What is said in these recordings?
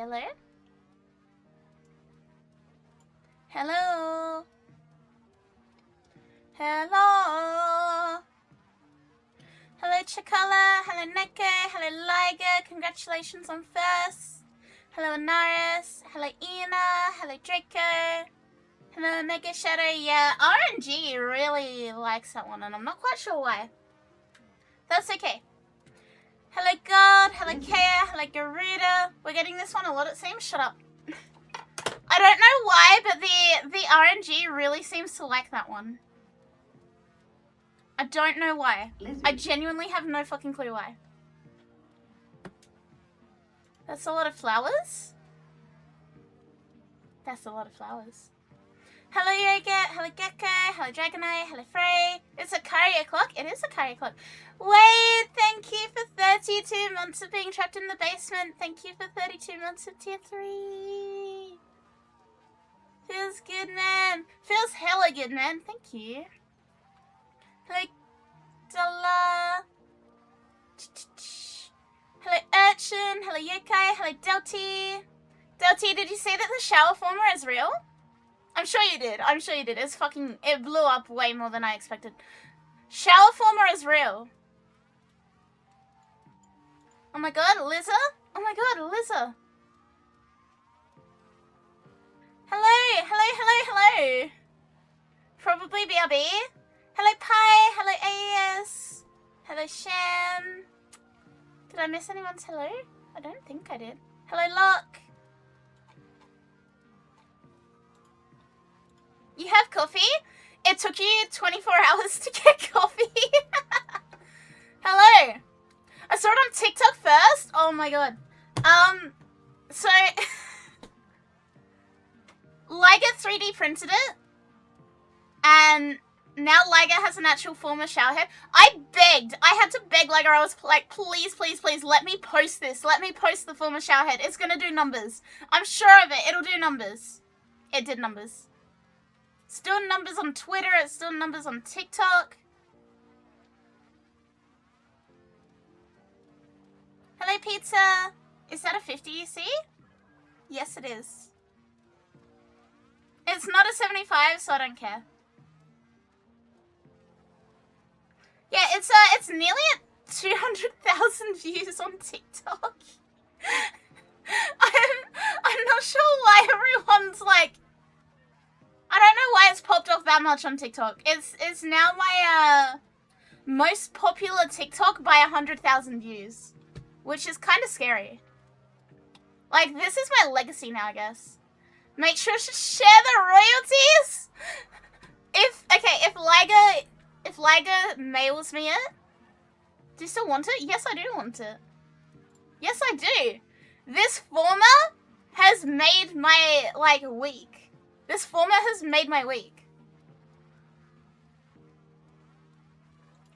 Hello? Hello? Hello? Hello Chakala, hello Neke, hello Liger, congratulations on first. Hello Anaris, hello Ina, hello Draco. Hello Mega Shadow, yeah, RNG really likes that one and I'm not quite sure why. That's okay. Hello God, hello Kea, hello Garuda. We're getting this one a lot it seems, shut up. I don't know why, but the RNG really seems to like that one. I don't know why. I genuinely have no fucking clue why. That's a lot of flowers? That's a lot of flowers. Hello Yoga, hello Gecko, hello Dragonite, hello Frey. It's Akari o'clock? It is Akari o'clock. Wade, thank you for 32 months of being trapped in the basement. Thank you for 32 months of tier 3. Feels good, man. Feels hella good, man. Thank you. Hello Della. Hello Urchin, hello Yokai, hello Delty. Delty, did you say that the shower former is real? I'm sure you did. I'm sure you did. It's fucking... It blew up way more than I expected. Shower former is real. Oh my god, Liza? Oh my god, Liza. Hello, hello, hello, hello. Probably BRB. Hello Pi, hello AES. Hello Sham. Did I miss anyone's hello? I don't think I did. Hello Locke. You have coffee? It took you 24 hours to get coffee. Hello. I saw it on TikTok first. Oh my god. So Liger 3D printed it. And now Liger has an actual former shower head. I had to beg Liger. I was like, please, please, please, let me post this. Let me post the former shower head. It's gonna do numbers. I'm sure of it. It'll do numbers. It did numbers. It's doing numbers on Twitter, it's doing numbers on TikTok. Hello Pizza! Is that a 50 you see? Yes it is. It's not a 75, so I don't care. Yeah, it's nearly at 200,000 views on TikTok. I'm not sure why everyone's like... I don't know why it's popped off that much on TikTok. It's now my most popular TikTok by 100,000 views, which is kind of scary. Like, this is my legacy now, I guess. Make sure to share the royalties. If Liger mails me it, do you still want it? Yes, I do want it. Yes, I do. This former has made my like week. This format has made my week.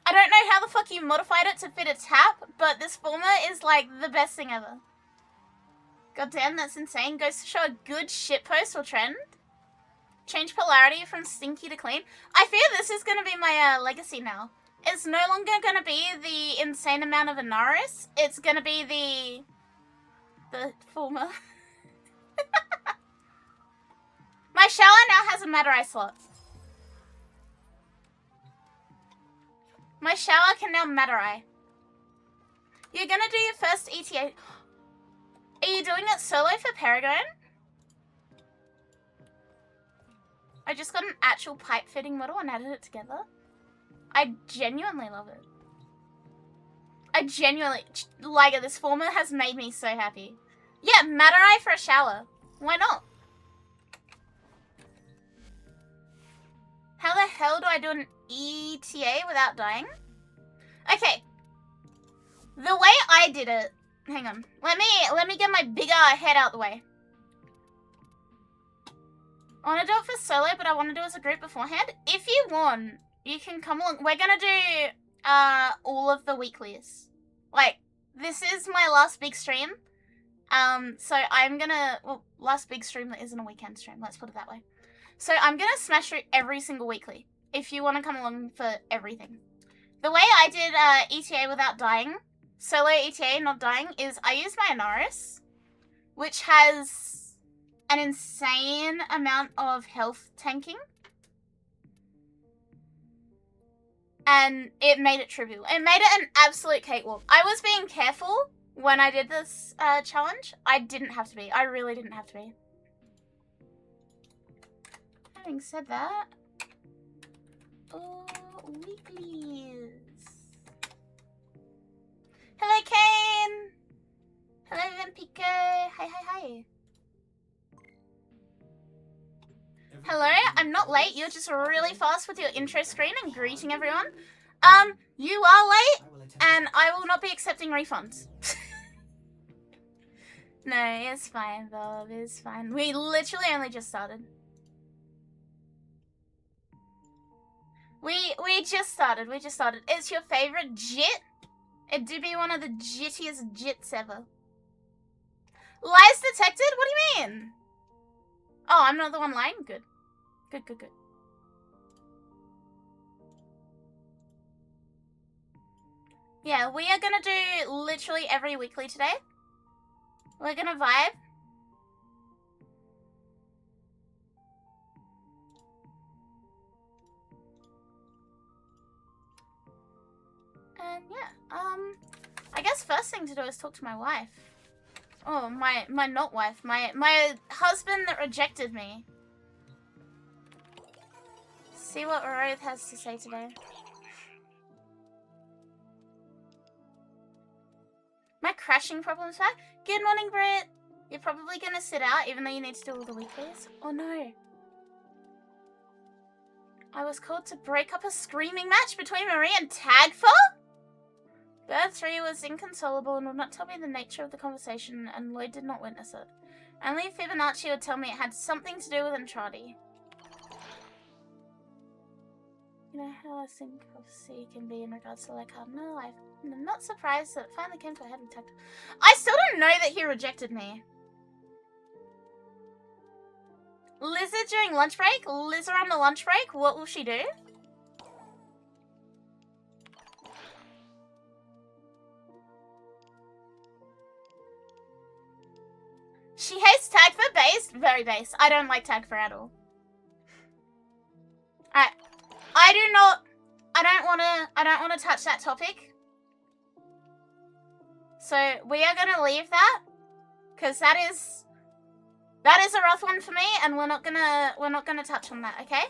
I don't know how the fuck you modified it to fit a tap, but this format is like the best thing ever. God damn, that's insane. Goes to show a good shitpost or trend. Change polarity from stinky to clean. I fear this is going to be my legacy now. It's no longer going to be the insane amount of Anaris. It's going to be the former. My shower now has a Matter-Eye slot. My shower can now Matter-Eye. You're gonna do your first ETA. Are you doing it solo for Paragon? I just got an actual pipe fitting model and added it together. I genuinely love it. I genuinely... Like, this former has made me so happy. Yeah, Matter-Eye for a shower. Why not? How the hell do I do an ETA without dying? Okay. The way I did it... Hang on. Let me get my bigger head out the way. I want to do it for solo, but I want to do it as a group beforehand. If you want, you can come along. We're going to do all of the weeklies. Like, this is my last big stream. So I'm going to... Well, last big stream that isn't a weekend stream. Let's put it that way. So I'm going to smash through every single weekly. If you want to come along for everything. The way I did ETA without dying, solo ETA not dying, is I used my Anaris which has an insane amount of health tanking. And it made it trivial. It made it an absolute cakewalk. I was being careful when I did this challenge. I didn't have to be. I really didn't have to be. Having said that, oh, weeklies. Hello, Kane. Hello, Vampico. Hi. Hello, I'm not late. You're just really fast with your intro screen and greeting everyone. You are late, and I will not be accepting refunds. No, it's fine, Bob. It's fine. We literally only just started. We just started. It's your favorite jit? It do be one of the jittiest jits ever. Lies detected? What do you mean? Oh, I'm not the one lying? Good. Good. Yeah, we are gonna do literally every weekly today. We're gonna vibe. And yeah, I guess first thing to do is talk to my wife. Oh, my not wife, my husband that rejected me. See what Roth has to say today. My crashing problem's back. Good morning, Britt. You're probably gonna sit out even though you need to do all the weeklies. Oh no. I was called to break up a screaming match between Marie and Tagfa? Bird 3 was inconsolable and would not tell me the nature of the conversation, and Lloyd did not witness it. Only Fibonacci would tell me it had something to do with Andrade. You know how I think prophecy can be in regards to like no life. I'm not surprised that it finally came to a head with Tagfa. I still don't know that he rejected me. Lizard during lunch break? Lizard on the lunch break? What will she do? She hates Tagfa based? Very based. I don't like Tagfa at all. Alright. I don't wanna touch that topic. So we are gonna leave that. Cause that is a rough one for me, and we're not gonna touch on that, okay?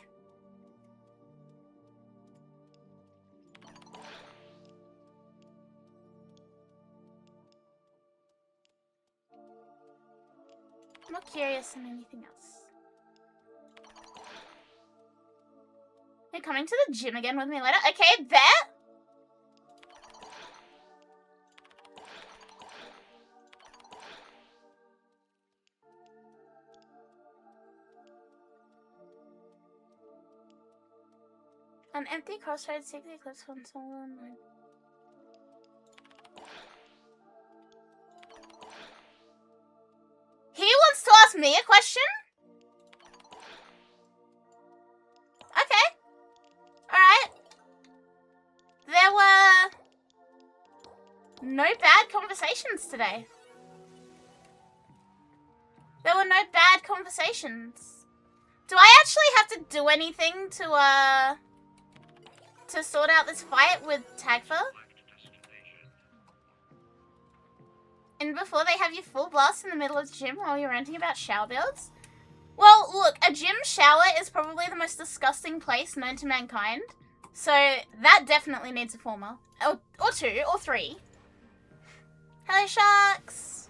I'm not curious than anything else. You're coming to the gym again with me later? Okay, bet! An empty crossroads, take the eclipse from someone. He wants to ask me a question? Okay. Alright. There were no bad conversations today. There were no bad conversations. Do I actually have to do anything to sort out this fight with Tagfa? And before they have you full blast in the middle of the gym while you're ranting about shower builds? Well, look, a gym shower is probably the most disgusting place known to mankind. So that definitely needs a forma. Or two, or three. Hello, sharks!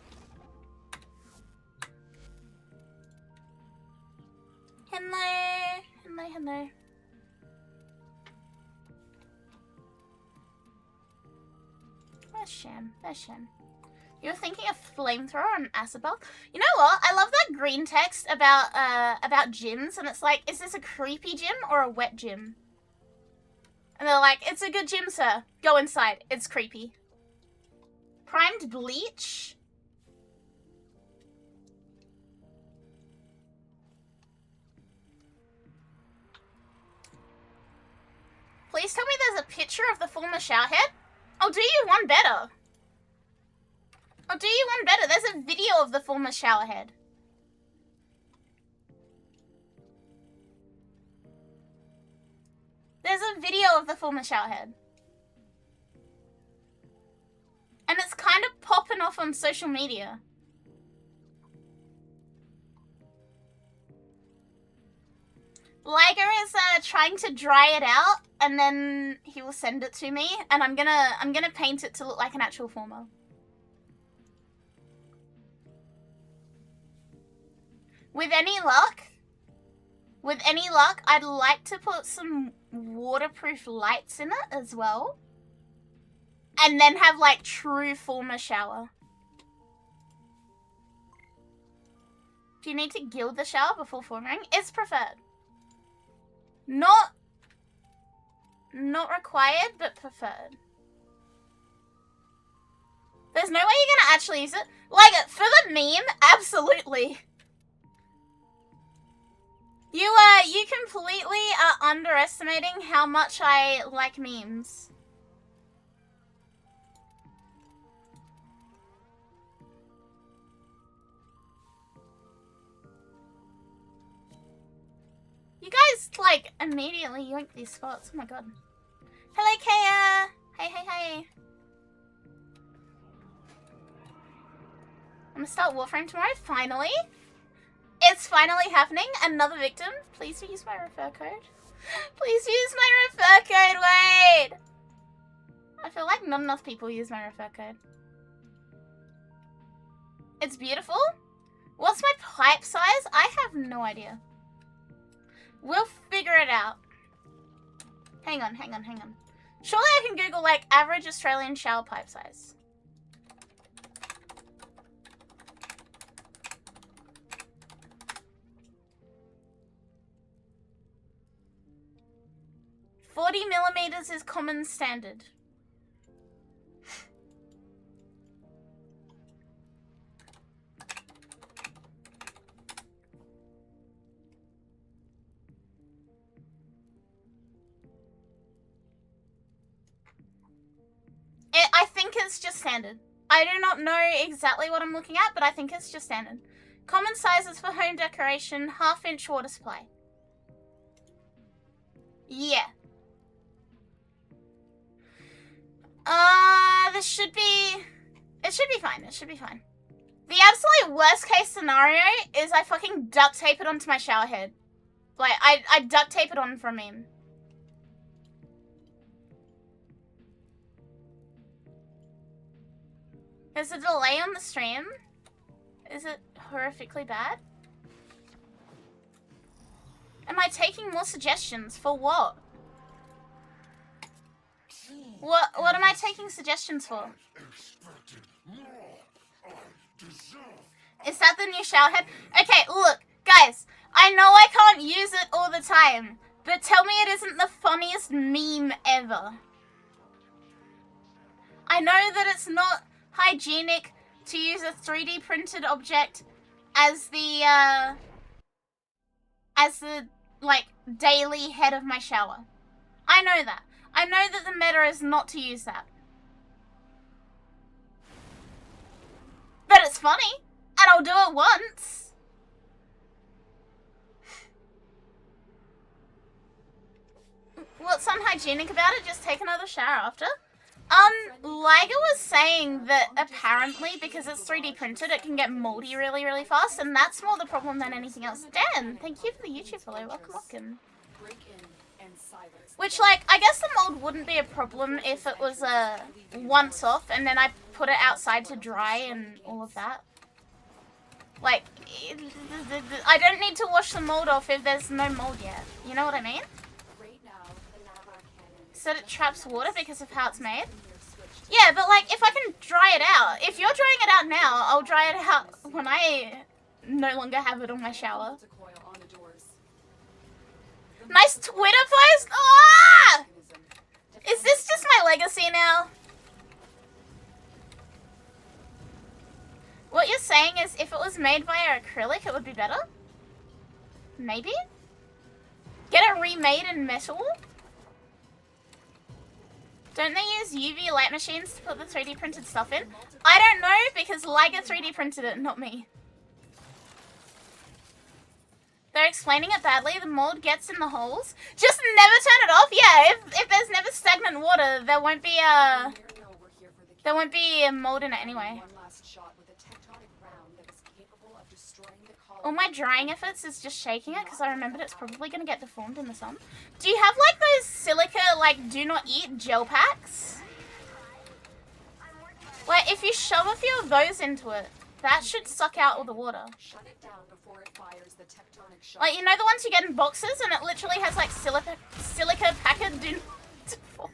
Hello. Where's Shem? You're thinking of flamethrower on acid bath? You know what? I love that green text about gyms, and it's like, is this a creepy gym or a wet gym? And they're like, it's a good gym, sir. Go inside. It's creepy. Primed bleach? Please tell me there's a picture of the former shower head. I'll do you one better. I'll do you one better. There's a video of the former shower head. There's a video of the former shower head. And it's kind of popping off on social media. Liger is trying to dry it out, and then he will send it to me, and I'm gonna paint it to look like an actual forma. With any luck, I'd like to put some waterproof lights in it as well, and then have like true forma shower. Do you need to gild the shower before forming? It's preferred. Not required, but preferred. There's no way you're gonna actually use it. Like, for the meme, absolutely. You completely are underestimating how much I like memes. You guys, like, immediately yoink these spots. Oh my god. Hello, Kaya! Hey. I'm gonna start Warframe tomorrow, finally. It's finally happening. Another victim. Please use my refer code. Please use my refer code, wait! I feel like not enough people use my refer code. It's beautiful. What's my pipe size? I have no idea. We'll figure it out. Hang on. Surely I can Google, like, average Australian shower pipe size. $40mm is common standard. I think it's just standard. I do not know exactly what I'm looking at, but I think it's just standard. Common sizes for home decoration, 1/2-inch water supply. Yeah. It should be fine. It should be fine. The absolute worst case scenario is I fucking duct tape it onto my shower head. Like, I duct tape it on for a meme. There's a delay on the stream. Is it horrifically bad? Am I taking more suggestions? For what? What am I taking suggestions for? Is that the new shower head? Okay, look, guys, I know I can't use it all the time, but tell me it isn't the funniest meme ever. I know that it's not hygienic to use a 3D printed object as the like daily head of my shower. I know that. I know that the meta is not to use that. But it's funny, and I'll do it once. What's unhygienic about it? Just take another shower after? Liger was saying that apparently because it's 3D printed, it can get moldy really, really fast, and that's more the problem than anything else. Dan, thank you for the YouTube follow. Welcome. Which, like, I guess the mold wouldn't be a problem if it was once off, and then I put it outside to dry and all of that. Like, I don't need to wash the mold off if there's no mold yet. You know what I mean? Said it traps water because of how it's made. Yeah, but like, if I can dry it out, if you're drying it out now, I'll dry it out when I no longer have it on my shower. Nice Twitter post! Ah! Is this just my legacy now? What you're saying is if it was made via acrylic, it would be better? Maybe? Get it remade in metal? Don't they use UV light machines to put the 3D printed stuff in? I don't know because Liger 3D printed it, not me. They're explaining it badly. The mold gets in the holes. Just never turn it off. Yeah, if there's never stagnant water, there won't be a mold in it anyway. All my drying efforts is just shaking it because I remembered it's probably going to get deformed in the sun. Do you have like those silica like do not eat gel packs? Like if you shove a few of those into it, that should suck out all the water. Like, you know the ones you get in boxes and it literally has like silica packet do not deform.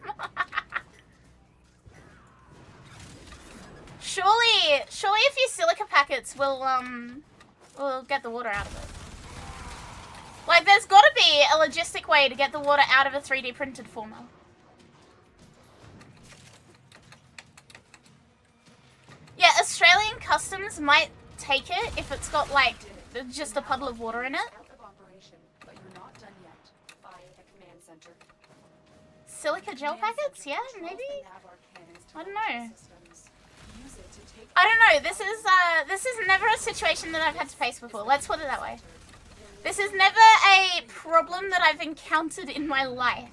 Surely a few silica packets will get the water out of it. Like, there's got to be a logistic way to get the water out of a 3D printed forma. Yeah, Australian Customs might take it if it's got, like, just a puddle of water in it. Silica gel packets? Yeah, maybe? I don't know. I don't know. This is never a situation that I've had to face before. Let's put it that way. This is never a problem that I've encountered in my life.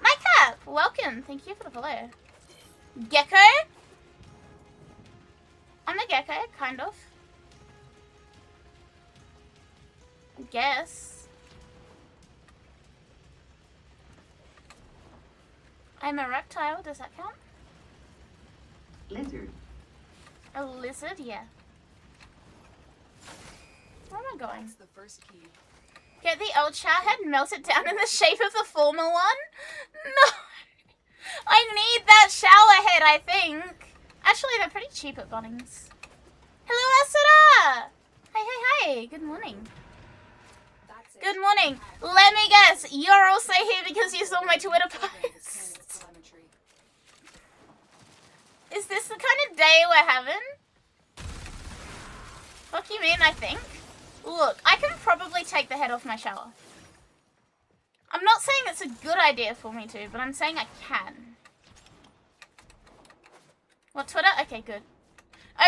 Nightcap, welcome. Thank you for the follow. Gecko? I'm a gecko, kind of. I guess. I'm a reptile. Does that count? Lizard. A lizard, yeah. Where am I going? That's the first key. Get the old shower head, melt it down in the shape of the former one? No! I need that shower head, I think. Actually, they're pretty cheap at Bunnings. Hello, Asura! Hey. Good morning. Good morning. Let me guess, you're also here because you saw my Twitter post. Is this the kind of day we're having? Fuck you mean, I think? Look, I can probably take the head off my shower. I'm not saying it's a good idea for me to, but I'm saying I can. What, Twitter? Okay, good.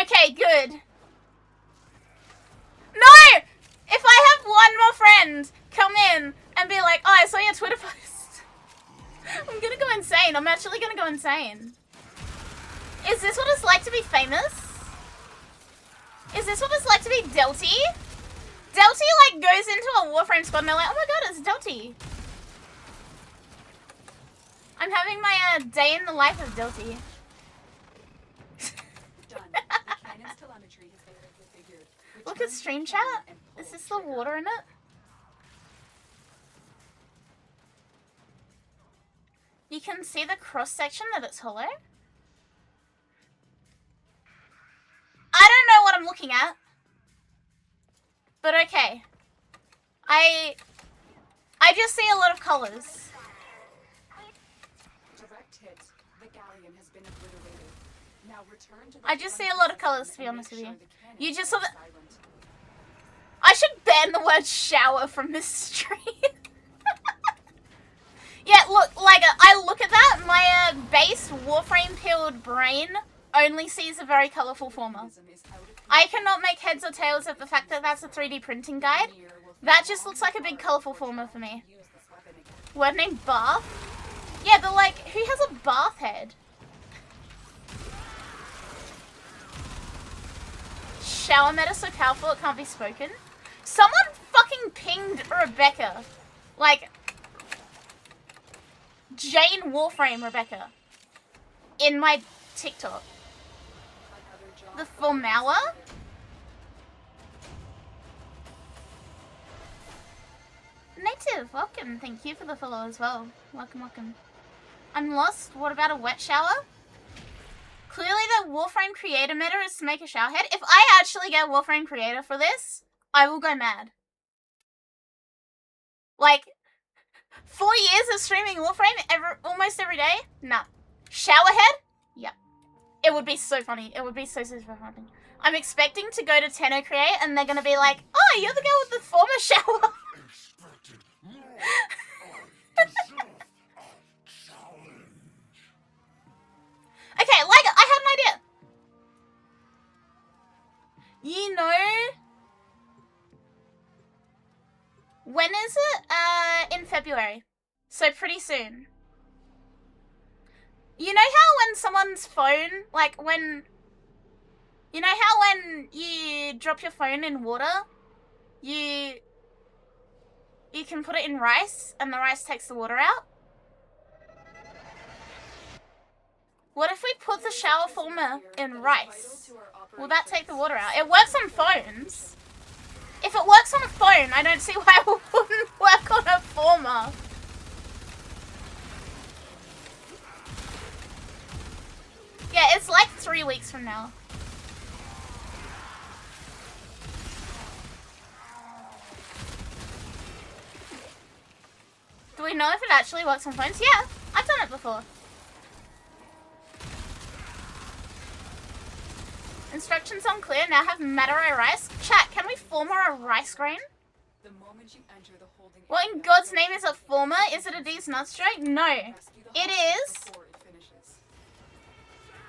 Okay, good. No! If I have one more friend come in and be like, oh, I saw your Twitter post. I'm gonna go insane. I'm actually gonna go insane. Is this what it's like to be famous? Is this what it's like to be Delty? Delty, like, goes into a Warframe squad and they're like, oh my god, it's Delty. I'm having my day in the life of Delty. Look at stream chat. Is this the water in it? You can see the cross section that it's hollow. I don't know what I'm looking at. But okay. I just see a lot of colors. I just see a lot of colors, to be honest with you. You just saw the... I should ban the word shower from this stream. Yeah, look, like, I look at that, my base Warframe peeled brain only sees a very colourful forma. I cannot make heads or tails of the fact that that's a 3D printing guide. That just looks like a big colourful forma for me. Word name Bath? Yeah, but like, who has a bath head? Shower meta so powerful it can't be spoken? Someone fucking pinged Rebecca. Like, Jane Warframe Rebecca. In my TikTok. The Formawa? Native, welcome. Thank you for the follow as well. Welcome. I'm lost. What about a wet shower? Clearly the Warframe creator meta is to make a shower head. If I actually get Warframe creator for this, I will go mad. Like, 4 years of streaming Warframe almost every day? Nah. Shower head? Yep. It would be so funny. It would be so super funny. I'm expecting to go to Tenno Create and they're gonna be like, oh, you're the girl with the former shower. February. So pretty soon. You know how when someone's phone, like when... You know how when you drop your phone in water, you can put it in rice and the rice takes the water out? What if we put the shower former in rice? Will that take the water out? It works on phones. If it works on a phone, I don't see why it wouldn't work on a former. Yeah, it's like 3 weeks from now. Do we know if it actually works on phones? Yeah, I've done it before. Instructions unclear, now have Madarai rice. Chat, can we former a rice grain? The moment you enter the holding what in God's name is a former? Is it a D's nut strike? No. It is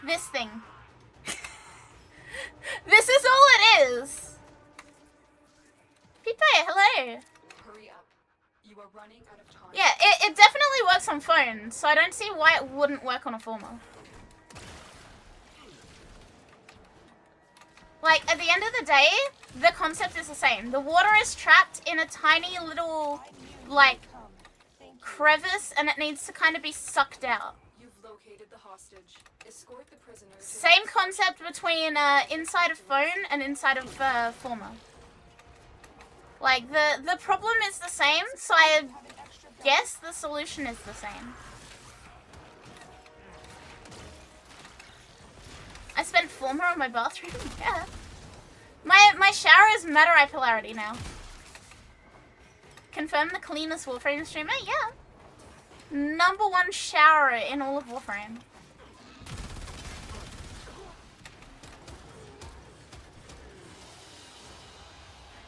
this thing. This is all it is. Pipe, hello. Hurry up. You are running out of time. Yeah, it definitely works on phones, so I don't see why it wouldn't work on a former. Like, at the end of the day, the concept is the same. The water is trapped in a tiny little, like, crevice, and it needs to kind of be sucked out. You've located the hostage. Escort the prisoner. Same concept between inside of phone and inside of former. Like, the problem is the same, so I guess the solution is the same. I spent former on my bathroom. Yeah. My shower is Madarai polarity now. Confirm the cleanest Warframe streamer? Yeah. #1 shower in all of Warframe.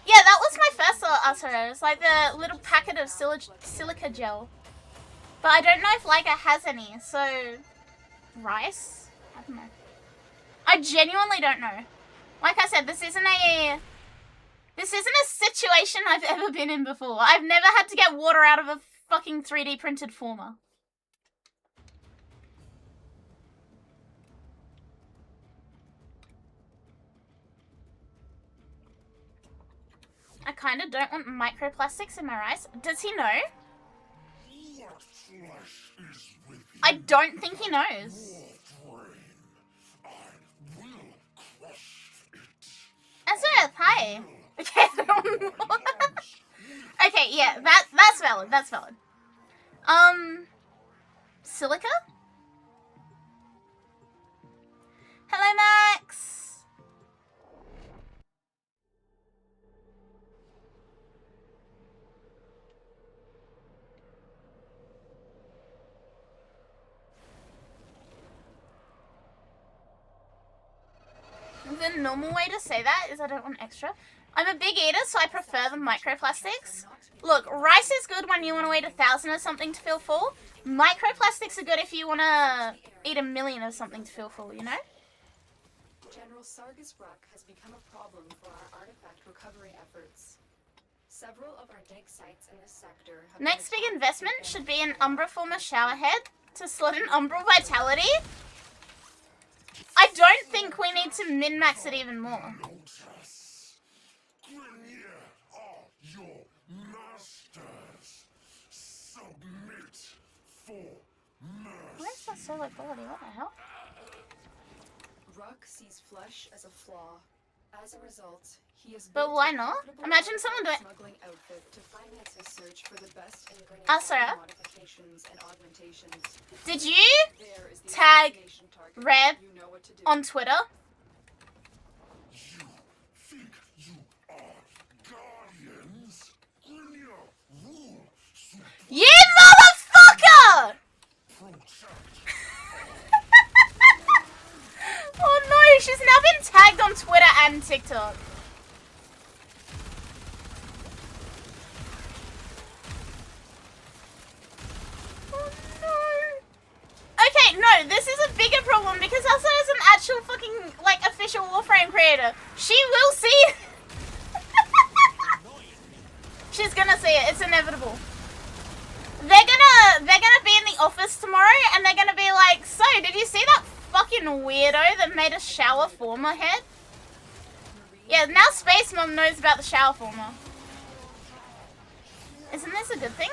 Yeah, that was my first Akariteru. It's like the little packet of silica gel. But I don't know if Liga has any, so... Rice? I don't know. I genuinely don't know. Like I said, this isn't a situation I've ever been in before. I've never had to get water out of a fucking 3D printed former. I kinda don't want microplastics in my rice. Does he know? I don't think he knows. Azureth, hi. Okay, okay, yeah, that's valid. That's valid. Silica? Hello, Max. The normal way to say that is I don't want extra. I'm a big eater, so I prefer the microplastics. Look, rice is good when you want to eat 1,000 of something to feel full. Microplastics are good if you want to eat 1,000,000 of something to feel full, you know? General Sargus Rock has become a problem for our artifact recovery efforts. Several of our dig sites in this sector have next big investment should be an Umbra former showerhead to slot in Umbral Vitality. I don't think we need to min-max it even more. Why is that so low quality? What the hell? Ruck sees flesh as a flaw. As a result, he is but why not? Imagine someone doing smuggling outfit to finance his search for the best modifications and augmentations. Did you tag Reb on Twitter? You think you are guardians? You motherfucker! Oh no, she's now been tagged on Twitter and TikTok. Oh no. Okay, no, this is a bigger problem because Elsa is an actual fucking, like, official Warframe creator. She will see it. She's gonna see it, it's inevitable. They're gonna be in the office tomorrow and they're gonna be like, so, did you see that fucking weirdo that made a shower forma head? Yeah, now Space Mom knows about the shower forma. Isn't this a good thing?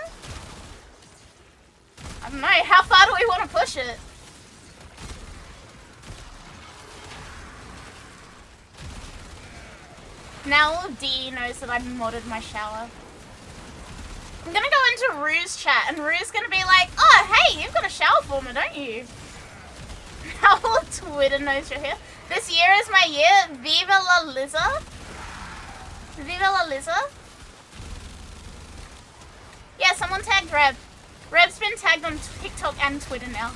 I don't know, how far do we want to push it? Now all of DE knows that I modded my shower. I'm gonna go into Rue's chat and Rue's gonna be like, oh hey, you've got a shower forma, don't you? Now all of Twitter knows you're here. This year is my year. Viva la Liza. Viva la Liza. Yeah, someone tagged Reb. Reb's been tagged on TikTok and Twitter now.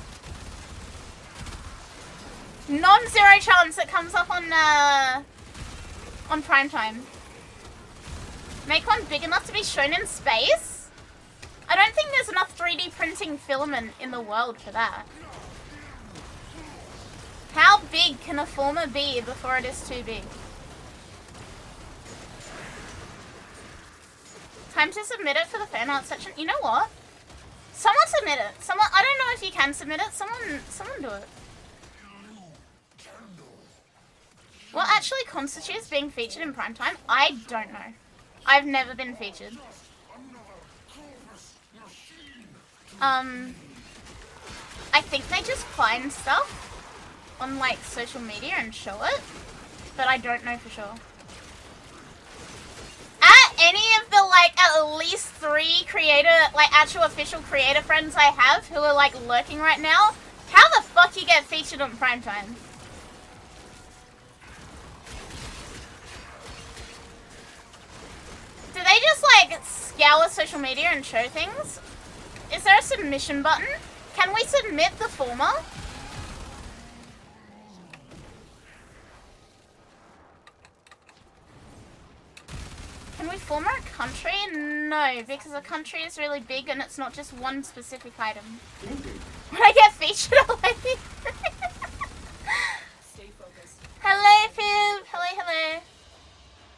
Non-zero chance it comes up on primetime. Make one big enough to be shown in space? I don't think there's enough 3D printing filament in the world for that. How big can a forma be before it is too big? Time to submit it for the fan art section. You know what? Someone submit it. Someone. I don't know if you can submit it. Someone do it. What actually constitutes being featured in primetime? I don't know. I've never been featured. I think they just find stuff on like social media and show it, but I don't know for sure. At any of the like at least 3 creator, like actual official creator friends I have who are like lurking right now, how the fuck you get featured on primetime? Do they just like scour social media and show things? Is there a submission button? Can we submit the forma? Can we form a country? No, because a country is really big and it's not just one specific item. When I get featured already. Stay focused. Hello, Pooh. Hello, hello.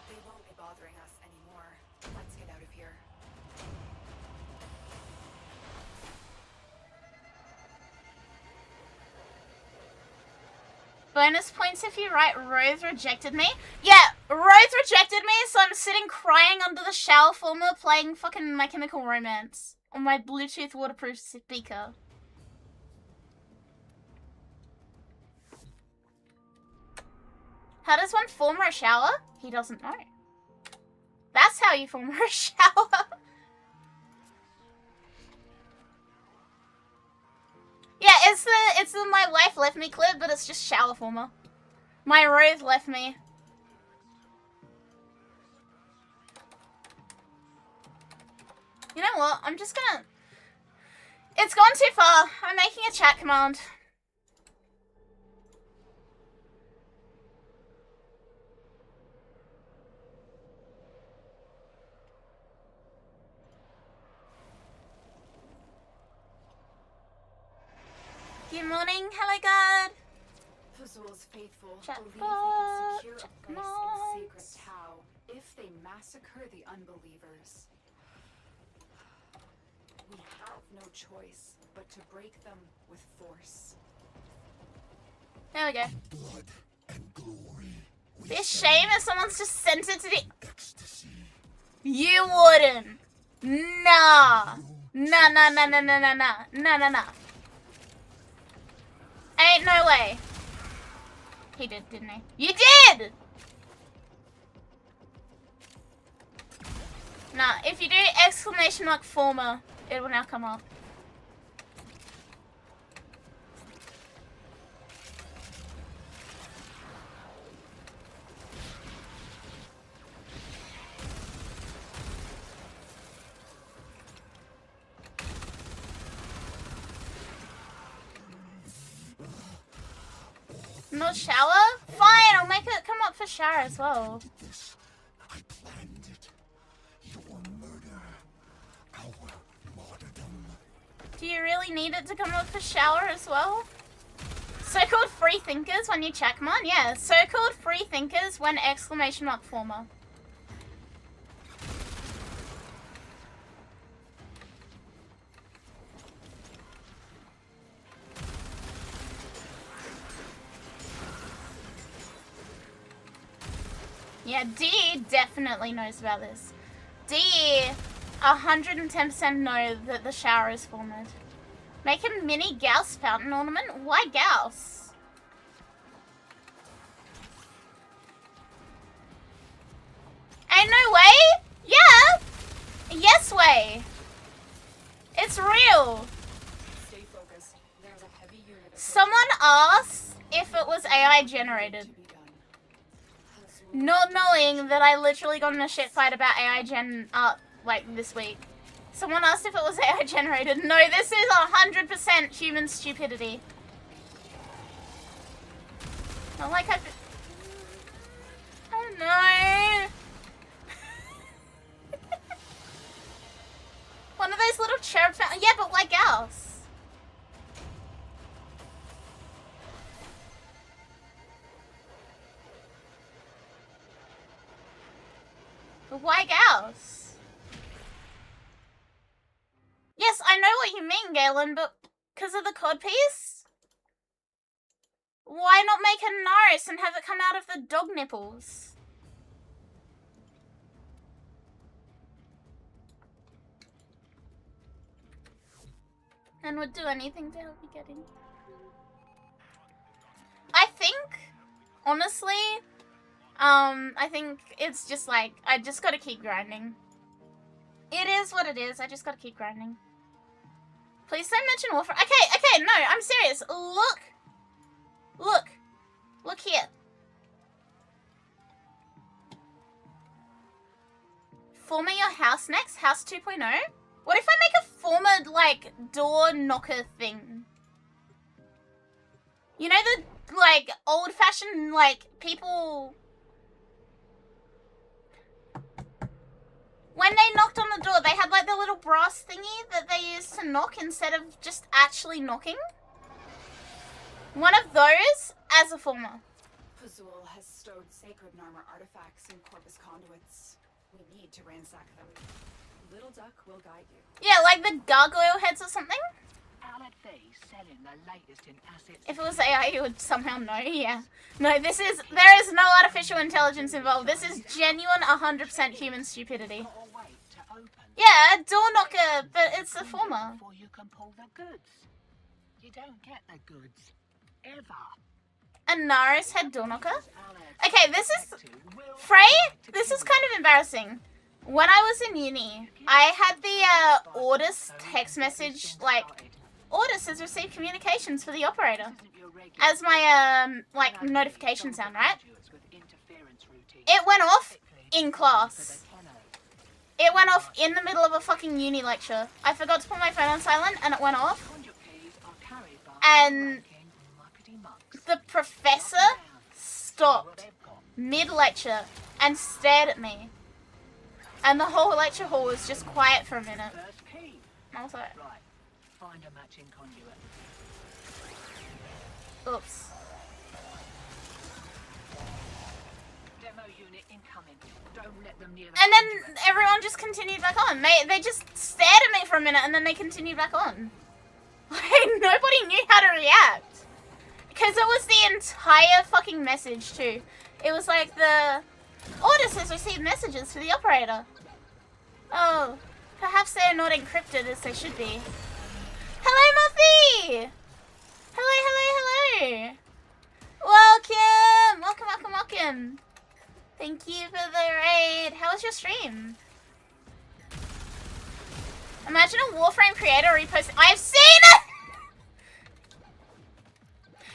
They won't be bothering us anymore. Let's get out of here. Bonus points if you write Rose rejected me. Yeah, Rose rejected me, so I'm sitting crying under the shower forma playing fucking My Chemical Romance on my Bluetooth waterproof speaker. How does one form a shower? He doesn't know. That's how you form a shower. Yeah, it's the My Life Left Me clip, but it's just shower forma. My Rose left me. You know what? I'm just gonna... It's gone too far. I'm making a chat command. Good morning, hello God. Fazul's faithful Chat believe bot, they can secure chat a place in mods. Sacred Tau if they massacre the unbelievers. We have no choice but to break them with force. There we go. Blood and glory. Be a shame if someone's just sent it to the... You wouldn't. Nah. Nah, nah, nah, nah, nah, nah, nah. Nah, nah, nah. Ain't no way. He did, didn't he? You did! Nah, if you do exclamation mark forma, it will now come up. Not shower? Fine, I'll make it come up for shower as well. This, I planned it. Your murder. Our martyrdom. Do you really need it to come up for shower as well? So-called free thinkers when you check them on? Yeah, so-called free thinkers when exclamation mark forma. Yeah, D definitely knows about this. D 110% know that the shower is formed. Make a mini Gauss fountain ornament? Why Gauss? Ain't no way? Yeah! Yes way! It's real! Stay focused. There's a heavy unit approaching. Someone asked if it was AI generated. To be done. Not knowing that I literally got in a shit fight about AI gen art like this week. Someone asked if it was AI generated. No, this is 100% human stupidity. Not like I don't know. One of those little cherub fountains. Yeah, but like else. But why else? Yes, I know what you mean, Galen, but because of the cod piece? Why not make a Naris and have it come out of the dog nipples? And would do anything to help you get in. I think, honestly, I think it's just like, I just gotta keep grinding. It is what it is, I just gotta keep grinding. Please don't mention Warframe. Okay, no, I'm serious. Look here. Forma your house next, house 2.0. What if I make a forma, like, door knocker thing? You know the, like, old-fashioned, like, people... When they knocked on the door, they had, like, the little brass thingy that they used to knock instead of just actually knocking. One of those as a forma. Pazul has stowed sacred Narmer artifacts in Corpus conduits. We need to ransack them. Little Duck will guide you. Yeah, like the gargoyle heads or something. Selling the latest in assets. If it was AI, you would somehow know, yeah. No, there is no artificial intelligence involved. This is genuine 100% human stupidity. Yeah, a door knocker, but it's a forma. Before you can pull the goods. You don't get the goods. Ever. A Naris head door knocker? Okay, this is... Frey, this is kind of embarrassing. When I was in uni, I had the Orders text message, like, Orders has received communications for the operator. As my, like, notification sound, right? It went off in class. It went off in the middle of a fucking uni lecture. I forgot to put my phone on silent and it went off. And the professor stopped mid-lecture and stared at me. And the whole lecture hall was just quiet for a minute. I was like, Right. Find a matching conduit. oops. Demo unit incoming. Don't let them near the And then conduit. everyone just continued back on. They just stared at me for a minute and then they continued back on. Like, nobody knew how to react. Because it was the entire fucking message too. It was like the Orders has received messages for the operator. Oh, perhaps they are not encrypted as they should be. Hello, Muffy! Hello. Welcome. Thank you for the raid. How was your stream? Imagine a Warframe creator repost. I've seen it!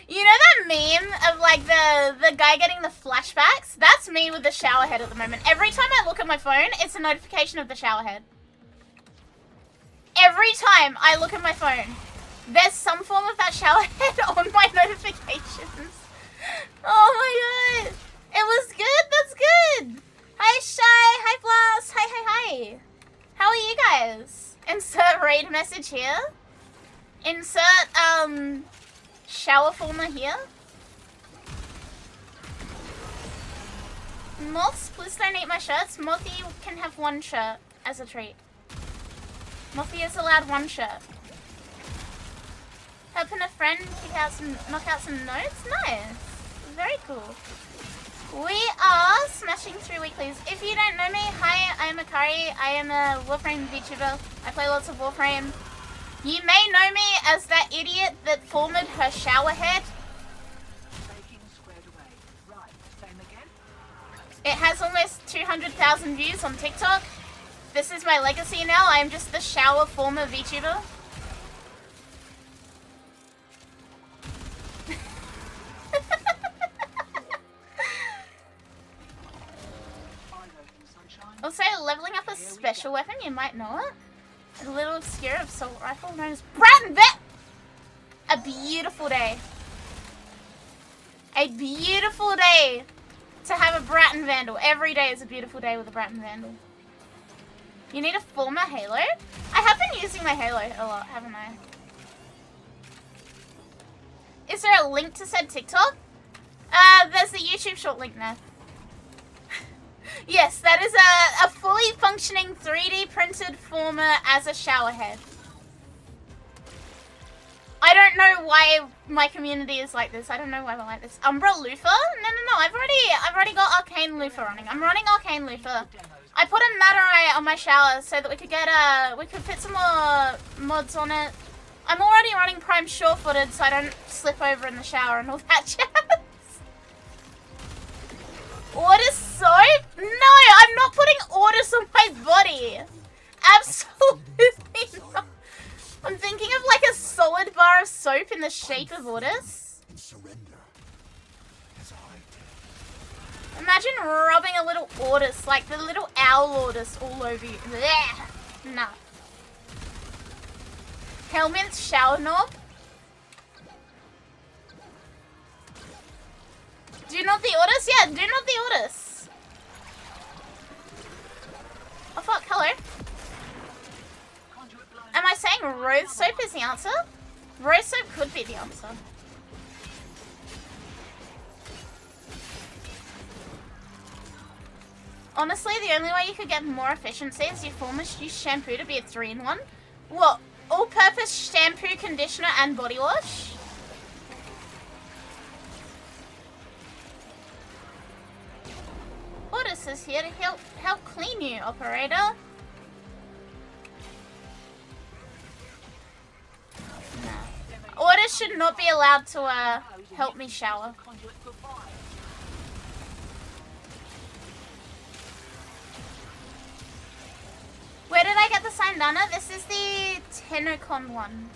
You know that meme of like the guy getting the flashbacks? That's me with the shower head at the moment. Every time I look at my phone, it's a notification of the shower head. Every time I look at my phone, there's some form of that shower head on my notifications. Oh my god. It was good? That's good. Hi Shy, hi Blast, hi. How are you guys? Insert raid message here. Insert, shower former here. Moths, please don't eat my shirts. Mothy can have one shirt as a treat. Mothy is allowed one shirt. Helping a friend knock out some notes? Nice. Very cool. We are smashing through weeklies. If you don't know me, hi, I'm Akari. I am a Warframe VTuber. I play lots of Warframe. You may know me as that idiot that formed her shower head. It has almost 200,000 views on TikTok. This is my legacy now. I'm just the shower former VTuber. Also, leveling up a special weapon, you might know it. A little obscure assault rifle known as Bratton Vet! A beautiful day. A beautiful day to have a Bratton Vandal. Every day is a beautiful day with a Bratton Vandal. You need a former Halo? I have been using my Halo a lot, haven't I? Is there a link to said TikTok? There's the YouTube short link there. Yes, that is a fully functioning 3D printed former as a shower head. I don't know why my community is like this. I don't know why we're like this. Umbra Lufa? No. I've already got Arcane Lufa running. I'm running Arcane Lufa. I put a Matarite on my shower so that we could get we could fit some more mods on it. I'm already running Prime Sure-Footed so I don't slip over in the shower and all that jazz. Order soap? No, I'm not putting orders on my body. Absolutely not. I'm thinking of like a solid bar of soap in the shape of orders. Imagine rubbing a little orders, like the little owl orders all over you. Blech. Nah. Helmet's shower knob? Do not the orders? Yeah, do not the orders. Oh fuck, hello. Am I saying rose soap is the answer? Rose soap could be the answer. Honestly, the only way you could get more efficiency is your former use shampoo to be a 3-in-1. What? All-purpose shampoo, conditioner, and body wash? Orders is here to help clean you, operator. No. Orders should not be allowed to help me shower. Where did I get the Sandana? This is the TennoCon one.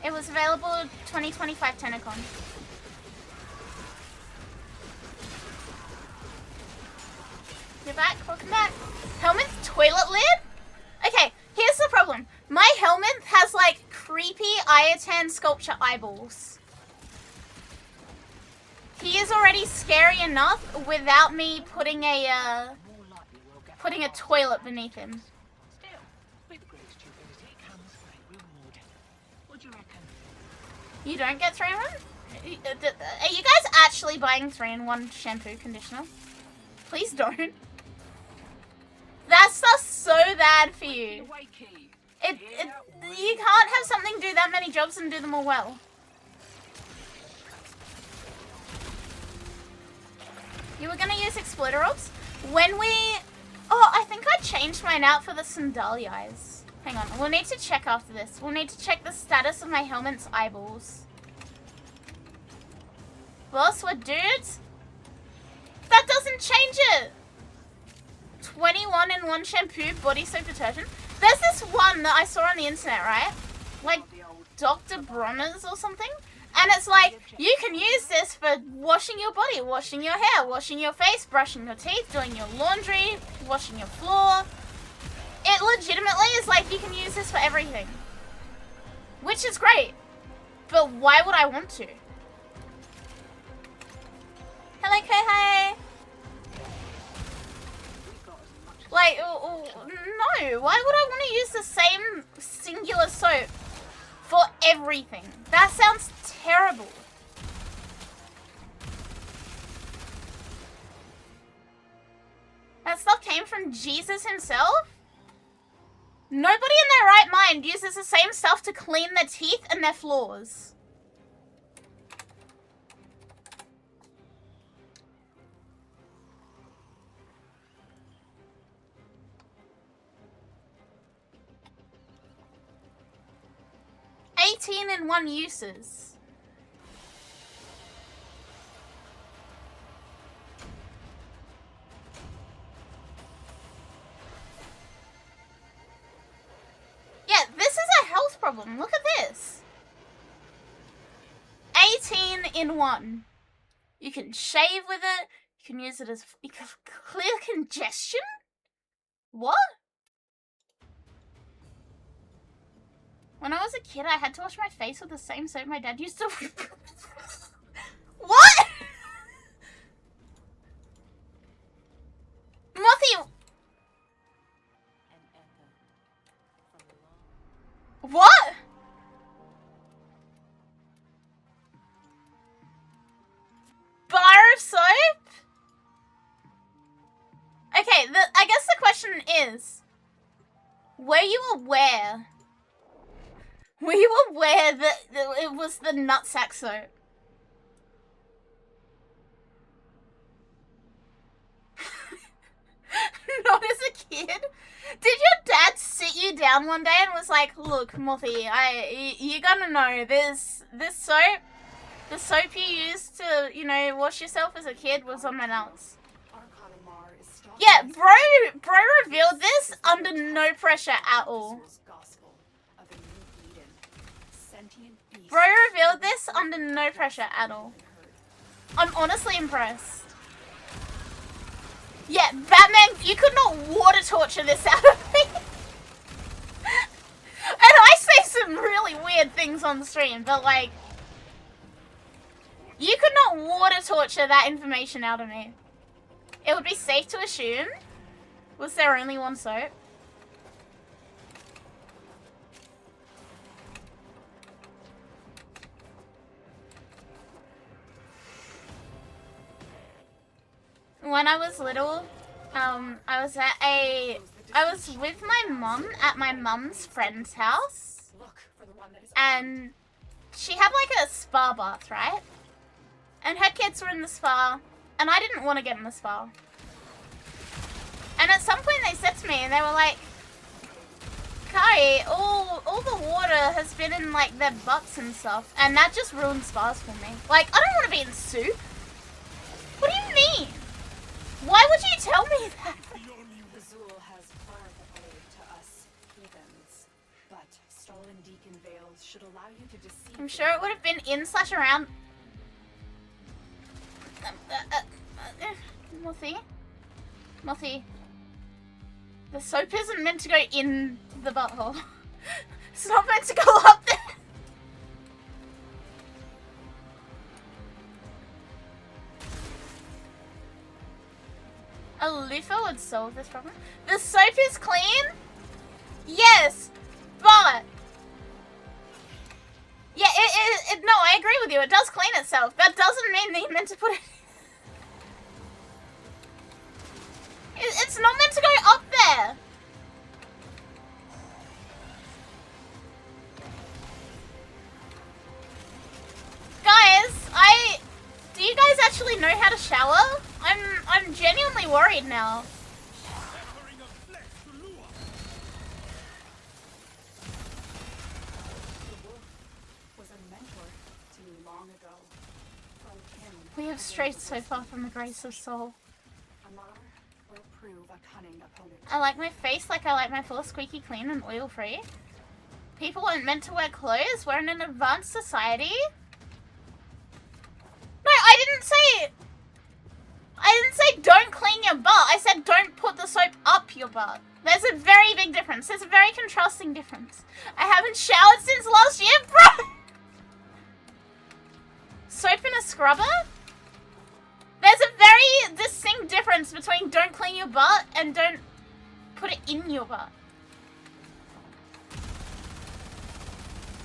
It was available 2025 TennoCon. You're back, welcome back. Helmet's toilet lid? Okay, here's the problem. My helmet has like creepy Ayatan sculpture eyeballs. He is already scary enough without me putting a toilet beneath him. You don't get 3-in-1? Are you guys actually buying 3-in-1 shampoo conditioner? Please don't. That stuff's so bad for you. You can't have something do that many jobs and do them all well. You were gonna use exploder orbs? When we... Oh, I think I changed mine out for the Sandalia eyes. Hang on, we'll need to check after this. We'll need to check the status of my helmet's eyeballs. Boss, we're dudes? That doesn't change it! 21-in-1 shampoo, body soap detergent. There's this one that I saw on the internet, right? Like Dr. Bronner's or something? And it's like, you can use this for washing your body, washing your hair, washing your face, brushing your teeth, doing your laundry, washing your floor. It legitimately is like you can use this for everything. Which is great. But why would I want to? Hello, Kohei. Like, no. Why would I want to use the same singular soap for everything? That sounds terrible. That stuff came from Jesus himself? Nobody in their right mind uses the same stuff to clean their teeth and their floors. 18-in-1 uses. Yeah, this is a health problem. Look at this. 18-in-1. You can shave with it. You can use it as clear congestion? What? When I was a kid, I had to wash my face with the same soap my dad used to. What? Mothy. What? Bar of soap? Okay, I guess the question is, were you aware? Were you aware that it was the nutsack soap? Not as a kid? Did your dad sit you down one day and was like, look, Mothy, you gotta know, this soap, the soap you used to, you know, wash yourself as a kid was on my nuts. Yeah, bro revealed this under no pressure at all. Bro revealed this under no pressure at all. I'm honestly impressed. Yeah, Batman, you could not water torture this out of me. And I say some really weird things on the stream, but like, you could not water torture that information out of me. It would be safe to assume, was there only one soap? When I was little, I was with my mum at my mum's friend's house, and she had like a spa bath, right? And her kids were in the spa, and I didn't want to get in the spa. And at some point they said to me, and they were like, Akari, all the water has been in like their butts and stuff, and that just ruined spas for me. Like, I don't want to be in soup. What do you mean? Why would you tell me that? The Zool has far the way to us heathens, but stolen deacon veils should allow you to deceive. I'm sure it would have been in/around. Mothy. The soap isn't meant to go in the butthole. It's not meant to go up there. A loofah would solve this problem. The soap is clean? Yes, but... Yeah, no, I agree with you. It does clean itself. That doesn't mean that you're meant to put it... It's not meant to go up there. Guys, do you guys actually know how to shower? I'm genuinely worried now. We have strayed so far from the grace of soul. I like my face like I like my floor squeaky clean and oil free. People aren't meant to wear clothes. We're in an advanced society. No, I didn't say don't clean your butt. I said don't put the soap up your butt. There's a very big difference. There's a very contrasting difference. I haven't showered since last year, bro. Soap in a scrubber? There's a very distinct difference between don't clean your butt and don't put it in your butt.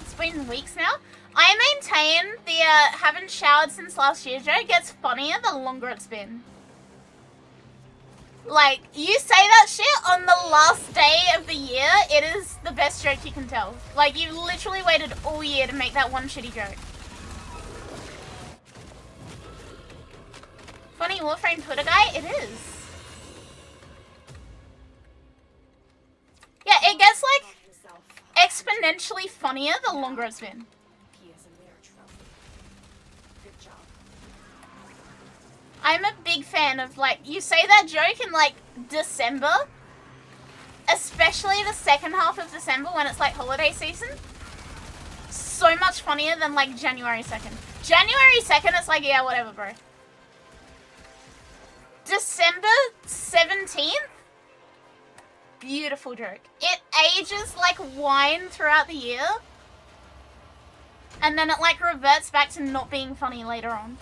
It's been weeks now. I maintain the haven't showered since last year joke gets funnier the longer it's been. Like, you say that shit on the last day of the year, it is the best joke you can tell. Like, you literally waited all year to make that one shitty joke. Funny Warframe Twitter guy? It is. Yeah, it gets like exponentially funnier the longer it's been. P is in there, trophy. Good job. I'm a big fan of, like, you say that joke in, like, December, especially the second half of December when it's, like, holiday season. So much funnier than, like, January 2nd. January 2nd, it's like, yeah, whatever, bro. December 17th? Beautiful joke. It ages like wine throughout the year. And then it, like, reverts back to not being funny later on.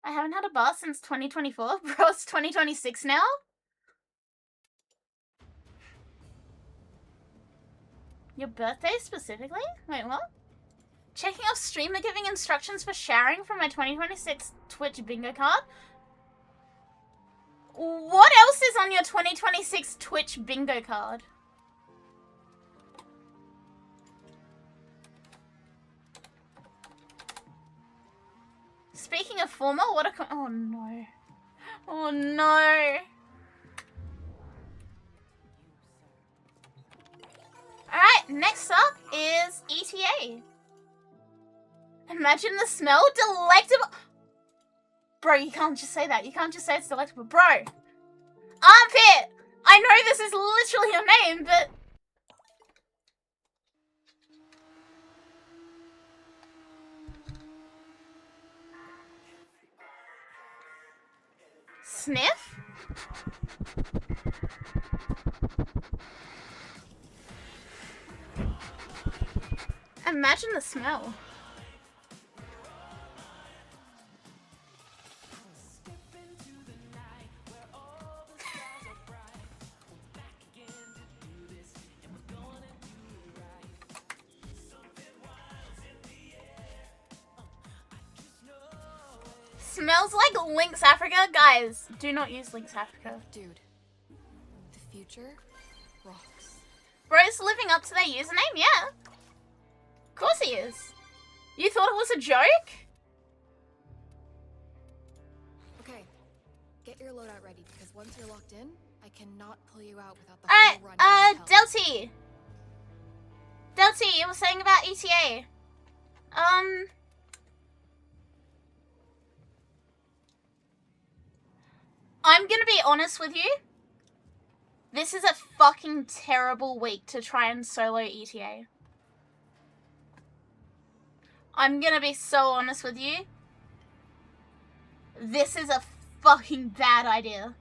I haven't had a bar since 2024. Bro, it's 2026 now? Your birthday specifically? Wait, what? Checking off streamer giving instructions for showering from my 2026 Twitch bingo card? What else is on your 2026 Twitch bingo card? Speaking of forma, what a oh no. Oh no. Alright, next up is ETA. Imagine the smell. Delectable. Bro, you can't just say that. You can't just say it's delectable. Bro. Armpit! I know this is literally your name, but... Sniff? Imagine the smell. Smells like Lynx Africa. Guys, do not use Lynx Africa. Dude, the future rocks. Bro's living up to their username? Yeah. Of course he is. You thought it was a joke? Okay, get your loadout ready because once you're locked in, I cannot pull you out without the Alright, full run. Delty. Delty, you were saying about ETA. I'm gonna be honest with you. This is a fucking terrible week to try and solo ETA. I'm gonna be so honest with you. This is a fucking bad idea.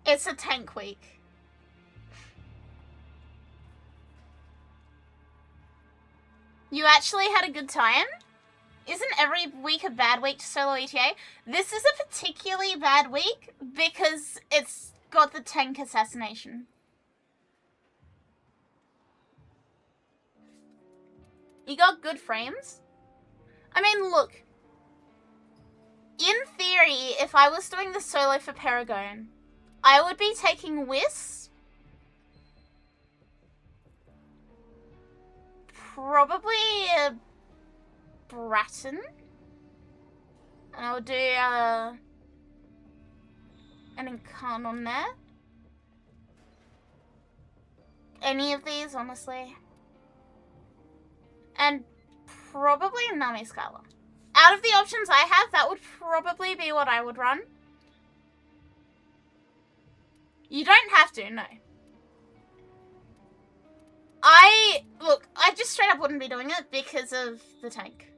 It's a tank week. You actually had a good time? Isn't every week a bad week to solo ETA? This is a particularly bad week because it's got the tank assassination. You got good frames? I mean, look. In theory, if I was doing the solo for Paragon, I would be taking Whis. Probably a Bratton. And I'll do an Incarn on there. Any of these, honestly. And probably a Nami Scala. Out of the options I have, that would probably be what I would run. You don't have to, no. Look, I just straight up wouldn't be doing it because of the tank.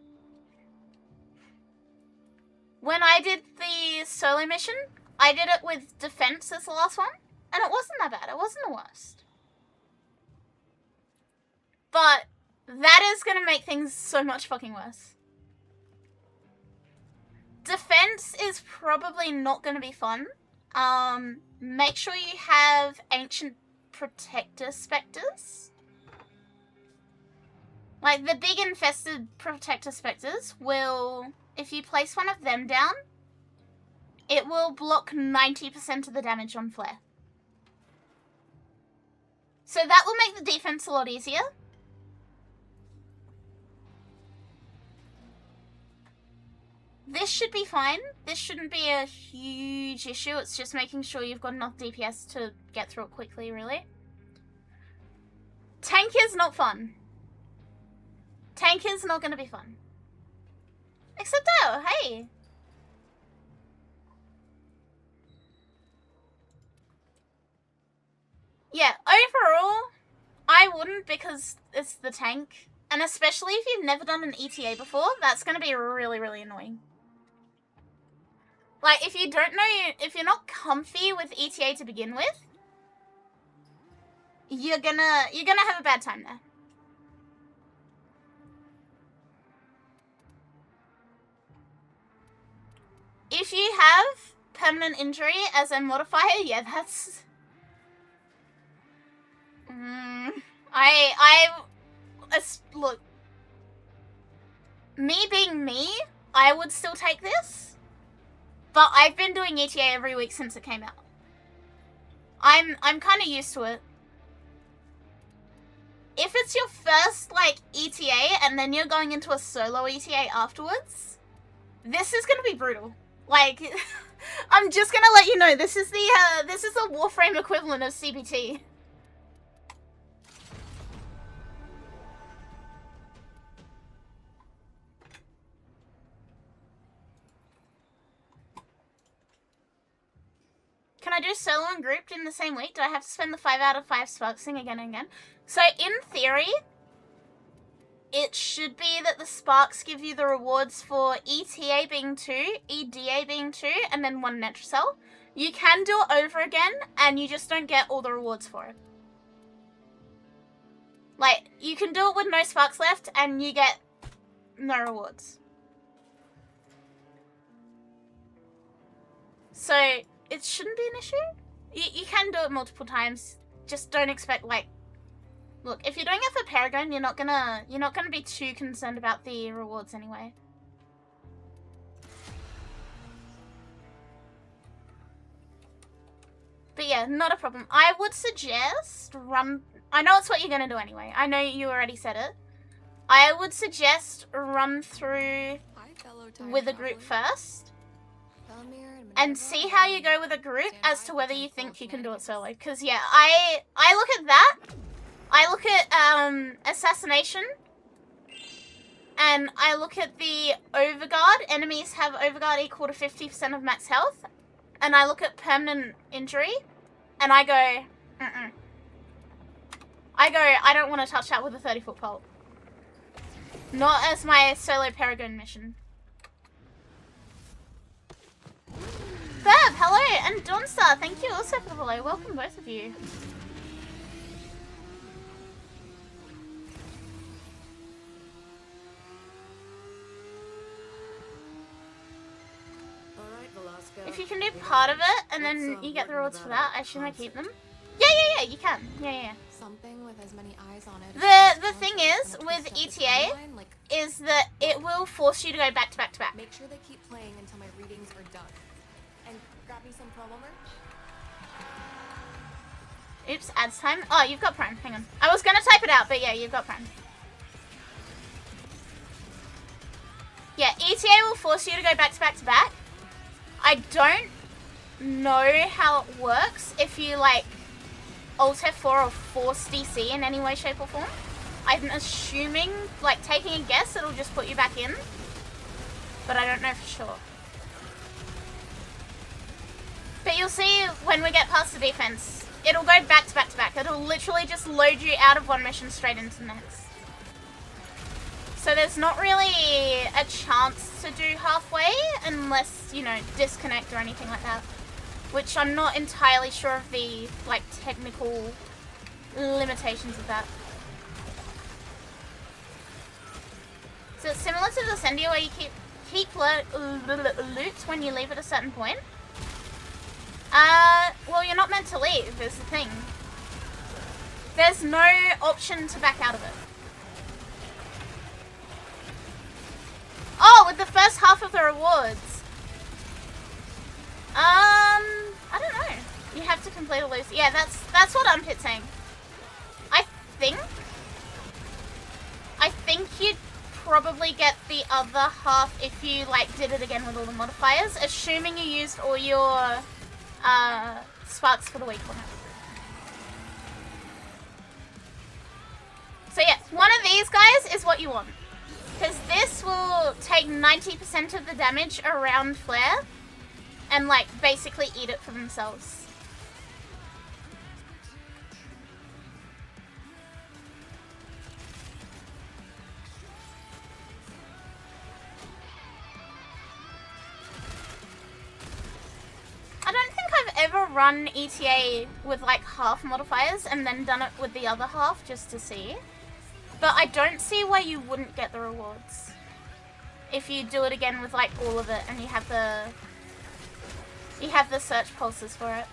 When I did the solo mission, I did it with defense as the last one, and it wasn't that bad. It wasn't the worst. But that is going to make things so much fucking worse. Defense is probably not going to be fun. Make sure you have Ancient Protector Spectres. Like, the big infested Protector Spectres will, if you place one of them down, it will block 90% of the damage on Flare. So that will make the defense a lot easier. This should be fine. This shouldn't be a huge issue. It's just making sure you've got enough DPS to get through it quickly, really. Tank is not fun. Tank is not going to be fun. Except though, hey. Yeah, overall, I wouldn't because it's the tank. And especially if you've never done an ETA before, that's going to be really, really annoying. Like, if you don't know, if you're not comfy with ETA to begin with, you're gonna have a bad time there. If you have permanent injury as a modifier, yeah, that's... Look, me being me, I would still take this, but I've been doing ETA every week since it came out. I'm kind of used to it. If it's your first, like, ETA and then you're going into a solo ETA afterwards, this is gonna be brutal. Like, I'm just gonna let you know, this is the Warframe equivalent of CBT. Can I do solo and grouped in the same week? Do I have to spend the 5 out of 5 sparksing again and again? So in theory, it should be that the sparks give you the rewards for ETA being 2, EDA being 2, and then 1 Netracell. You can do it over again, and you just don't get all the rewards for it. Like, you can do it with no sparks left, and you get no rewards. So it shouldn't be an issue. You can do it multiple times. Just don't expect, like, look, if you're doing it for Paragon, you're not gonna be too concerned about the rewards anyway. But yeah, not a problem. I would suggest run. I know it's what you're gonna do anyway. I know you already said it. I would suggest run through with a group first. And see how you go with a group as to whether you think you can do it solo. Because, yeah, I look at that. I look at Assassination. And I look at the Overguard. Enemies have Overguard equal to 50% of max health. And I look at permanent injury. And I go, I don't want to touch that with a 30-foot pole. Not as my solo Paragon mission. Fab, hello, and Dawnstar, thank you also for the follow. Welcome both of you. If you can do part of it, and then you get the rewards for that, I assume I keep them. Yeah, you can. Yeah. Something with as many eyes on it. The thing is, with ETA, is that it will force you to go back to back to back. Make sure they keep playing until my readings are done. And grab me some promo merch. Oops, ads time. Oh, you've got Prime. Hang on. I was gonna type it out, but yeah, you've got Prime. Yeah, ETA will force you to go back to back to back. I don't know how it works if you, like, Alt F4 or force DC in any way, shape, or form. I'm assuming, like, taking a guess, it'll just put you back in. But I don't know for sure. But you'll see when we get past the defense, it'll go back to back to back. It'll literally just load you out of one mission straight into the next. So there's not really a chance to do halfway unless, you know, disconnect or anything like that. Which I'm not entirely sure of the, like, technical limitations of that. So it's similar to the Sendia where you keep loot when you leave at a certain point. Well, you're not meant to leave, is the thing. There's no option to back out of it. Oh, with the first half of the rewards. I don't know. You have to complete a loose. Yeah, that's what Unpit's saying. think you'd probably get the other half if you like did it again with all the modifiers, assuming you used all your sparks for the weak one. So yeah, one of these guys is what you want. Because this will take 90% of the damage around Flare and like basically eat it for themselves. I don't think I've ever run ETA with like half modifiers and then done it with the other half just to see. But I don't see why you wouldn't get the rewards if you do it again with like all of it and you have the search pulses for it.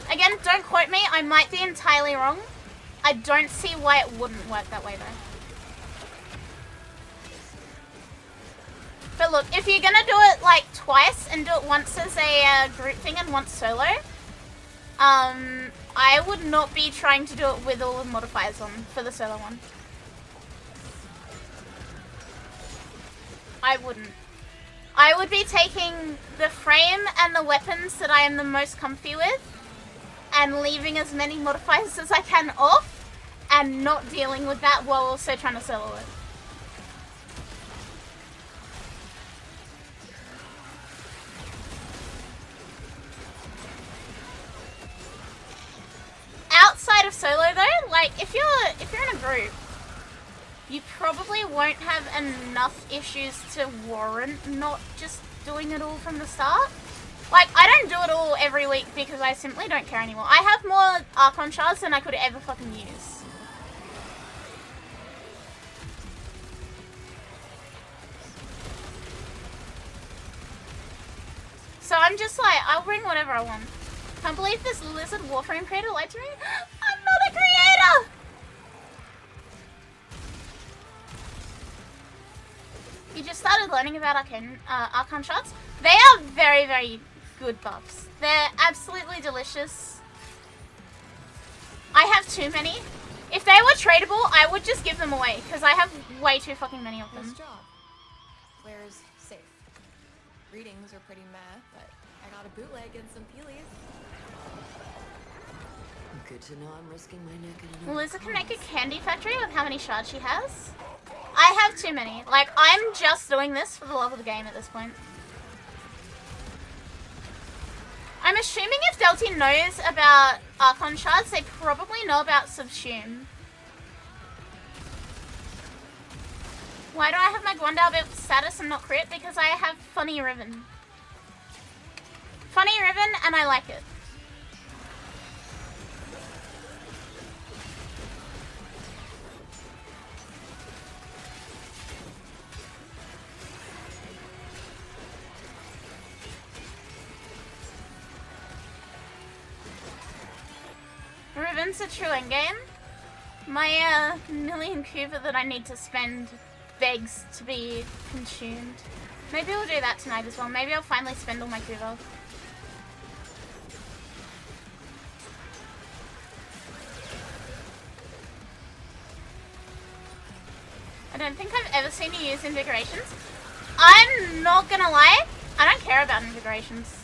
Again, don't quote me, I might be entirely wrong. I don't see why it wouldn't work that way though. But look, if you're gonna do it like twice and do it once as a group thing and once solo, I would not be trying to do it with all the modifiers on for the solo one. I wouldn't. I would be taking the frame and the weapons that I am the most comfy with and leaving as many modifiers as I can off and not dealing with that while also trying to solo it. Outside of solo though, like if you're in a group, you probably won't have enough issues to warrant not just doing it all from the start. Like I don't do it all every week because I simply don't care anymore. I have more Archon shards than I could ever fucking use. So I'm just like, I'll bring whatever I want. Can't believe this lizard Warframe creator lied to me. I'm not a creator! You just started learning about Archon shards. They are very, very good buffs. They're absolutely delicious. I have too many. If they were tradable, I would just give them away because I have way too fucking many of them. Nice job. Where's safe? Readings are pretty meh, but I got a bootleg and some peelies. Good to know I'm risking my neck in Well, Liza can make a candy factory with how many shards she has. I have too many. Like, I'm just doing this for the love of the game at this point. I'm assuming if Delty knows about Archon shards, they probably know about Subsume. Why do I have my Gwendal bit status and not crit? Because I have Funny Ribbon. Funny Ribbon, and I like it. Ribbon's a true endgame. My million Cuba that I need to spend begs to be consumed. Maybe we'll do that tonight as well. Maybe I'll finally spend all my Cuba. I don't think I've ever seen you use invigorations. I'm not gonna lie, I don't care about invigorations.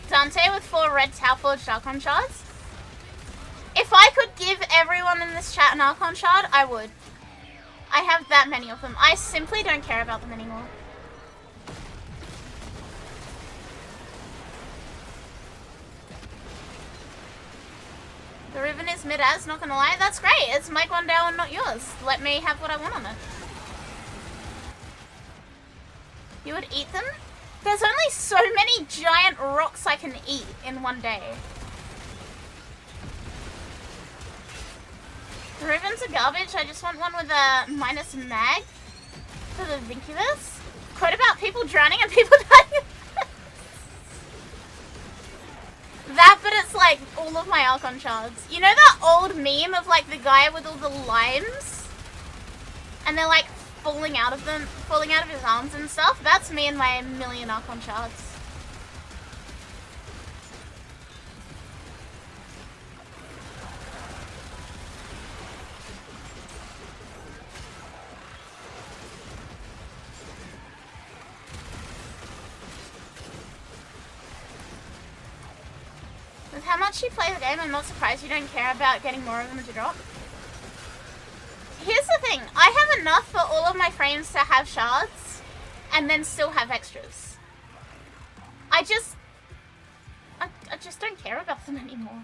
Dante with 4 red Tauforged Archon shards. If I could give everyone in this chat an Archon shard, I would. I have that many of them. I simply don't care about them anymore. The ribbon is mid-as, not gonna lie. That's great. It's Mike Wondell and not yours. Let me have what I want on it. You would eat them? There's only so many giant rocks I can eat in one day. The ribbons are garbage. I just want one with a minus mag for the Vincubus. Quote about people drowning and people dying. That, but it's like all of my Archon shards. You know that old meme of like the guy with all the limes? And they're like falling out of his arms and stuff? That's me and my million Archon shards. With how much you play the game, I'm not surprised you don't care about getting more of them to drop. Here's the thing, I have enough for all of my frames to have shards, and then still have extras. I just don't care about them anymore.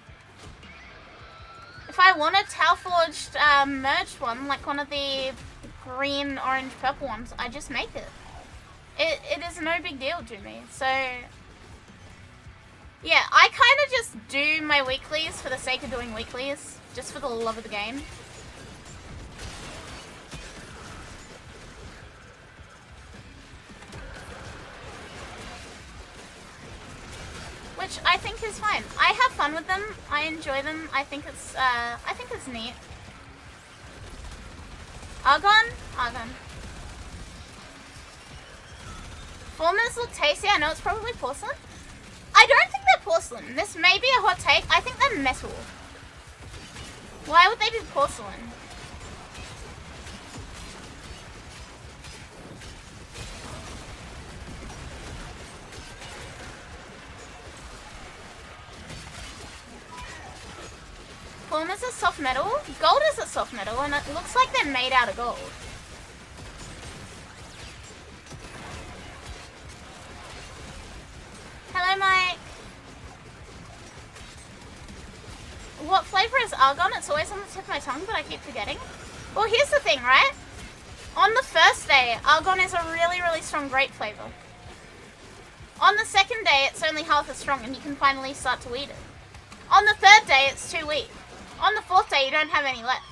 If I want a Tau Forged merged one, like one of the green, orange, purple ones, I just make it. It is no big deal to me, so... Yeah, I kind of just do my weeklies for the sake of doing weeklies, just for the love of the game. Which I think is fine. I have fun with them. I enjoy them. I think it's neat. Argon? Argon. Formas look tasty. I know it's probably porcelain. I don't think they're porcelain. This may be a hot take. I think they're metal. Why would they be porcelain? Formas a soft metal. Gold is a soft metal, and it looks like they're made out of gold. Hello, Mike. What flavor is argon? It's always on the tip of my tongue, but I keep forgetting. Well, here's the thing, right? On the first day, argon is a really, really strong grape flavor. On the second day, it's only half as strong, and you can finally start to eat it. On the third day, it's too weak. On the fourth day, you don't have any left.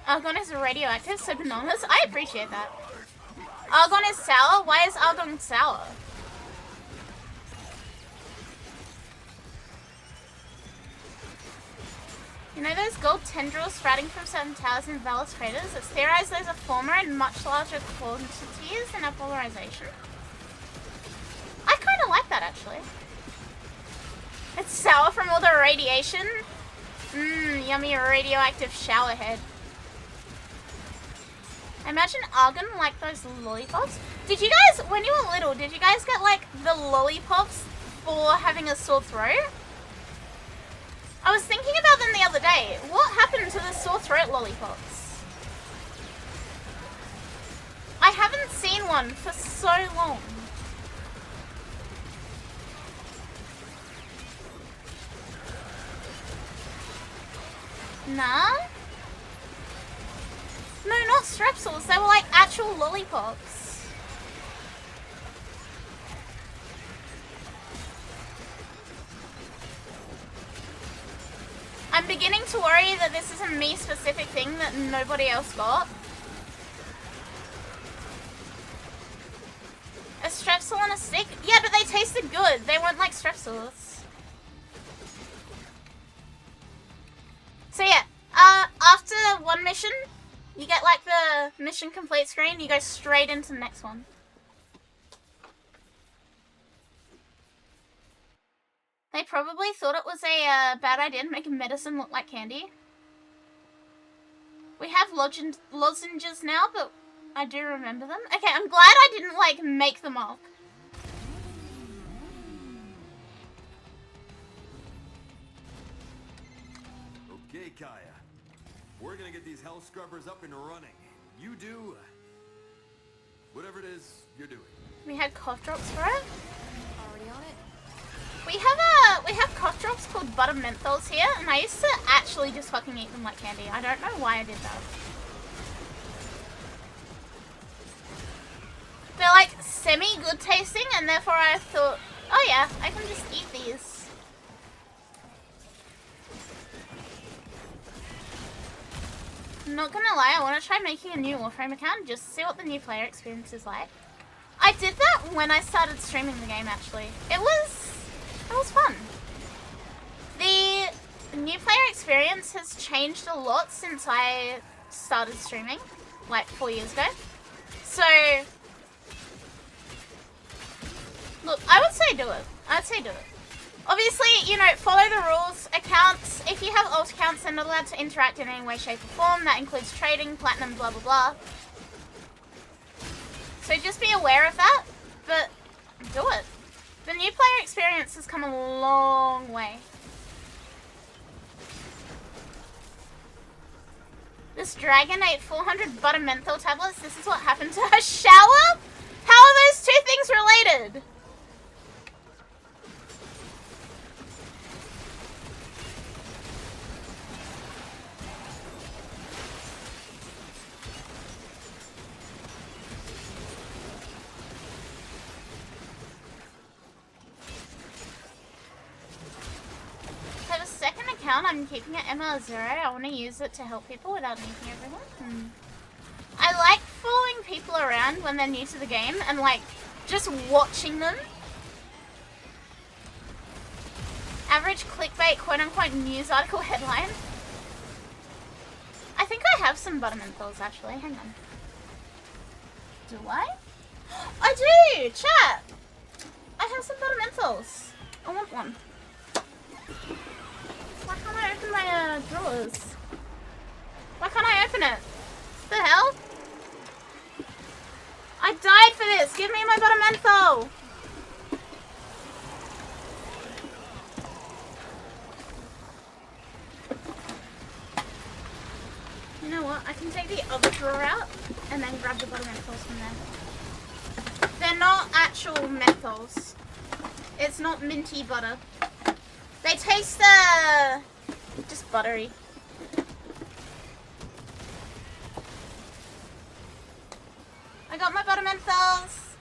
Argon is radioactive, so bananas. I appreciate that. Argon is sour? Why is argon sour? You know those gold tendrils sprouting from certain towers in Valus craters? It's theorized those are former and much larger quantities in our polarization. I kind of like that, actually. It's sour from all the radiation. Mmm, yummy radioactive shower head. Imagine argon like those lollipops. Did you guys, when you were little, did you guys get like the lollipops for having a sore throat? I was thinking about them the other day. What happened to the sore throat lollipops? I haven't seen one for so long. Nah? No, not strepsils. They were like actual lollipops. I'm beginning to worry that this is a me-specific thing that nobody else got. A strepsil on a stick? Yeah, but they tasted good. They weren't like strepsils. So yeah, after one mission, you get like the mission complete screen, you go straight into the next one. They probably thought it was a bad idea to make a medicine look like candy. We have lozenges now, but I do remember them. Okay, I'm glad I didn't like make them up. Okay, Kaya. We're gonna get these hell scrubbers up and running. You do whatever it is you're doing. We had cough drops for it. Already on it. We have cough drops called butter menthols here, and I used to actually just fucking eat them like candy. I don't know why I did that. They're like semi-good tasting, and therefore I thought, oh yeah, I can just eat these. I'm not gonna lie, I want to try making a new Warframe account just to see what the new player experience is like. I did that when I started streaming the game, actually. It was fun. The new player experience has changed a lot since I started streaming, like 4 years ago. So, look, I would say do it. I'd say do it. Obviously, you know, follow the rules. Accounts, if you have alt accounts, they're not allowed to interact in any way, shape, or form. That includes trading, platinum, blah, blah, blah. So just be aware of that, but do it. The new player experience has come a long way. This dragon ate 400 butter menthol tablets. This is what happened to her shower? How are those two things related? I have a second account. I'm keeping it ML0. I want to use it to help people without meeting everyone. I like following people around when they're new to the game and like just watching them. Average clickbait quote-unquote news article headline. I think I have some butter menthols actually. Hang on. Do I? I do! Chat! I have some butter menthols. I want one. Why can't I open my drawers? Why can't I open it? What the hell? I died for this! Give me my butter menthol! You know what? I can take the other drawer out and then grab the butter menthols from there. They're not actual menthols. It's not minty butter. They taste just buttery. I got my butter menthols.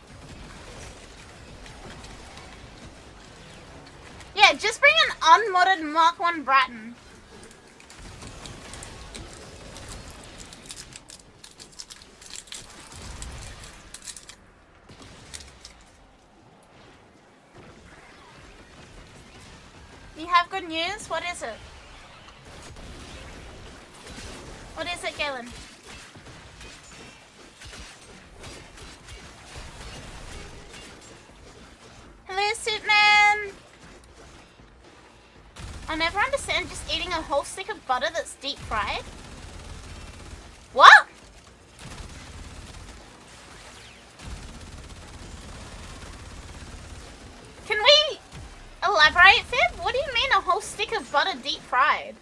Yeah, just bring an unmodded Mark 1 Bratton. You have good news? What is it? What is it, Galen? Hello, Suitman! I'll never understand just eating a whole stick of butter that's deep fried. What? Can we elaborate, Fib? What do you mean a whole stick of butter deep fried?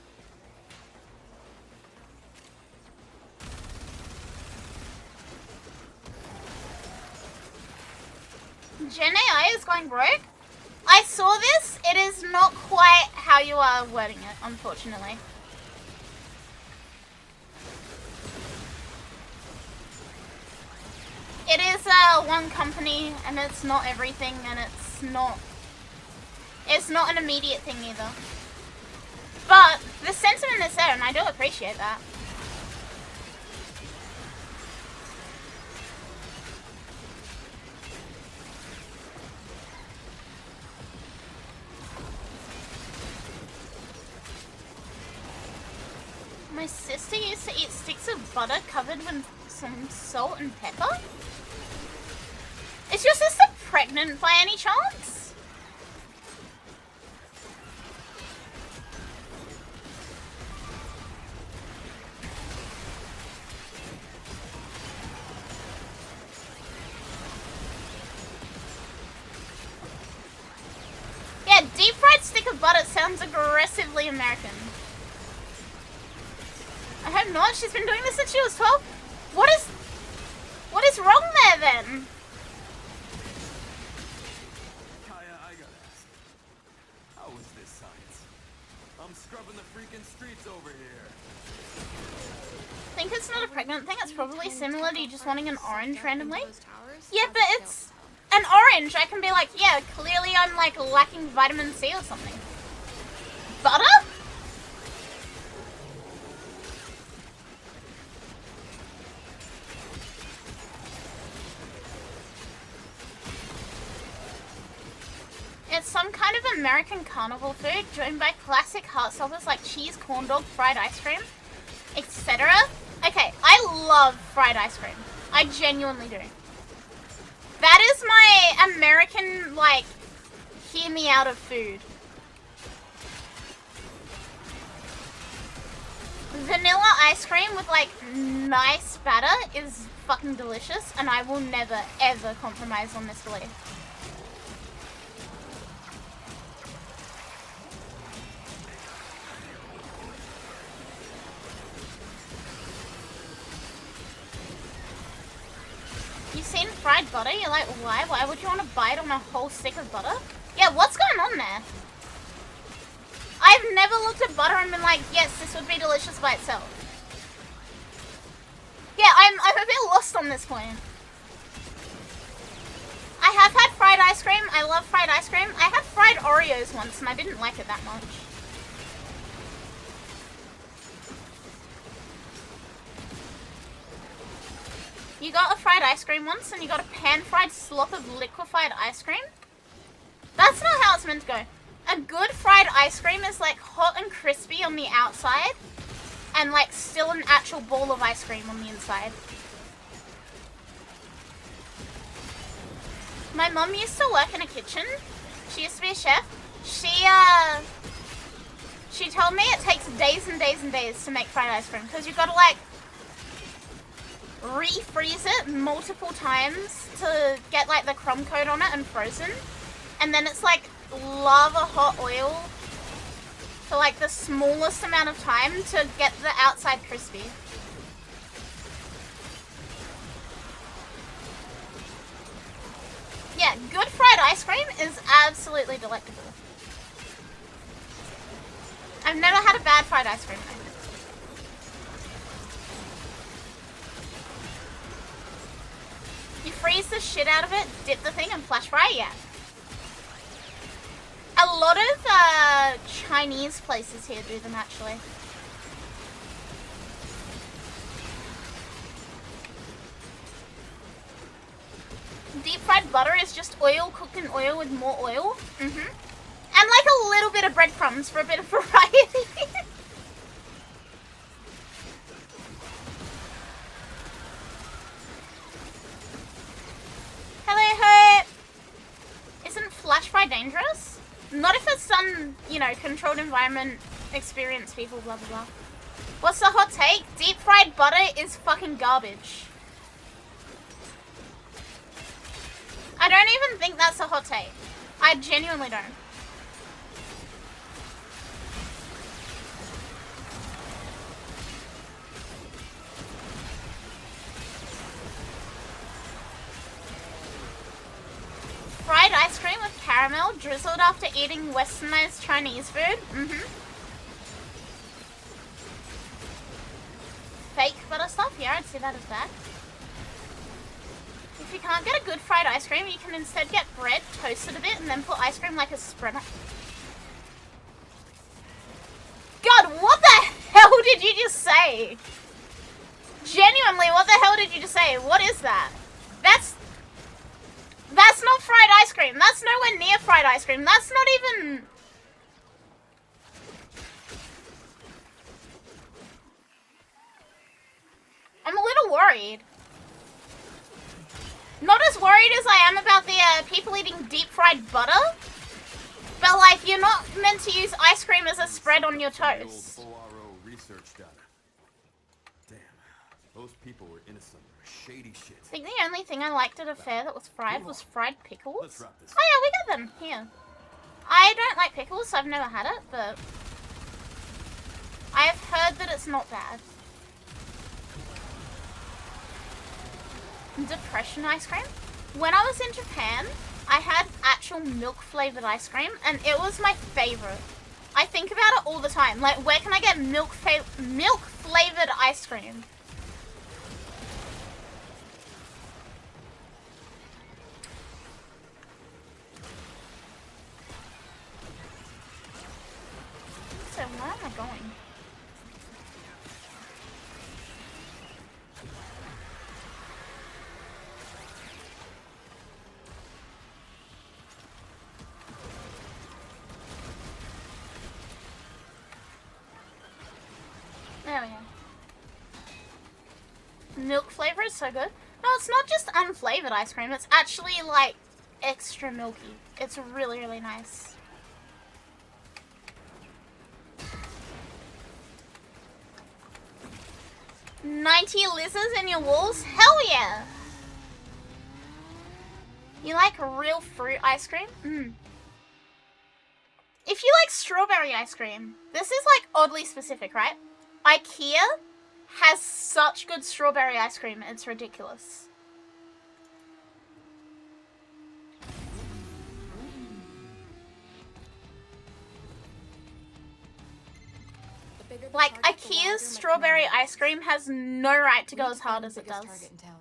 Gen AI is going broke? I saw this. It is not quite how you are wording it, unfortunately. It is one company, and it's not everything, and it's not an immediate thing either. But the sentiment is there, and I do appreciate that. My sister used to eat sticks of butter covered with some salt and pepper. Is your sister pregnant by any chance? Yeah, deep fried stick of butter sounds aggressively American. I hope not. She's been doing this since she was 12. What is wrong there then? Kaya, I gotta ask. How is this science? I'm scrubbing the freaking streets over here. I think it's not a pregnant thing. It's probably similar to you just wanting an orange randomly. Yeah, but it's an orange. I can be like, yeah, clearly I'm like lacking vitamin C or something. Butter? It's some kind of American carnival food joined by classic heartstoppers like cheese, corn dog, fried ice cream, etc. Okay, I love fried ice cream. I genuinely do. That is my American, like, hear me out of food. Vanilla ice cream with, like, nice batter is fucking delicious, and I will never, ever compromise on this belief. You've seen fried butter? You're like, why? Why would you want to bite on a whole stick of butter? Yeah, what's going on there? I've never looked at butter and been like, yes, this would be delicious by itself. Yeah, I'm a bit lost on this point. I have had fried ice cream. I love fried ice cream. I had fried Oreos once and I didn't like it that much. You got a fried ice cream once and you got a pan-fried slop of liquefied ice cream? That's not how it's meant to go. A good fried ice cream is like hot and crispy on the outside and like still an actual ball of ice cream on the inside. My mum used to work in a kitchen. She used to be a chef. She told me it takes days and days and days to make fried ice cream because you've got to like refreeze it multiple times to get like the crumb coat on it and frozen, and then it's like lava hot oil for like the smallest amount of time to get the outside crispy. Yeah, good fried ice cream is absolutely delectable. I've never had a bad fried ice cream though. You freeze the shit out of it, dip the thing, and flash fry, yeah. A lot of Chinese places here do them, actually. Deep fried butter is just oil cooked in oil with more oil. And like a little bit of breadcrumbs for a bit of variety. Hello, Hope! Isn't flash fry dangerous? Not if it's done, you know, controlled environment, experienced people, blah blah blah. What's the hot take? Deep fried butter is fucking garbage. I don't even think that's a hot take. I genuinely don't. Fried ice cream with caramel drizzled after eating westernized Chinese food. Fake butter stuff? Yeah, I'd see that as bad. If you can't get a good fried ice cream, you can instead get bread, toast it a bit, and then put ice cream like a spread on. God, what the hell did you just say? Genuinely, what the hell did you just say? What is that? That's not fried ice cream. That's nowhere near fried ice cream. That's not even... I'm a little worried. Not as worried as I am about the people eating deep fried butter. But like, you're not meant to use ice cream as a spread on your toast. Research data. Damn, those people were into some shady shit. I think the only thing I liked at a fair that was fried was fried pickles. Let's wrap this. Oh yeah, we got them here. I don't like pickles, so I've never had it, but I've heard that it's not bad. Depression ice cream. When I was in Japan, I had actual milk flavored ice cream, and it was my favorite. I think about it all the time. Like, where can I get milk flavored ice cream? So where am I going? There we go. Milk flavor is so good. No, it's not just unflavored ice cream. It's actually like extra milky. It's really, really nice. 90 lizards in your walls? Hell yeah! You like real fruit ice cream? Mm. If you like strawberry ice cream, this is like oddly specific, right? IKEA has such good strawberry ice cream, it's ridiculous. Like, IKEA's strawberry ice cream has no right to go as hard as it does. Target in town.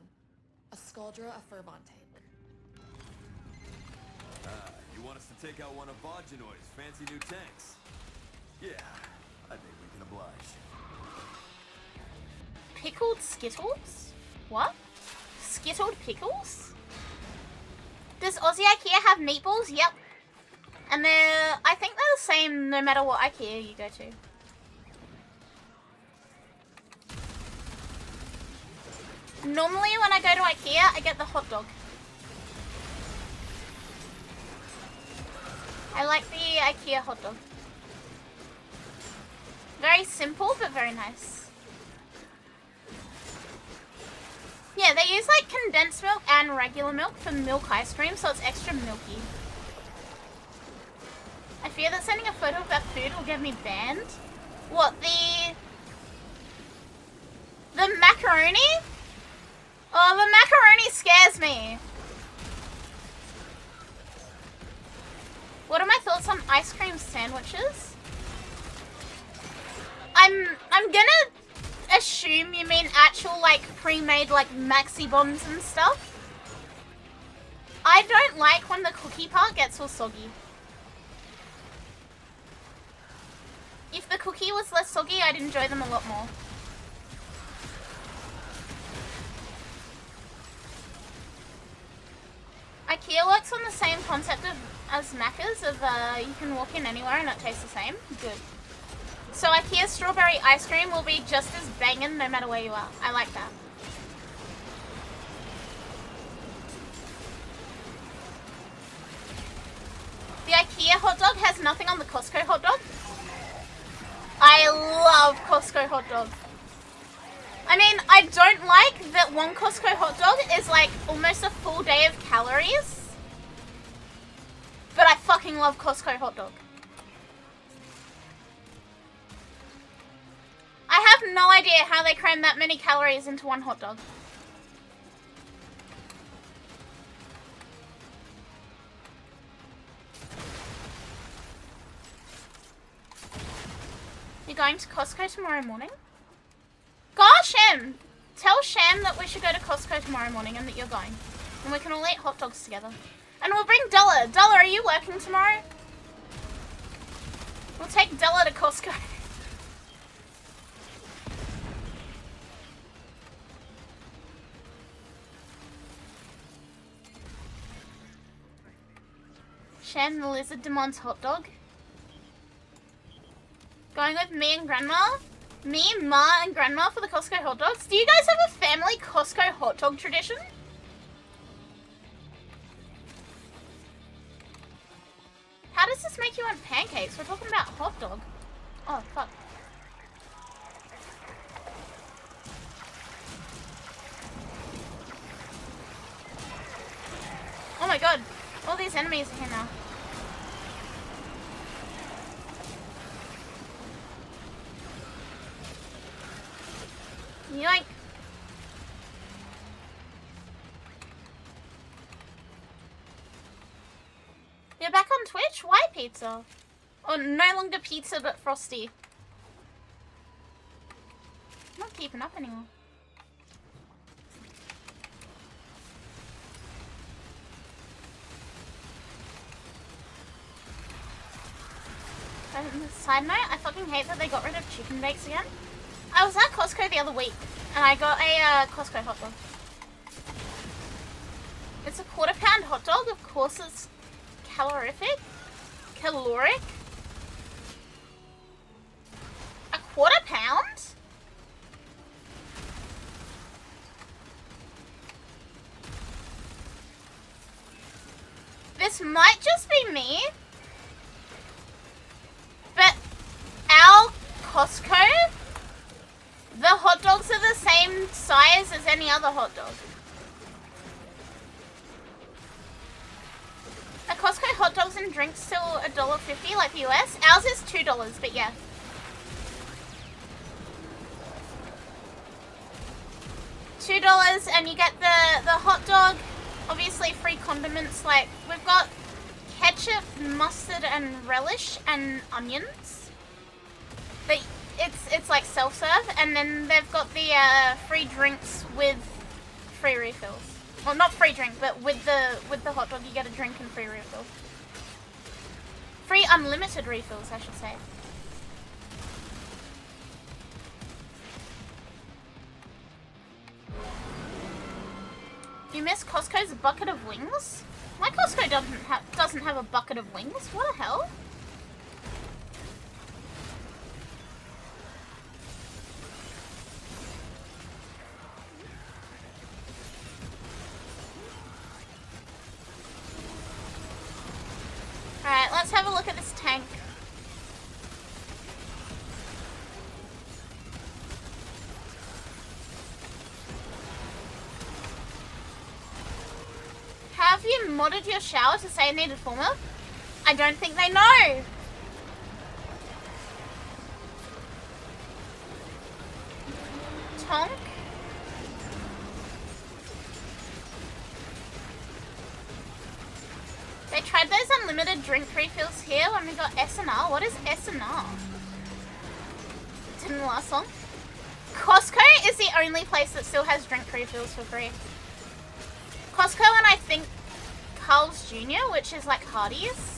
A Scaldra of Furbante. You want us to take out one of Vaginoid's fancy new tanks? Yeah, I think we can oblige. Pickled Skittles? What? Skittled pickles? Does Aussie IKEA have meatballs? Yep. And I think they're the same no matter what IKEA you go to. Normally when I go to IKEA, I get the hot dog. I like the IKEA hot dog. Very simple, but very nice. Yeah, they use like condensed milk and regular milk for milk ice cream, so it's extra milky. I fear that sending a photo of that food will get me banned. What, the macaroni? Oh, the macaroni scares me. What are my thoughts on ice cream sandwiches? I'm gonna assume you mean actual like pre-made like maxi bombs and stuff. I don't like when the cookie part gets all soggy. If the cookie was less soggy, I'd enjoy them a lot more. IKEA works on the same concept as Macca's of you can walk in anywhere and it tastes the same. Good. So IKEA strawberry ice cream will be just as banging no matter where you are. I like that. The IKEA hot dog has nothing on the Costco hot dog. I love Costco hot dog. I mean, I don't like that one Costco hot dog is like almost a full day of calories. But I fucking love Costco hot dog. I have no idea how they cram that many calories into one hot dog. You're going to Costco tomorrow morning? Gosh, Shem! Tell Shem that we should go to Costco tomorrow morning and that you're going. And we can all eat hot dogs together. And we'll bring Della. Della, are you working tomorrow? We'll take Della to Costco. Shem, the lizard demands hot dog. Going with me and Grandma? Me, Ma, and Grandma for the Costco hot dogs? Do you guys have a family Costco hot dog tradition? How does this make you want pancakes? We're talking about hot dog. Oh, fuck. Oh my god. All these enemies are here now. Yoink. You're back on Twitch? Why pizza? Oh, no longer pizza, but frosty. I'm not keeping up anymore. Side note, I fucking hate that they got rid of chicken bakes again. I was at Costco the other week, and I got a Costco hot dog. It's a quarter-pound hot dog. Of course, it's calorific. Caloric. A quarter pound? This might just be me, but our Costco, the hot dogs are the same size as any other hot dog. A Costco hot dogs and drinks still $1.50 like the US. Ours is $2, but yeah. $2 and you get the hot dog, obviously free condiments, like we've got ketchup, mustard and relish and onions. But it's like self-serve, and then they've got the free drinks with free refills. Well, not free drink, but with the hot dog you get a drink and free refill. Free unlimited refills, I should say. You miss Costco's bucket of wings? My Costco doesn't have a bucket of wings. What the hell? Alright, let's have a look at this tank. Have you modded your shower to say it needed forma? I don't think they know. Tonk? They tried those unlimited drink refills here when we got S&R. What is S&R? Didn't last long. Costco is the only place that still has drink refills for free. Costco and I think Carl's Jr., which is like Hardee's.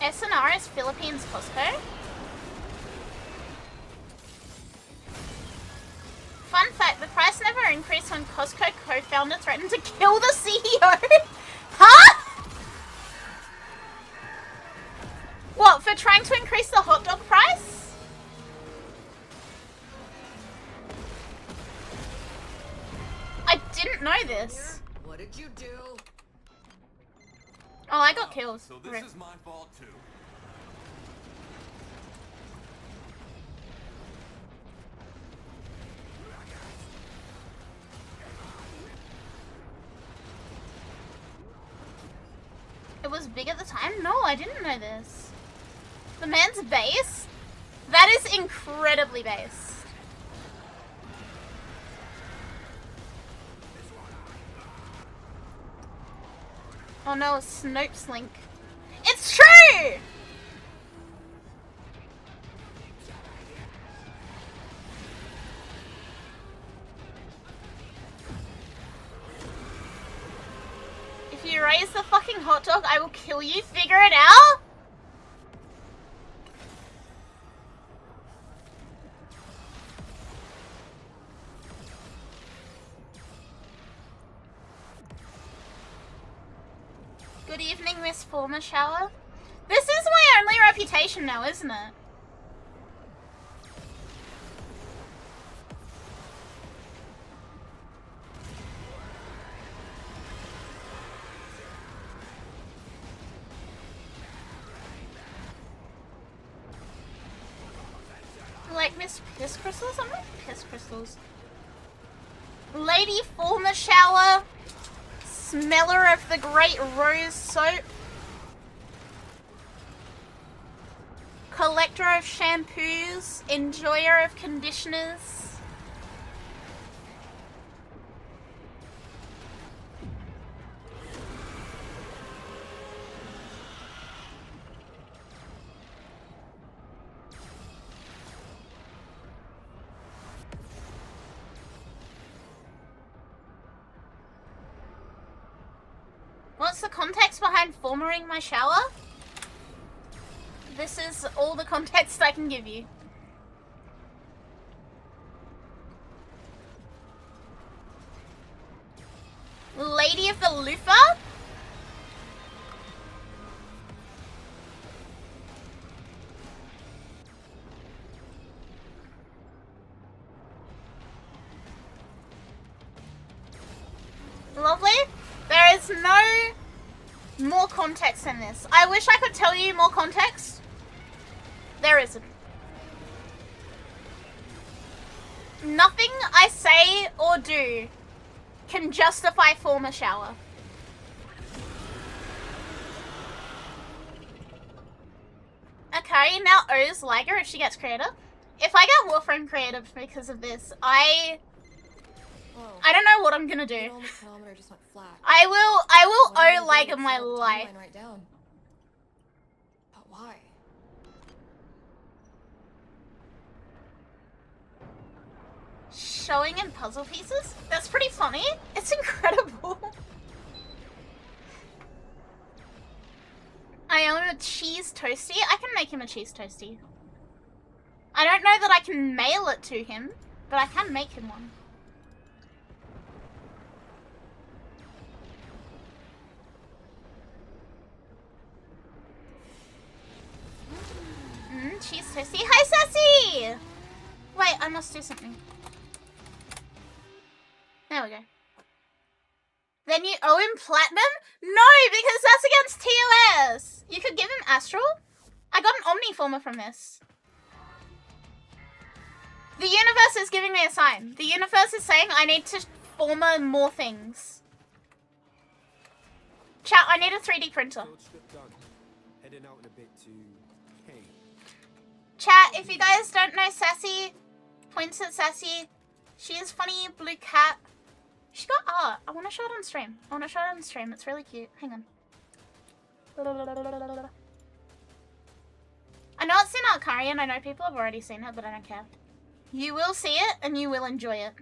S&R is Philippines Costco. Fun fact, the price never increased when Costco co-founder threatened to kill the CEO. Huh? What, for trying to increase the hot dog price? I didn't know this. What did you do? Oh, I got killed. So this is my fault too. It was big at the time? No, I didn't know this. The man's base? That is incredibly based. Oh no, Snope's link. It's true! If you raise the fucking hot dog, I will kill you. Figure it out? Good evening, Miss Forma Shower. This is my only reputation now, isn't it? Like Miss Piss Crystals? I'm like Piss Crystals. Lady Forma Shower. Smeller of the Great Rose Soap. Collector of shampoos. Enjoyer of conditioners. What's the context behind formering my shower? This is all the context I can give you. Lady of the Loofah? Lovely. There is no more context in this. I wish I could tell you more context. There isn't. Nothing I say or do can justify former shower. Akari now owes Liger if she gets creative. If I get Warframe creative because of this, I don't know what I'm gonna do. The chronometer just went flat. I will What am I owe gonna Liger do? my Set up a life. timeline right down. But why? Showing in puzzle pieces? That's pretty funny. It's incredible. I own a cheese toasty. I can make him a cheese toasty. I don't know that I can mail it to him, but I can make him one. Cheese toasty. Hi, Sassy! Wait, I must do something. There we go. Then you owe him platinum? No, because that's against TOS. You could give him astral. I got an omniformer from this. The universe is giving me a sign. The universe is saying I need to former more things. Chat, I need a 3D printer. Heading out in a bit to Kane. Chat, if you guys don't know Sassy, points at Sassy. She is funny, blue cat. She got art. I want to show it on stream. It's really cute. Hang on. I know it's in Akari and I know people have already seen it, but I don't care. You will see it and you will enjoy it.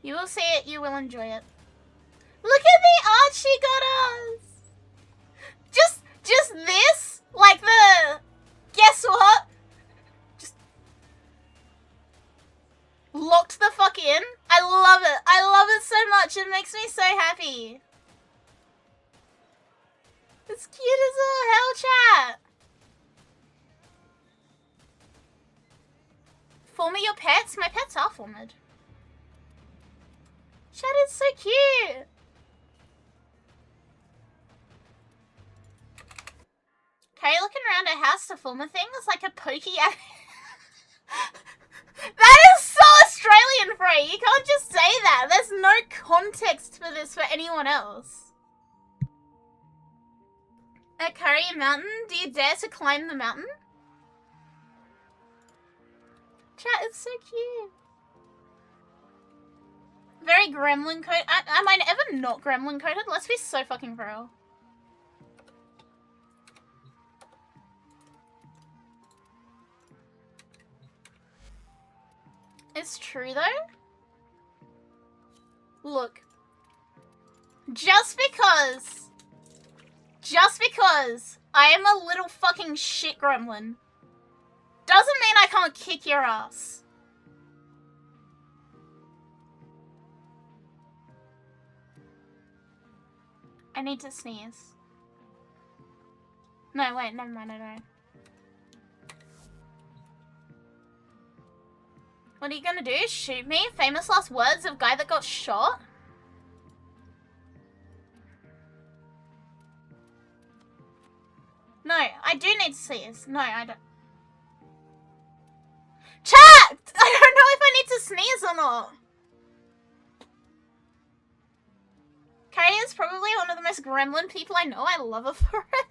You will see it, you will enjoy it. Look at the art she got us! Just this? Like the... Guess what? Just... Locked the fuck in? I love it. I love it so much. It makes me so happy. It's cute as all hell, chat. Former your pets? My pets are formed. Chat is so cute. Okay, looking around her house to former things like a pokey. That is so Australian, Frey. You can't just say that. There's no context for this for anyone else. Akari Mountain? Do you dare to climb the mountain? Chat, it's so cute. Very gremlin coated. Am I ever not gremlin coated? Let's be so fucking real. It's true though. Look. Just because I am a little fucking shit gremlin doesn't mean I can't kick your ass. I need to sneeze. No, wait, never mind, I don't. What are you gonna do? Shoot me? Famous last words of guy that got shot? No, I do need to sneeze. No, I don't. Chat! I don't know if I need to sneeze or not. Carrie is probably one of the most gremlin people I know. I love her for it.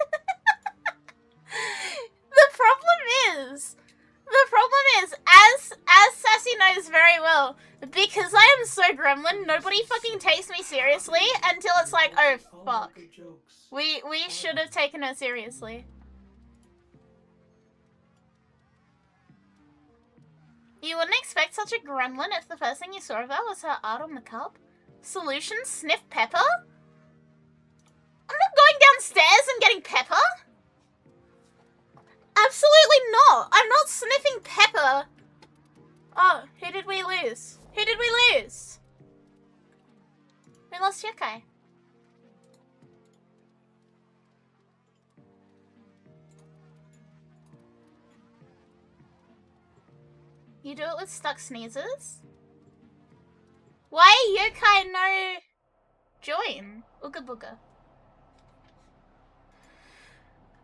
The problem is, as Sassy knows very well, because I am so gremlin, nobody fucking takes me seriously until it's like, oh fuck. We should have taken her seriously. You wouldn't expect such a gremlin if the first thing you saw of her was her art on the cup. Solution? Sniff pepper? I'm not going downstairs and getting pepper. Absolutely not. I'm not sniffing pepper. Oh, who did we lose? Who did we lose? We lost Yokai. You do it with stuck sneezes? Why yokai no join? Ooga booga.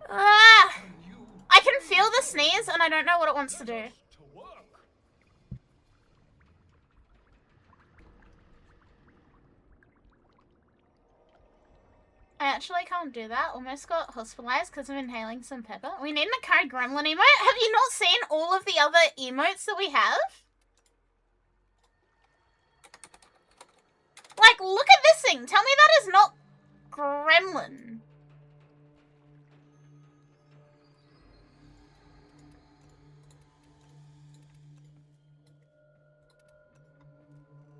Ah! I can feel the sneeze and I don't know what it wants to do. I actually can't do that. Almost got hospitalized because of inhaling some pepper. We need an Akari gremlin emote. Have you not seen all of the other emotes that we have? Like, look at this thing. Tell me that is not gremlin.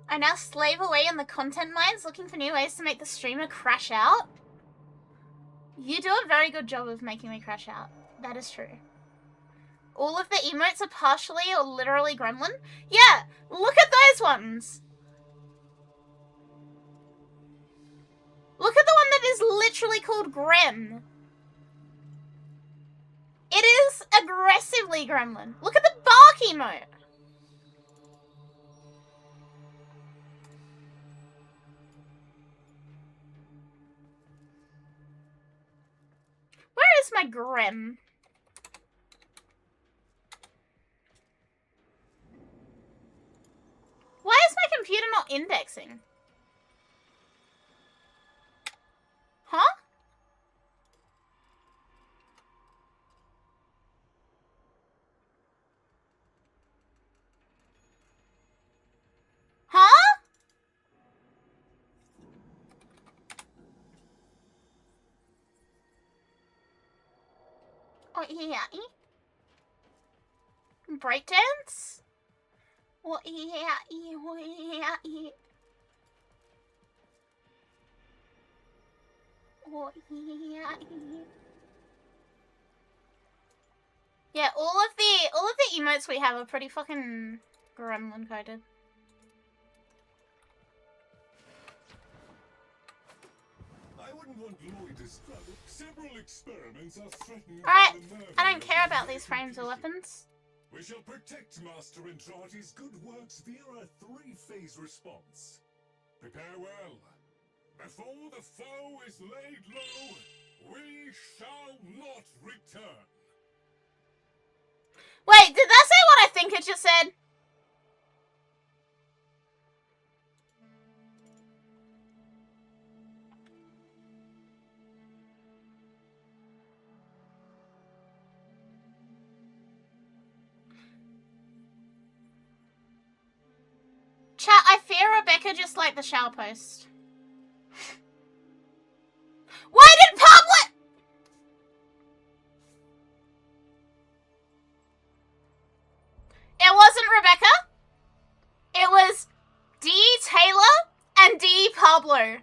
I now slave away in the content mines looking for new ways to make the streamer crash out. You do a very good job of making me crash out. That is true. All of the emotes are partially or literally gremlin. Yeah, look at those ones. Look at the one that is literally called Grem. It is aggressively gremlin. Look at the bark emote. Where is my Grem? Why is my computer not indexing? Huh? Huh? Oh, yeah. Breakdance? Oh, yeah. Oh, yeah. Oh, yeah. Yeah, all of the emotes we have are pretty fucking gremlin coded. I wouldn't want Lloyd to struggle. Several experiments are threatened. Alright, I don't care about these frames or weapons. We shall protect Master Entrati's good works via a three-phase response. Prepare well. Before the foe is laid low, we shall not return. Wait, did that say what I think it just said? Chat, I fear Rebecca just like the shower post. Why did Pablo? It wasn't Rebecca. It was D. Taylor and D. Pablo.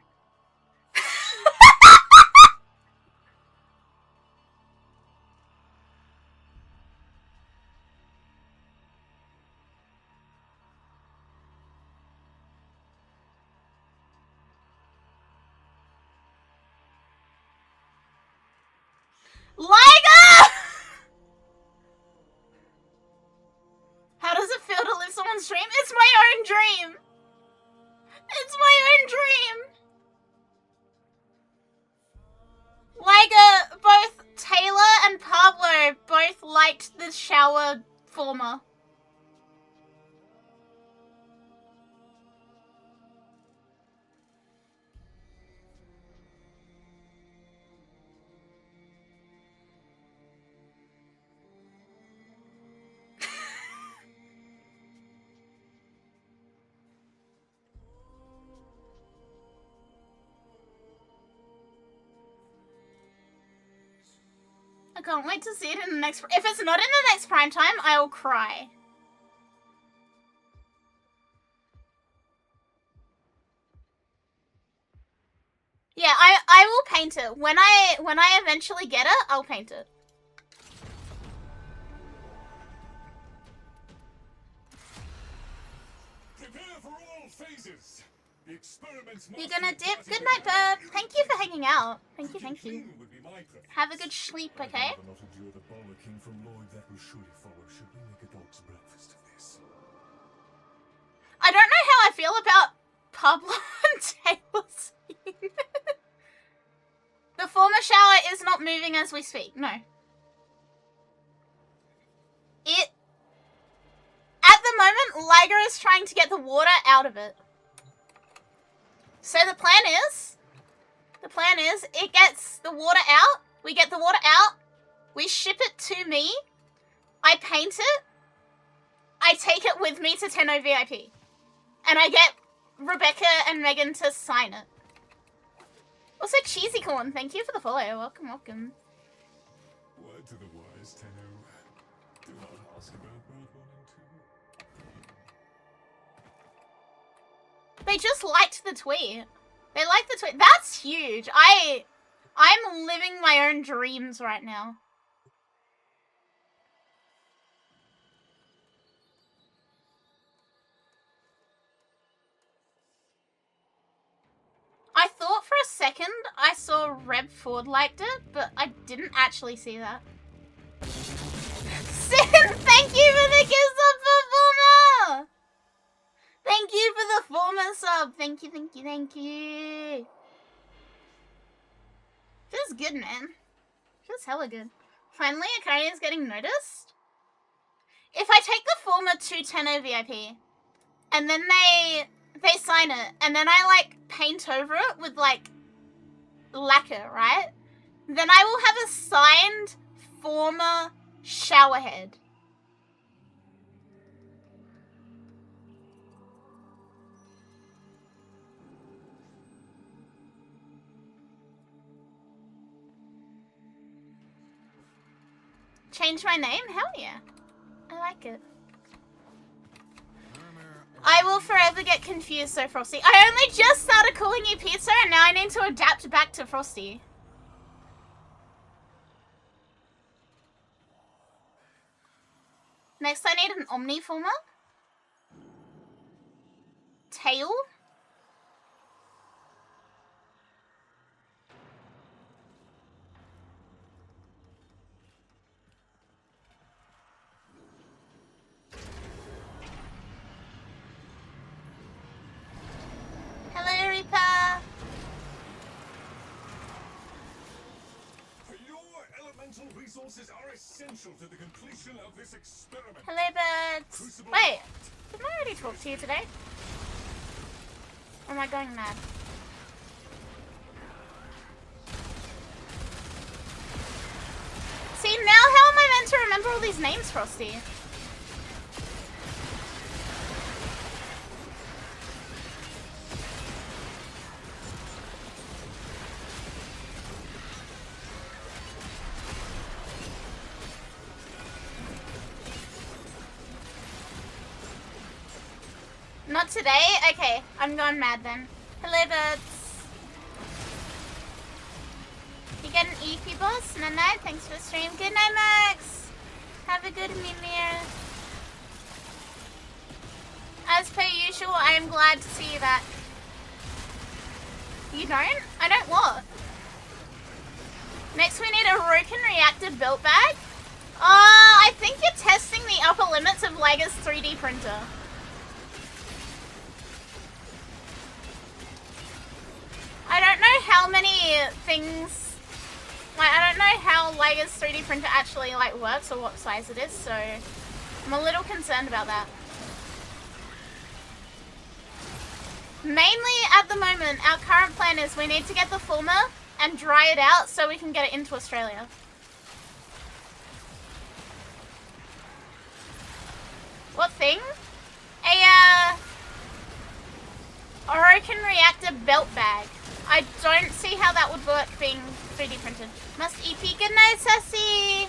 Liger! How does it feel to live someone's dream? It's my own dream! It's my own dream! Liger, both Taylor and Pablo both liked the shower forma. I can't wait to see it in the next... If it's not in the next prime time, I'll cry. Yeah, I will paint it. When I eventually get it, I'll paint it. Prepare for all phases. The experiments You're must gonna be dip. part Good of night, the- Burp. Thank you for hanging out. Thank you, Cooking thank you. clean would be my preference. Have a good sleep, I'd okay? rather not endure the bollocking from Lloyd that will surely follow should we make a dog's breakfast of this. I don't know how I feel about Pablo and Taylor scene. The former shower is not moving as we speak. No. At the moment, Liger is trying to get the water out of it. So the plan is, it gets the water out, we get the water out, we ship it to me, I paint it, I take it with me to Tenno VIP, and I get Rebecca and Megan to sign it. Also, Cheesy Corn, thank you for the follow. Welcome, welcome. Word to the wise, Tenno. Do not ask about World 1 and 2. They just liked the tweet. They liked the tweet. That's huge. I'm living my own dreams right now. I thought for a second I saw Reb Ford liked it, but I didn't actually see that. Sin, thank you for the gift sub for Forma! Thank you for the Forma sub. Thank you, thank you, thank you. Feels good, man. Feels hella good. Finally, Akari is getting noticed. If I take the Forma to Tenno VIP, and then they sign it, and then I, like, paint over it with, like, lacquer, right? Then I will have a signed Forma showerhead. Change my name? Hell yeah. I like it. I will forever get confused, so Frosty. I only just started calling you pizza and now I need to adapt back to Frosty. Next I need an Omniformer. Tail. Hello, Reaper. Your elemental resources are essential to the completion of this experiment. Hello, birds. Wait, didn't I already talk to you today? Or am I going mad? See, now how am I meant to remember all these names, Frosty? Not today? Okay, I'm going mad then. Hello, birds. You get an EP boss? No, no, thanks for the stream. Good night, Max. Have a good mimir. As per usual, I am glad to see you back. You don't? I don't what? Next we need a Roken Reactor built bag. I think you're testing the upper limits of Lego's 3D printer. I don't know how many things, like, I don't know how Lego's 3D printer actually, like, works or what size it is, so I'm a little concerned about that. Mainly, at the moment, our current plan is we need to get the former and dry it out so we can get it into Australia. What thing? A Orokin Reactor belt bag. I don't see how that would work being 3D printed. Must EP. Good night, Sassy.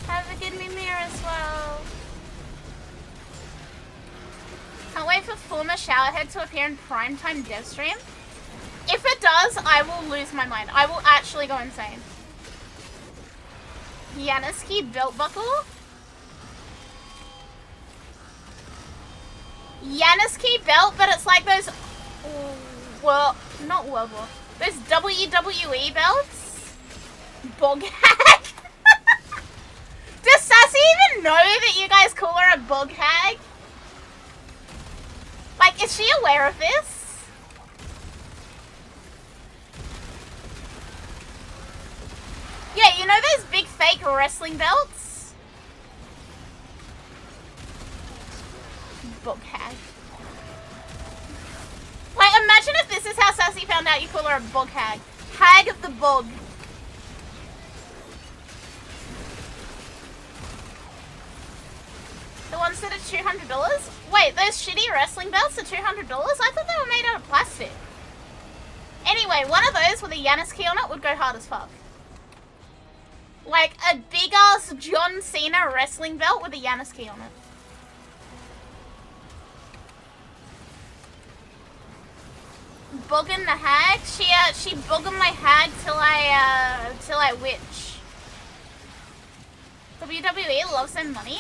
Have a good mimir as well. Can't wait for former showerhead to appear in primetime dev stream. If it does, I will lose my mind. I will actually go insane. Yanisky belt buckle. Yanisky belt, but it's like those. Ooh. Well, not World War. Those WWE belts? Bog hag? Does Sassy even know that you guys call her a bog hag? Like, is she aware of this? Yeah, you know those big fake wrestling belts? Bog hag. Like, imagine if this is how Sassy found out you call her a bog hag. Hag of the bog. The ones that are $200? Wait, those shitty wrestling belts are $200? I thought they were made out of plastic. Anyway, one of those with a Yanis key on it would go hard as fuck. Like a big ass John Cena wrestling belt with a Yanis key on it. Boggin the hag? She boggin my hag till I witch. WWE loves their money.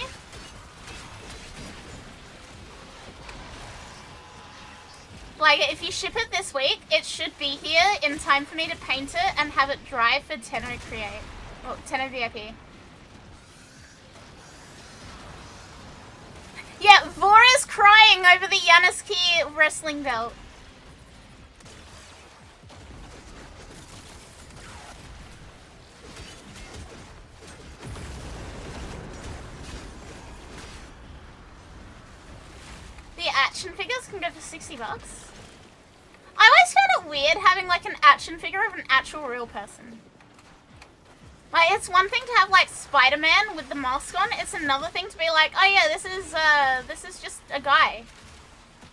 Like, if you ship it this week, it should be here in time for me to paint it and have it dry for Tenno Create. Or Tenno VIP. Yeah, Vora's crying over the Yanisky wrestling belt. The action figures can go for $60. I always found it weird having like an action figure of an actual real person. Like, it's one thing to have like Spider-Man with the mask on, it's another thing to be like, oh yeah, this is just a guy.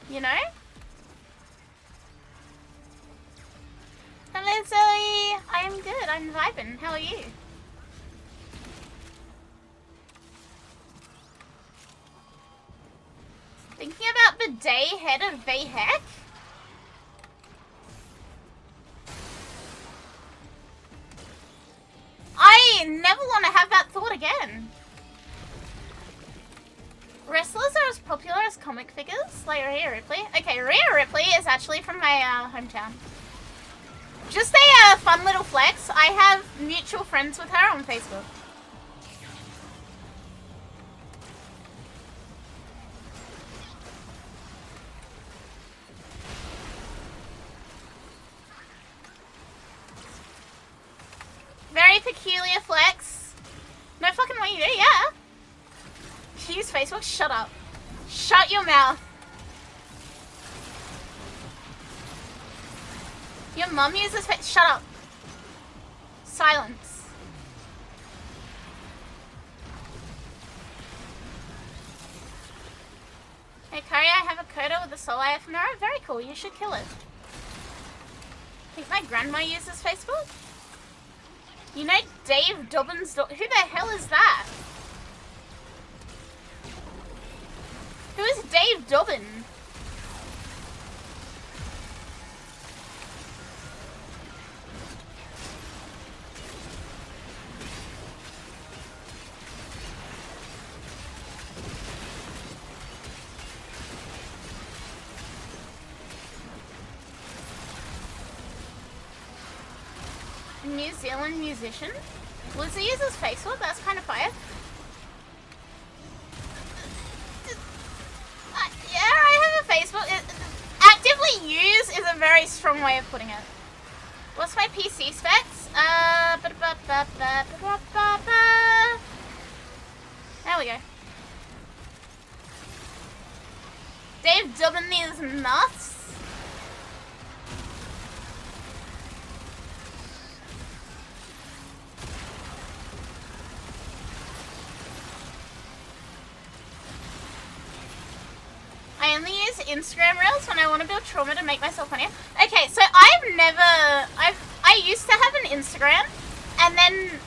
You know? Hello Zoe! I am good, I'm vibing. How are you? Thinking about the day head of VHEC? I never want to have that thought again. Wrestlers are as popular as comic figures, like Rhea Ripley. Okay, Rhea Ripley is actually from my hometown. Just a fun little flex. I have mutual friends with her on Facebook. Very peculiar flex. No fucking way you do, yeah. You use Facebook? Shut up. Shut your mouth. Your mum uses Facebook? Shut up. Silence. Hey Kari, I have a coda with a soul eye ephemera. Very cool, you should kill it. I think my grandma uses Facebook? You know Dave Dobbin's daughter? Who the hell is that? Who is Dave Dobbin? New Zealand musician? Lizzie uses Facebook? That's kind of fire. Yeah, I have a Facebook. Actively use is a very strong way of putting it. What's my PC specs? There we go. Dave Dubbin is nuts. I only use Instagram Reels when I want to build trauma to make myself funnier. Okay, so I used to have an Instagram, and then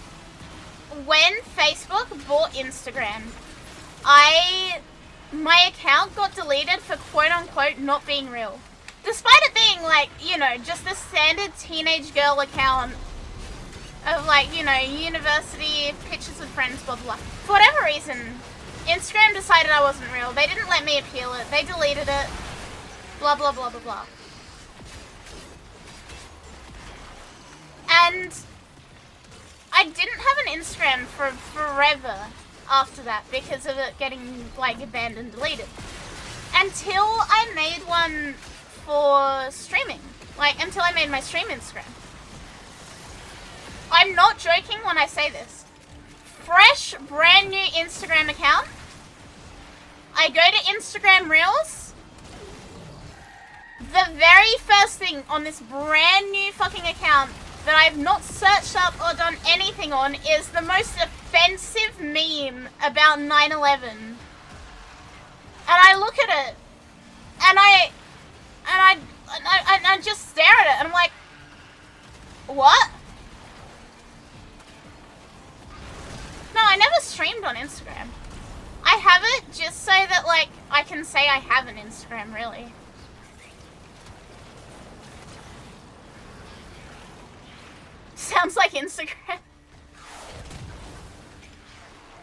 when Facebook bought Instagram, my account got deleted for quote-unquote not being real. Despite it being like, you know, just the standard teenage girl account of like, you know, university, pictures with friends, blah blah blah. For whatever reason, Instagram decided I wasn't real. They didn't let me appeal it. They deleted it. Blah, blah, blah, blah, blah. And I didn't have an Instagram for forever after that because of it getting like banned and deleted. Until I made one for streaming. Like, until I made my stream Instagram. I'm not joking when I say this. Fresh, brand new Instagram account. I go to Instagram Reels. The very first thing on this brand new fucking account that I've not searched up or done anything on is the most offensive meme about 9/11. And I look at it, and I just stare at it, and I'm like, what? No, I never streamed on Instagram. I have it just so that, like, I can say I have an Instagram, really. Sounds like Instagram.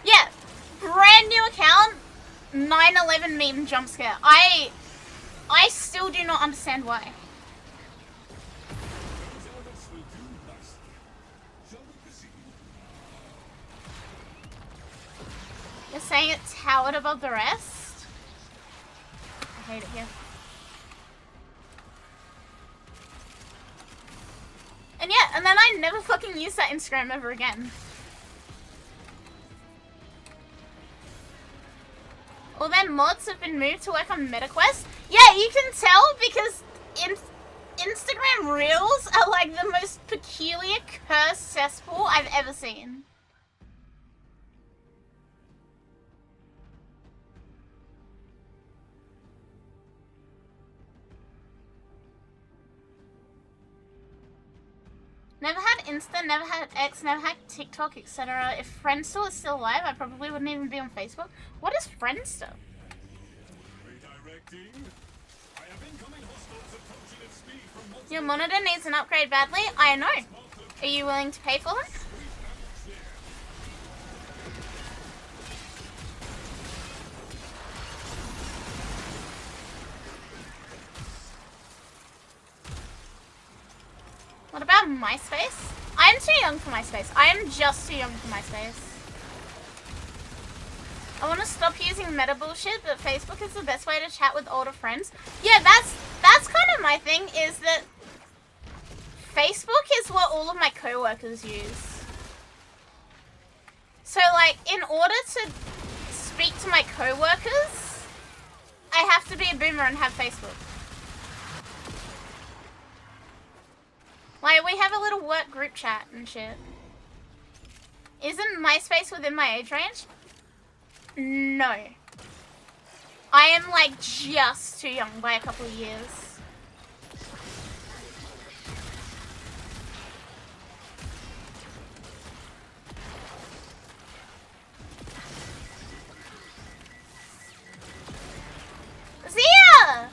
Yeah, brand new account, 9/11 meme jump scare. I still do not understand why. You're saying it towered above the rest? I hate it here. And yeah, and then I never fucking used that Instagram ever again. All their mods have been moved to work on MetaQuest. Yeah, you can tell because Instagram Reels are like the most peculiar cursed cesspool I've ever seen. Never had Insta, never had X, never had TikTok, etc. If Friendster was still alive, I probably wouldn't even be on Facebook. What is Friendster? Your monitor needs an upgrade badly. I know. Are you willing to pay for them? What about MySpace? I'm too young for MySpace. I am just too young for MySpace. I want to stop using meta bullshit, but Facebook is the best way to chat with older friends. Yeah, that's kind of my thing, is that Facebook is what all of my coworkers use. So, like, in order to speak to my coworkers, I have to be a boomer and have Facebook. Like, we have a little work group chat and shit. Isn't MySpace within my age range? No. I am, like, just too young by a couple of years. Zia!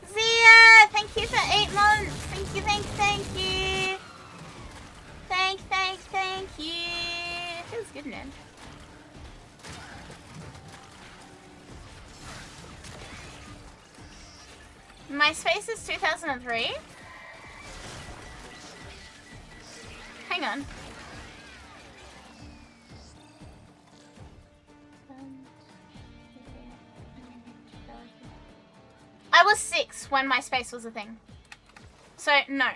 Zia, thank you for 8 months. Thank you. Thank you. Feels good, man. MySpace is 2003. Hang on. I was 6 when MySpace was a thing. So, no.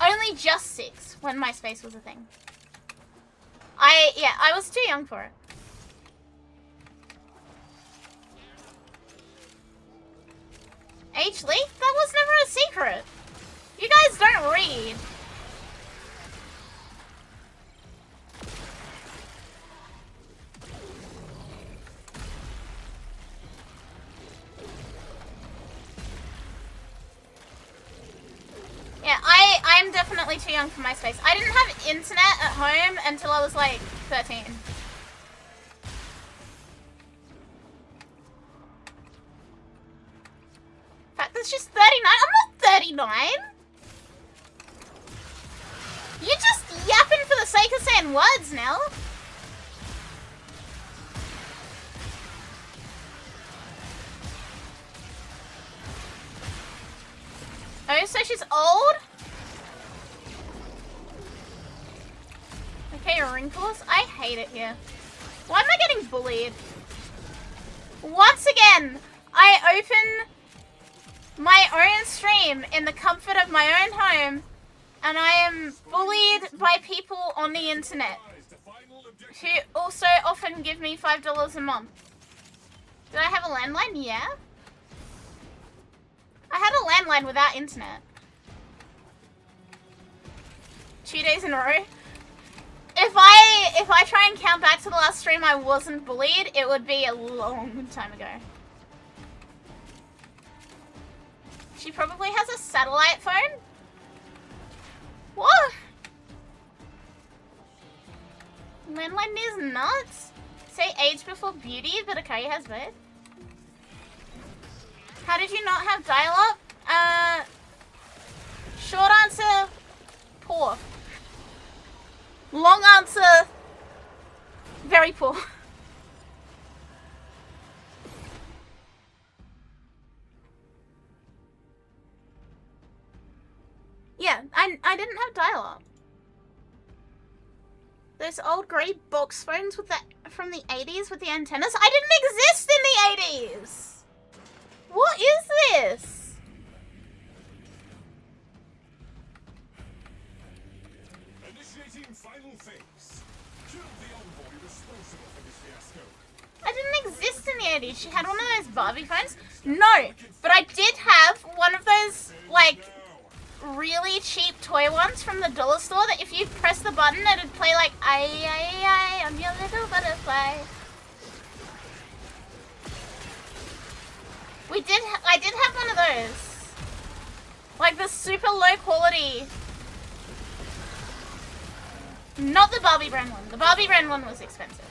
Only just 6 when MySpace was a thing. I was too young for it. Age leak? That was never a secret. You guys don't read. Yeah, I'm definitely too young for MySpace. I didn't have internet at home until I was like 13. In fact, that's just 39. I'm not 39. You're just yapping for the sake of saying words, Nell. Oh, so she's old? Okay, wrinkles. I hate it here. Why am I getting bullied? Once again, I open my own stream in the comfort of my own home, and I am bullied by people on the internet who also often give me $5 a month. Did I have a landline? Yeah. I had a landline without internet. 2 days in a row. If I try and count back to the last stream I wasn't bullied, it would be a long time ago. She probably has a satellite phone? What? Landline is nuts. Say age before beauty, but Akari has both. How did you not have dial-up? Short answer, poor. Long answer, very poor. Yeah, I didn't have dial-up. Those old grey box phones with from the 80s with the antennas? I didn't exist in the 80s! What is this? Initiating final phase. Kill the envoy responsible for this fiasco. I didn't exist in the 80s. She had one of those Barbie phones? No, but I did have one of those, like, really cheap toy ones from the dollar store that if you press the button, it'd play like, I, I'm your little butterfly. I did have one of those. Like the super low quality. Not the Barbie brand one. The Barbie brand one was expensive.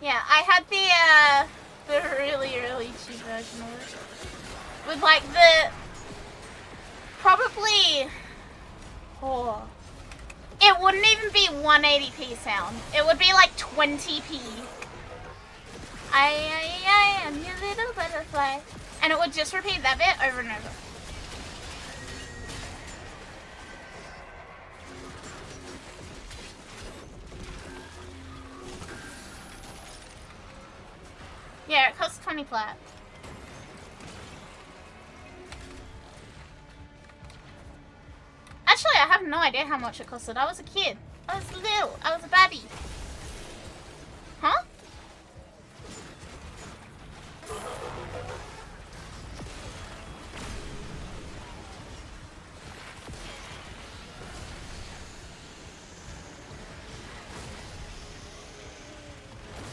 Yeah, I had the really, really cheap version of it. With like the, probably, it wouldn't even be 180p sound. It would be like 20p. I am your little butterfly. And it would just repeat that bit over and over. Yeah, it costs 20 flat. Actually, I have no idea how much it costed. I was a kid. I was little. I was a baby. Huh?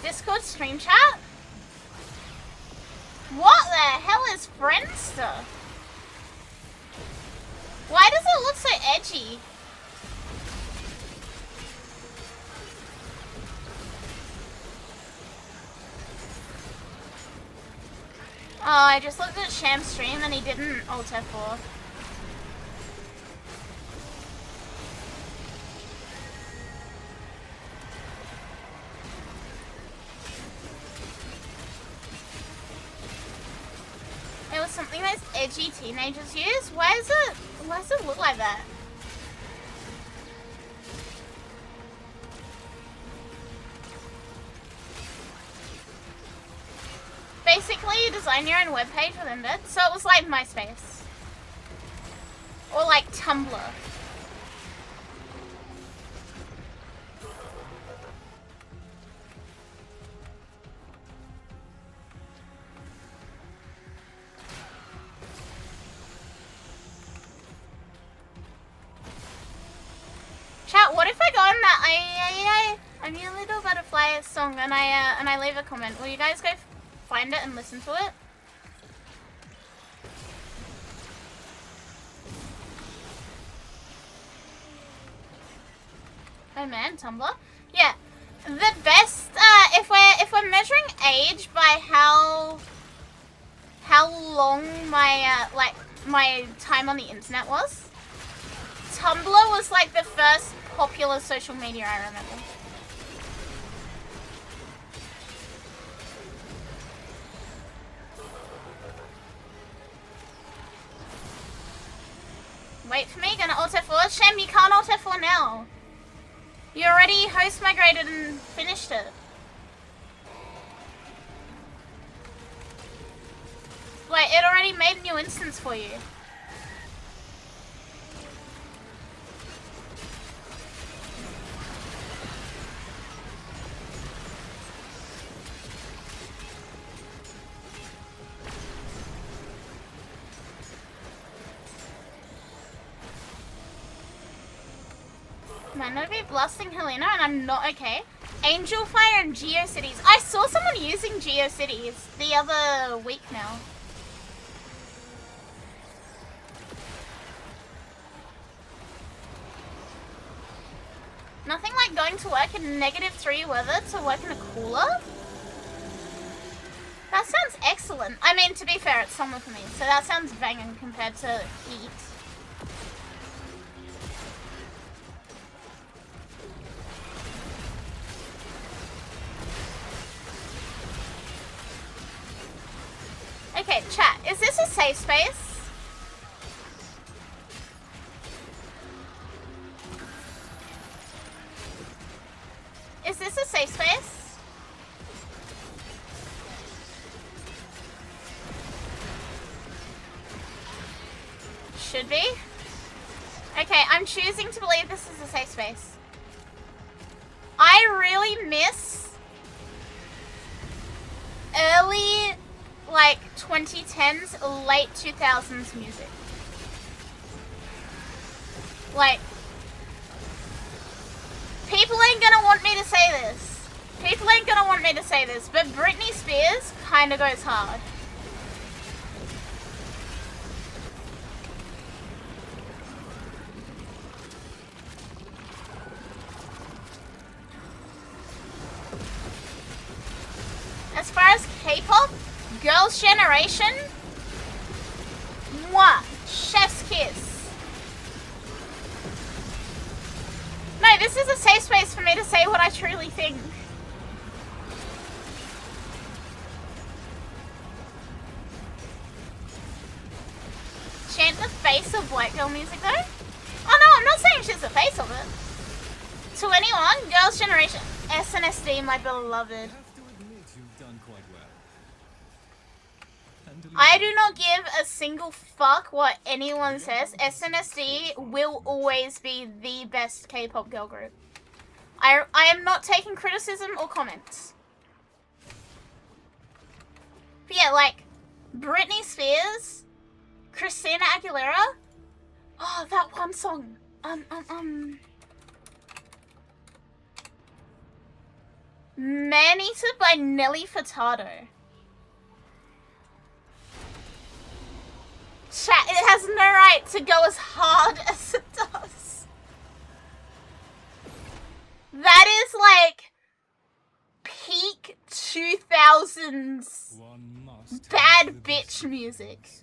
Discord stream chat? What the hell is Friendster? Why does it look so edgy? Oh, I just looked at Sham's stream and he didn't Alt F4. It was something those edgy teenagers use. Why does it look like that? Basically, you design your own webpage with Embed, so it was like MySpace. Or like Tumblr. Chat, what if I go on that I'm your little butterfly song and I leave a comment? Will you guys go find it and listen to it? Oh man, Tumblr? Yeah. The best if we're measuring age by how long my my time on the internet was, Tumblr was like the first popular social media I remember. Wait for me, gonna auto 4. Shame you can't auto 4 now. You already host migrated and finished it. Wait, it already made a new instance for you. Might not be blasting Helena and I'm not okay. Angel Fire and GeoCities. I saw someone using GeoCities the other week now. Nothing like going to work in -3 weather to work in a cooler? That sounds excellent. I mean, to be fair, it's summer for me, so that sounds banging compared to heat. Okay, chat, is this a safe space? Is this a safe space? Should be. Okay, I'm choosing to believe this is a safe space. I really miss early, like, 2010s, late 2000s music. Like, people ain't gonna want me to say this. People ain't gonna want me to say this, but Britney Spears kinda goes hard. As far as K-pop, Girls' Generation, mwah, chef's kiss. No, this is a safe space for me to say what I truly think. Chant the face of white girl music though? Oh no, I'm not saying she's the face of it. To anyone, Girls' Generation, SNSD, my beloved. I do not give a single fuck what anyone says. SNSD will always be the best K-pop girl group. I am not taking criticism or comments. But yeah, like, Britney Spears, Christina Aguilera. Oh, that one song. Man-Eater by Nelly Furtado. Chat, it has no right to go as hard as it does. That is like peak 2000s bad bitch music.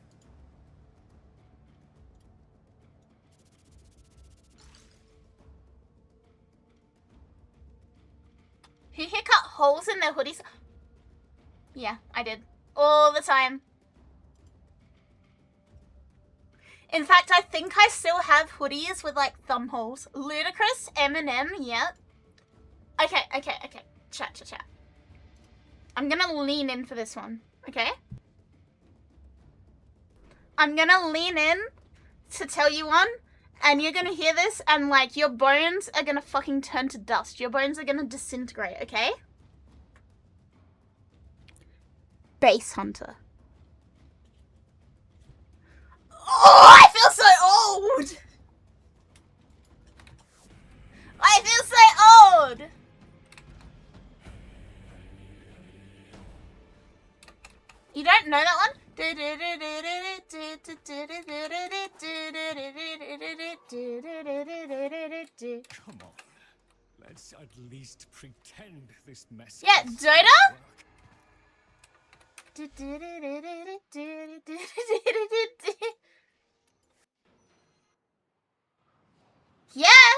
Who here cut holes in their hoodies? Yeah, I did. All the time. In fact, I think I still have hoodies with, like, thumb holes. Ludacris, Eminem, yep. Okay. Chat. I'm gonna lean in for this one, okay? I'm gonna lean in to tell you one, and you're gonna hear this, and, like, your bones are gonna fucking turn to dust. Your bones are gonna disintegrate, okay? Bass Hunter. Oh, I feel so old! I feel so old! You don't know that one? Come on. Let's at least pretend this mess. Yeah, Dota? Yeah.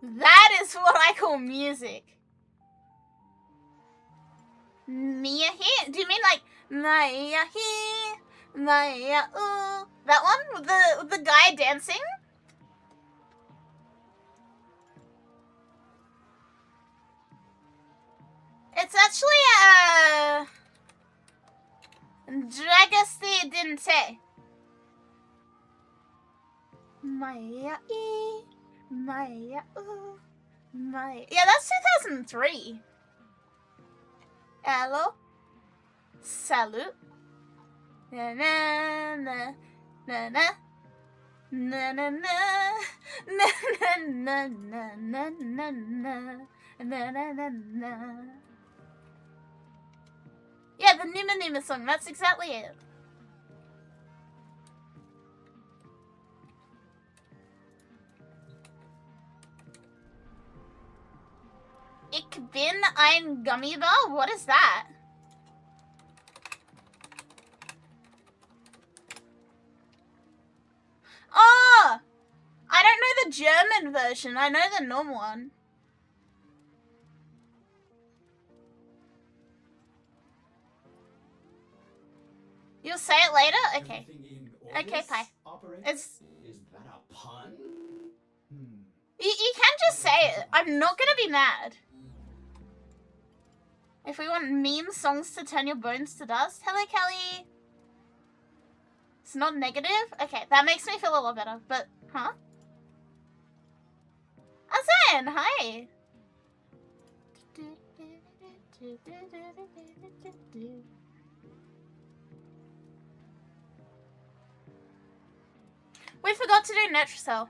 That is what I call music. Mia here? Do you mean like Maya here? Maya ooh? That one with the guy dancing? It's actually Dragasti Dinte. Maya e Maya ooh Maya. Yeah, that's 2003. Hello. Salute. Na na na na na na na na na na na na na na na. Yeah, the Nima Nima song, that's exactly it. Ich bin ein Gummiball? What is that? Oh! I don't know the German version. I know the normal one. You'll say it later? Okay. Okay, Pi. Is that a pun? You can just say it. I'm not gonna be mad. If we want meme songs to turn your bones to dust. Hello, Kelly. It's not negative? Okay, that makes me feel a lot better. But, huh? Azan, hi. We forgot to do Netracell.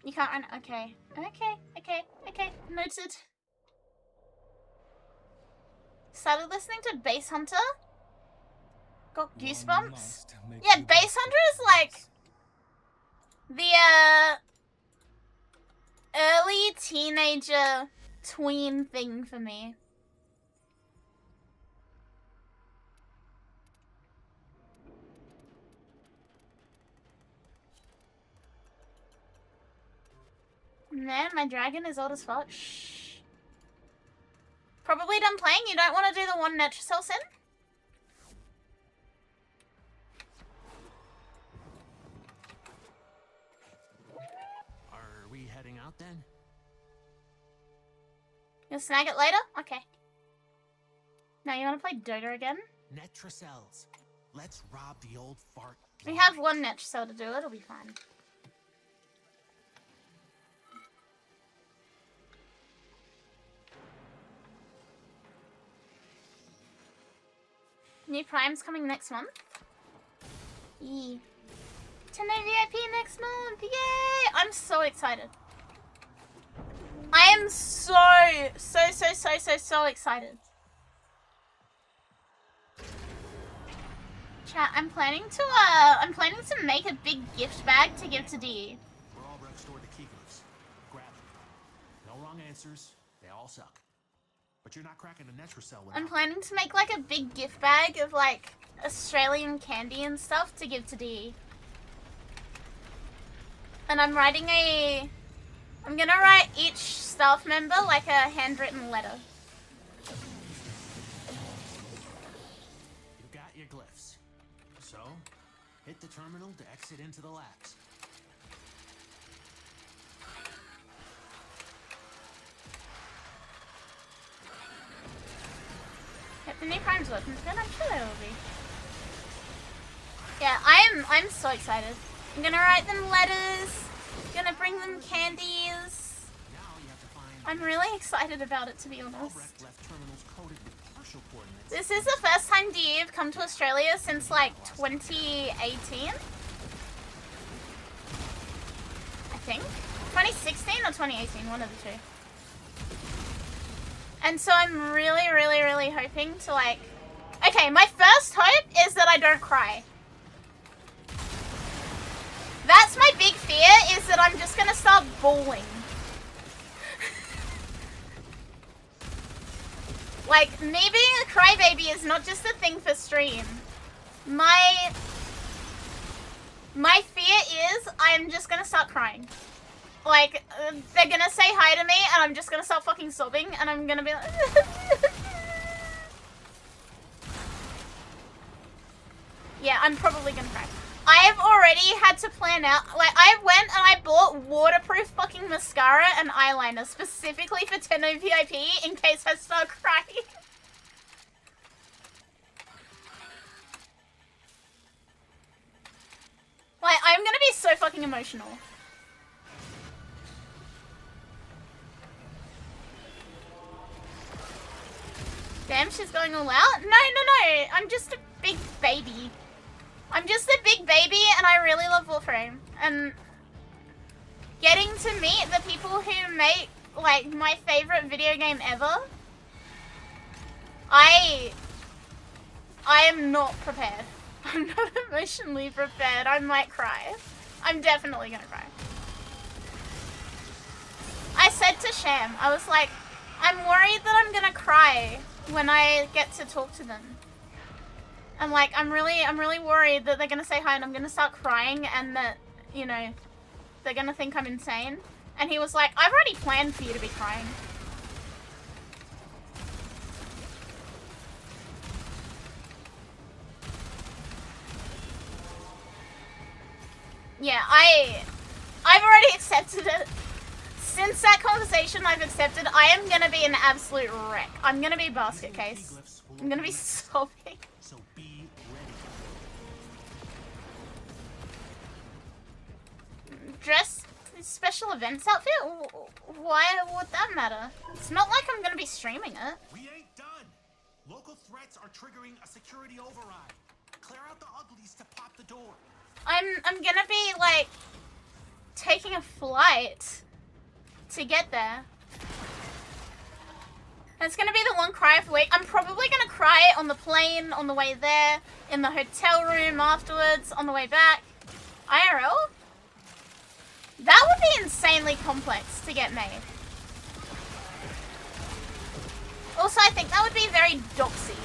You can't run. Okay. Okay. Noted. Started listening to Bass Hunter. Got goosebumps. Yeah, Bass Hunter is like the early teenager tween thing for me. Man, my dragon is old as fuck. Shh. Probably done playing. You don't want to do the one Netracell sin? Are we heading out then? You'll snag it later? Okay. Now you want to play Dota again? Netracells. Let's rob the old fart. We have one Netracell to do. It'll be fine. New Prime's coming next month. Yee. 10 VIP next month! Yay! I'm so excited. I am so excited. Chat, I'm planning to make a big gift bag to give to D. We're all restored the key glyphs. Grab them. No wrong answers. They all suck. But you're not cracking a Netracell without. I'm planning to make like a big gift bag of like Australian candy and stuff to give to D. And I'm gonna write each staff member like a handwritten letter. You got your glyphs. So, hit the terminal to exit into the labs. If the new Prime's working, then I'm sure they will be. Yeah, I'm so excited. I'm gonna write them letters, gonna bring them candies. I'm really excited about it, to be honest. This is the first time DE've come to Australia since like 2018. I think. 2016 or 2018, one of the two. And so I'm really hoping to like... Okay, my first hope is that I don't cry. That's my big fear, is that I'm just gonna start bawling. Like, me being a crybaby is not just a thing for stream. My fear is I'm just gonna start crying. like, they're gonna say hi to me, and I'm just gonna start fucking sobbing, and I'm gonna be like... Yeah, I'm probably gonna cry. I have already had to plan out, like, I went and I bought waterproof fucking mascara and eyeliner specifically for 10 VIP in case I start crying. Like, I'm gonna be so fucking emotional. Damn, she's going all out? No, I'm just a big baby. I'm just a big baby and I really love Warframe. And getting to meet the people who make, like, my favorite video game ever, I am not prepared. I'm not emotionally prepared. I might cry. I'm definitely gonna cry. I said to Sham, I was like, I'm worried that I'm gonna cry when I get to talk to them. I'm like, I'm really worried that they're gonna say hi and I'm gonna start crying and that, you know, they're gonna think I'm insane. And he was like, I've already planned for you to be crying. Yeah, I've already accepted it. Since that conversation I've accepted, I am gonna be an absolute wreck. I'm gonna be a basket case. I'm gonna be sobbing. So be ready. Dress special events outfit? Why would that matter? It's not like I'm gonna be streaming it. We ain't done. Local threats are triggering a security override. Clear out the uglies to pop the door. I'm gonna be like taking a flight to get there. It's gonna be the one cry of the week. I'm probably gonna cry on the plane, on the way there, in the hotel room afterwards, on the way back. IRL? That would be insanely complex to get made. Also, I think that would be very doxy.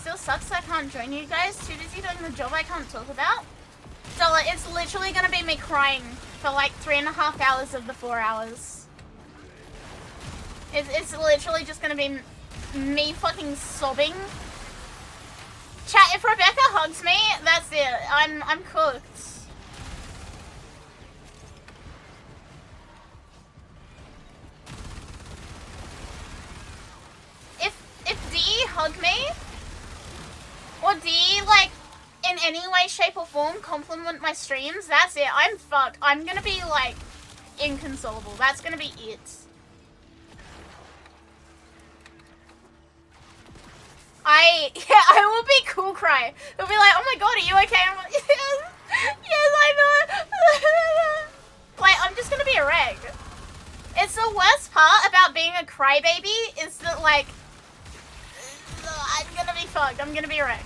Still sucks I can't join you guys. Too busy doing the job I can't talk about. So like, it's literally gonna be me crying for like 3.5 hours of the 4 hours. It's literally just gonna be me fucking sobbing. Chat, if Rebecca hugs me, that's it. I'm cooked. If Dee hugged me, or Dee, like, in any way, shape, or form compliment my streams, that's it. I'm fucked. I'm gonna be, like, inconsolable. That's gonna be it. I will be cool cry. It'll be like, oh my god, are you okay? I'm like, yes, yes, I know. Like, I'm just gonna be a wreck. It's the worst part about being a crybaby is that, like, I'm gonna be fucked. I'm gonna be a wreck.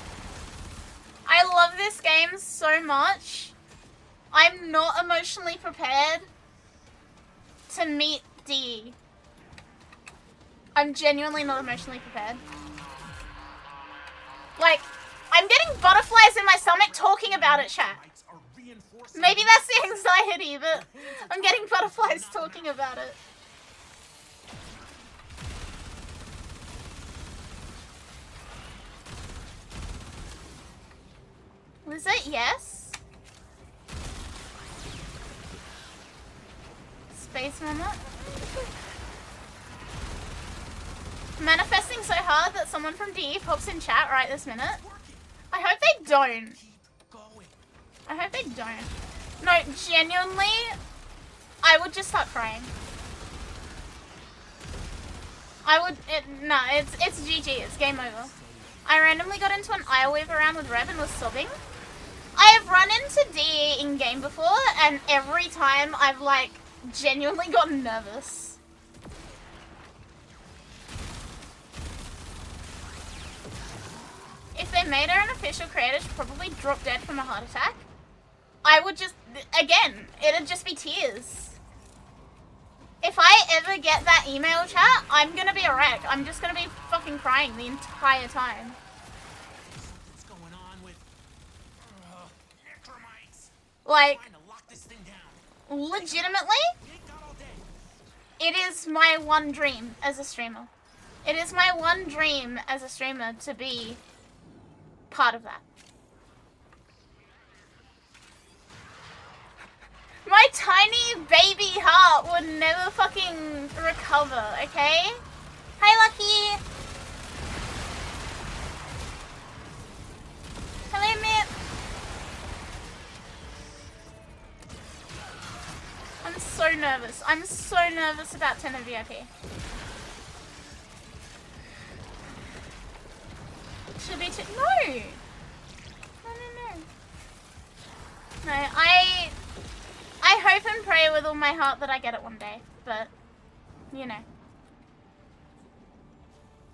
I love this game so much. I'm not emotionally prepared to meet Dee. I'm genuinely not emotionally prepared. Like, I'm getting butterflies in my stomach talking about it, chat. Maybe that's the anxiety, but I'm getting butterflies talking about it. Was it yes? Space Mama? Manifesting so hard that someone from DE pops in chat right this minute. I hope they don't. I hope they don't. No, genuinely, I would just start crying. I would, no, it's GG, it's game over. I randomly got into an aisle weave around with Rev and was sobbing. I have run into DE in game before, and every time I've, like, genuinely gotten nervous. if they made her an official creator, she'd probably drop dead from a heart attack. I would just, again, it'd just be tears. If I ever get that email chat, I'm gonna be a wreck. I'm just gonna be fucking crying the entire time. What's going on with necromites? Like, Trying to lock this thing down. legitimately, You ain't got all day. it is my one dream as a streamer. It is my one dream as a streamer to be part of that. My tiny baby heart would never fucking recover, okay? Hi, Lucky! Hello, Mip! I'm so nervous. I'm so nervous about 10 of VIP. Should be too— No! No. No, I hope and pray with all my heart that I get it one day, but, you know.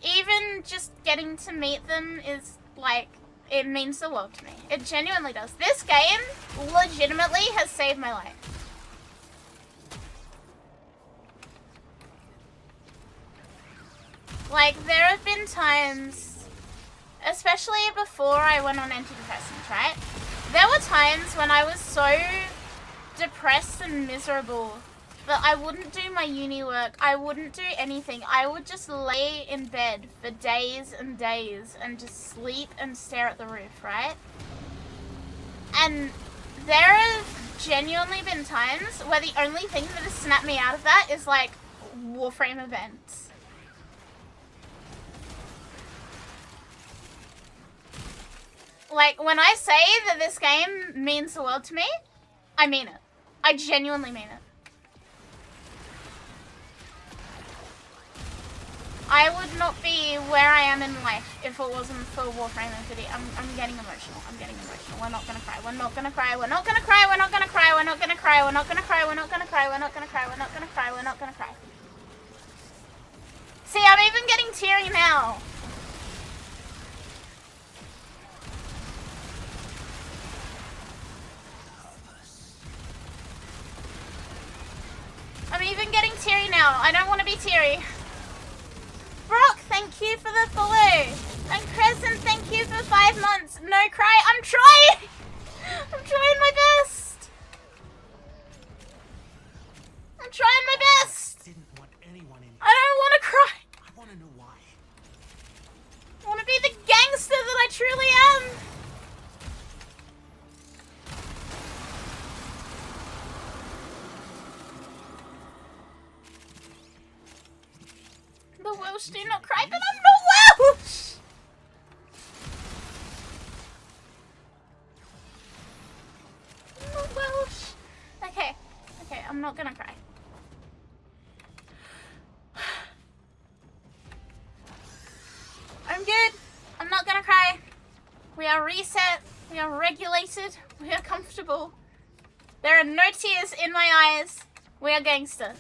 Even just getting to meet them is, like, it means the world to me. It genuinely does. This game legitimately has saved my life. Like, there have been times, especially before I went on antidepressants, right? There were times when I was so depressed and miserable that I wouldn't do my uni work, I wouldn't do anything. I would just lay in bed for days and days and just sleep and stare at the roof, right? And there have genuinely been times where the only thing that has snapped me out of that is like Warframe events. Like, when I say that this game means the world to me, I mean it. I genuinely mean it. I would not be where I am in life if it wasn't for Warframe and VTuber. I'm getting emotional. I'm getting emotional. We're not gonna cry. We're not gonna cry. We're not gonna cry. We're not gonna cry. We're not gonna cry. We're not gonna cry. We're not gonna cry. We're not gonna cry. We're not gonna cry. We're not gonna cry. See, I'm even getting teary now. I'm even getting teary now. I don't want to be teary. Brock, thank you for the follow. And Crescent, thank you for 5 months. No cry. I'm trying. I'm trying my best. I'm trying my best. Didn't want anyone in. I don't want to cry. I want to know why. I want to be the gangster that I truly am. The Welsh do not cry, but I'm not Welsh! I'm not Welsh. Okay, I'm not gonna cry. I'm good. I'm not gonna cry. We are reset. We are regulated. We are comfortable. There are no tears in my eyes. We are gangster.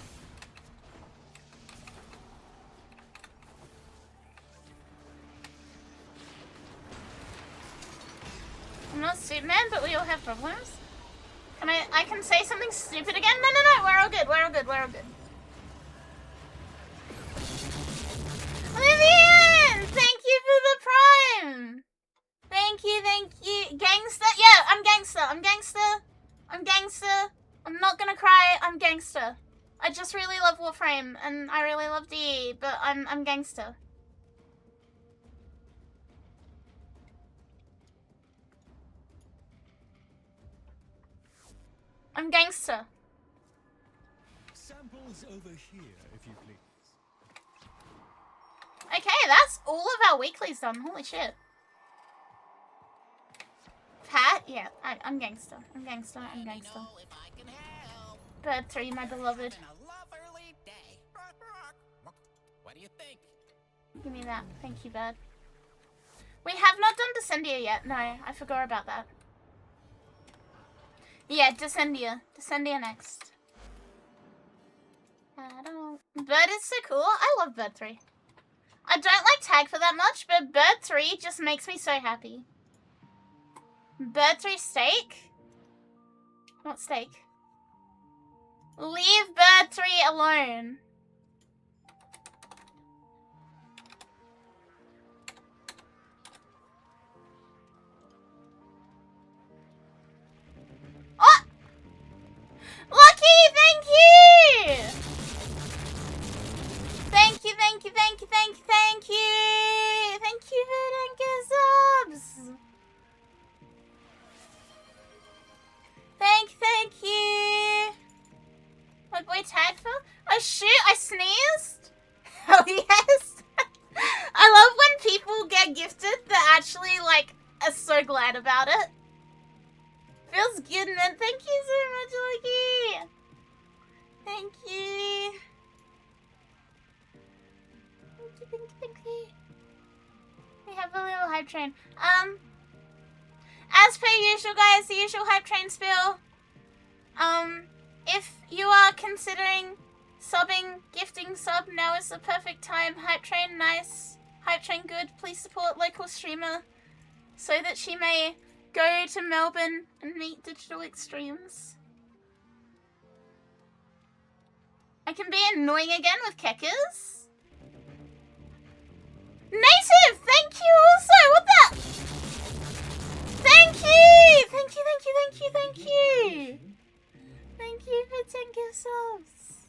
I'm not Superman, but we all have problems. I can say something stupid again? No, we're all good, we're all good, we're all good. Vivian! Thank you for the prime! Thank you. Gangster? Yeah, I'm gangster. I'm not gonna cry, I'm gangster. I just really love Warframe, and I really love DE, but I'm gangster. I'm gangster. Samples over here, if you please. Okay, that's all of our weeklies done. Holy shit. Pat? Yeah, I'm gangster. I'm gangster. Bird 3, my beloved. What do you think? Give me that. Thank you, Bird. We have not done Descendia yet. No, I forgot about that. Yeah, Descendia. Descendia next. Bird is so cool. I love Bird 3. I don't like tag for that much, but bird 3 just makes me so happy. Bird 3 steak? What steak? Leave bird 3 alone. Oh! Lucky, thank you! Thank you, thank you, thank you, thank you, thank you! Thank you for 10 subs! Thank you! My boy tagged for? Oh shoot, I sneezed? Oh yes! I love when people get gifted that actually, like, are so glad about it. Feels good, man. Thank you so much, Lucky! Thank you. Thank you. We have a little hype train. As per usual, guys, the usual hype train spiel. If you are considering subbing, gifting sub, now is the perfect time. Hype train, nice. Hype train, good. Please support local streamer so that she may go to Melbourne and meet digital extremes. I can be annoying again with Keckers. Native, thank you also. What the? Thank you. Thank you, thank you, thank you, thank you. Thank you for 10 gift subs.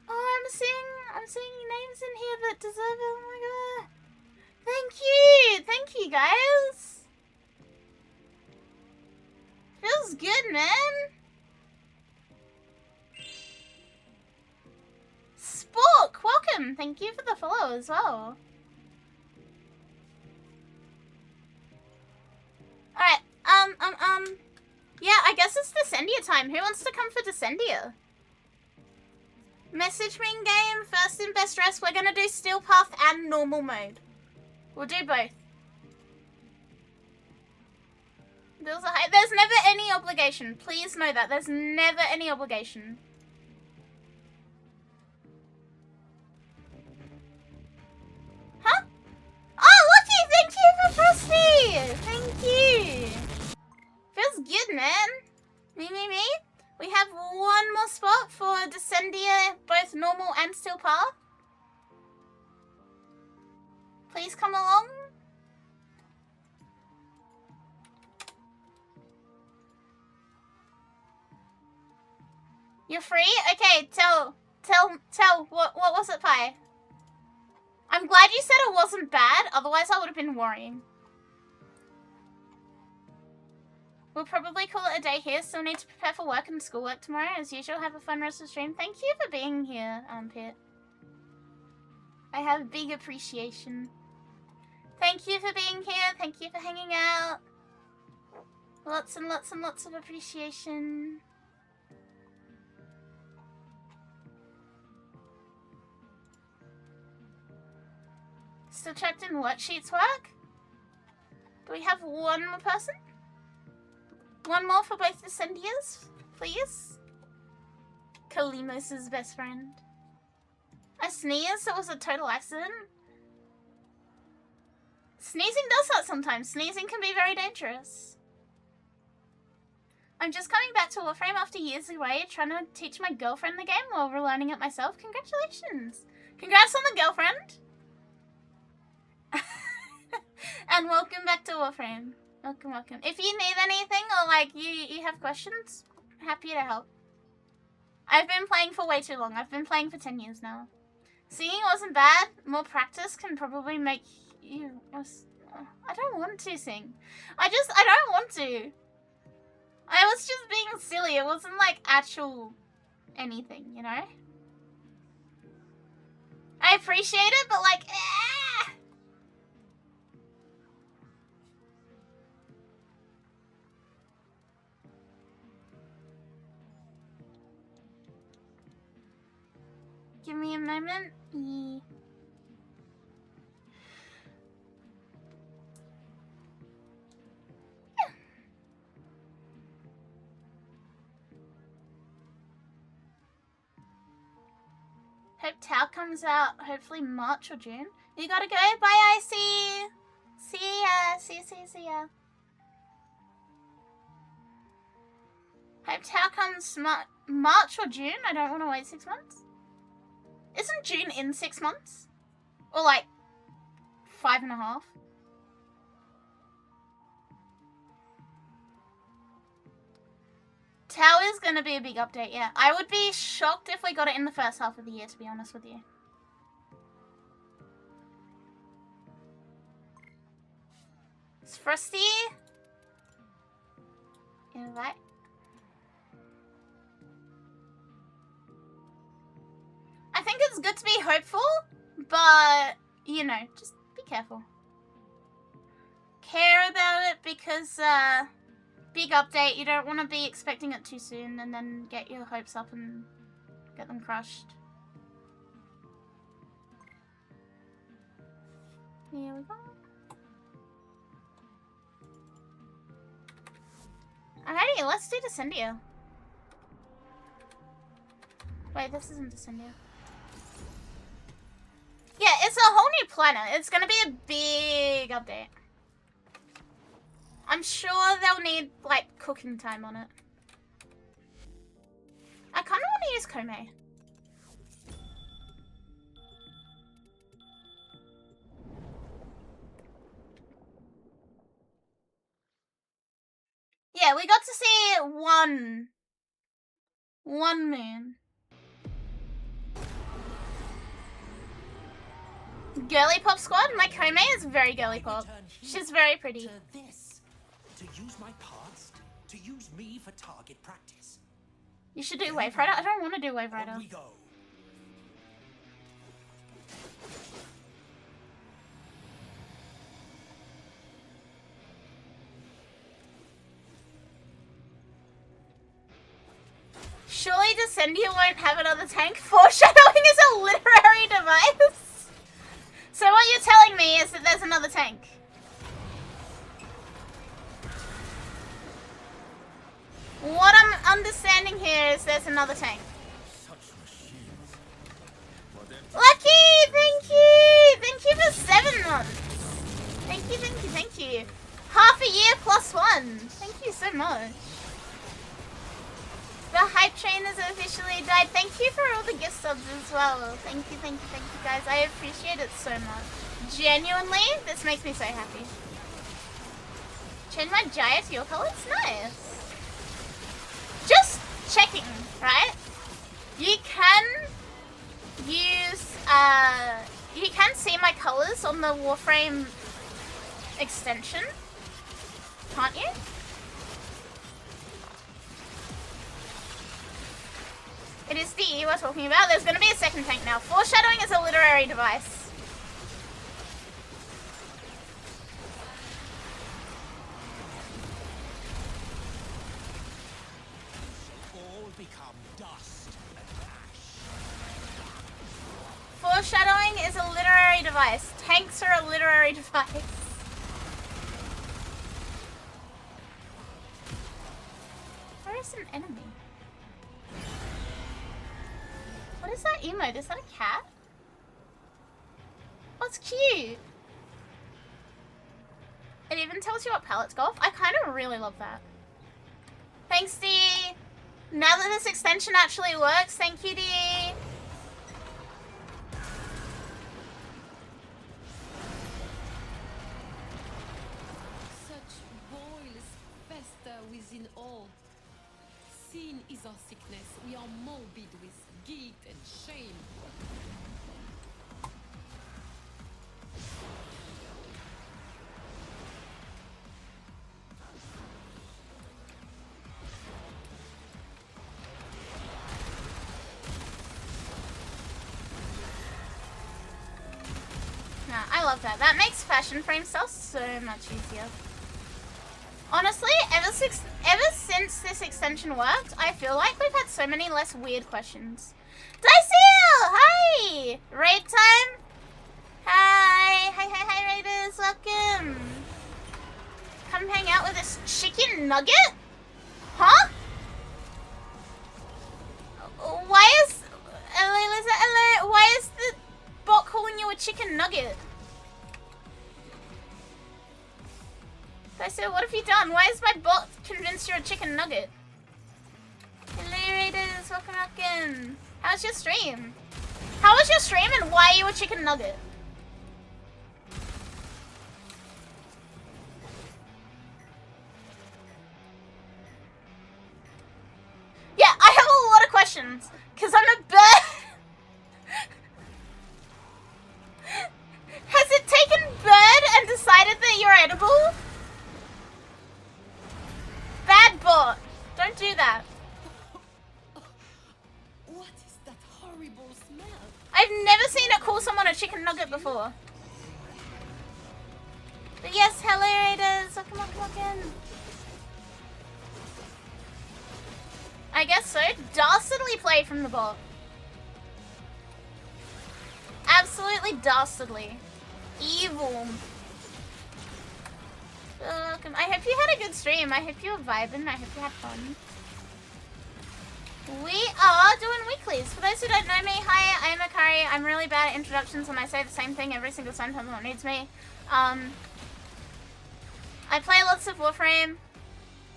Oh, I'm seeing names in here that deserve it. Oh my god. Thank you, guys. Feels good, man. Spork, welcome. Thank you for the follow as well. Alright, yeah, I guess it's Descendia time. Who wants to come for Descendia? Message me in game, first in best dress. We're gonna do Steel Path and normal mode. We'll do both. There's never any obligation. Please know that. There's never any obligation. Huh? Oh, Lucky! Thank you for Frosty! Thank you! Feels good, man. Me. We have one more spot for Descendia, both normal and Steel Path. Please come along. You're free? Okay, tell, what was it, Pi? I'm glad you said it wasn't bad, otherwise I would have been worrying. We'll probably call it a day here, still need to prepare for work and schoolwork tomorrow. As usual, have a fun rest of the stream. Thank you for being here, Pit. I have big appreciation. Thank you for being here, thank you for hanging out. Lots and lots and lots of appreciation. Still checked in worksheets work? Do we have one more person? One more for both Descendias, please? Kalimos' best friend. I sneezed, it was a total accident. Sneezing does that sometimes. Sneezing can be very dangerous. I'm just coming back to Warframe after years away, trying to teach my girlfriend the game while relearning it myself. Congratulations! Congrats on the girlfriend! And welcome back to Warframe. Welcome. If you need anything or like you have questions, happy to help. I've been playing for way too long. I've been playing for 10 years now. Singing wasn't bad. More practice can probably make you... I don't want to sing. I don't want to. I was just being silly. It wasn't like actual anything, you know? I appreciate it, but like... Give me a moment. Hope Tau comes out hopefully March or June. You gotta go. Bye, Icy. See ya. See ya. Hope Tau comes March or June. I don't want to wait 6 months. Isn't June in 6 months? Or like 5.5? Tau is going to be a big update, yeah. I would be shocked if we got it in the first half of the year, to be honest with you. It's Frosty. Invite. I think it's good to be hopeful, but, you know, just be careful. Care about it because, big update, you don't want to be expecting it too soon and then get your hopes up and get them crushed. Here we go. Alrighty, let's do Descendia. Wait, this isn't Descendia. Yeah, it's a whole new planet. It's gonna be a big update. I'm sure they'll need, like, cooking time on it. I kind of want to use Kome. Yeah, we got to see one moon. Girly pop squad? My Kome is very girly pop. She's very pretty. To use my past, to use me for target practice. You should do Wave Rider. I don't want to do Wave Rider. On we go. Surely Descendia won't have another tank? Foreshadowing is a literary device? So what you're telling me is that there's another tank? What I'm understanding here is there's another tank. Lucky! Thank you! Thank you for 7 months! Thank you. Half a year plus 1. Thank you so much. The hype train has officially died. Thank you for all the gift subs as well. Thank you guys. I appreciate it so much. Genuinely, this makes me so happy. Change my Jaya to your colors? Nice. Just checking, right? You can use, you can see my colors on the Warframe extension, can't you? It is DE we're talking about. There's going to be a second tank now. Foreshadowing is a literary device. Foreshadowing is a literary device. Tanks are a literary device. Where is an enemy? What is that emote? Is that a cat? Oh, it's cute. It even tells you what palettes go off. I kind of really love that. Thanks, D. Now that this extension actually works, thank you, D. Within all. Sin is our sickness. We are morbid with guilt and shame. Nah, I love that. That makes fashion frame stuff so much easier. Honestly, ever since this extension worked, I feel like we've had so many less weird questions. Diceel! Hi! Raid time? Hi, Raiders, welcome. Come hang out with this chicken nugget? Huh? Why chicken nugget. I said, what have you done? Why is my bot convinced you're a chicken nugget? Hello Raiders, welcome back in. How's your stream? How was your stream and why are you a chicken nugget? Yeah, I have a lot of questions, because I'm a bird. Has it taken bird and decided that you're edible? Bad bot. Don't do that. What is that horrible smell? I've never seen it call someone a chicken nugget before. But yes, hello Raiders. Welcome in. I guess so. Dastardly play from the bot. Absolutely dastardly. Evil. Welcome. I hope you had a good stream. I hope you were vibing. I hope you had fun. We are doing weeklies. For those who don't know me, hi, I'm Akari. I'm really bad at introductions and I say the same thing every single time someone needs me. I play lots of Warframe.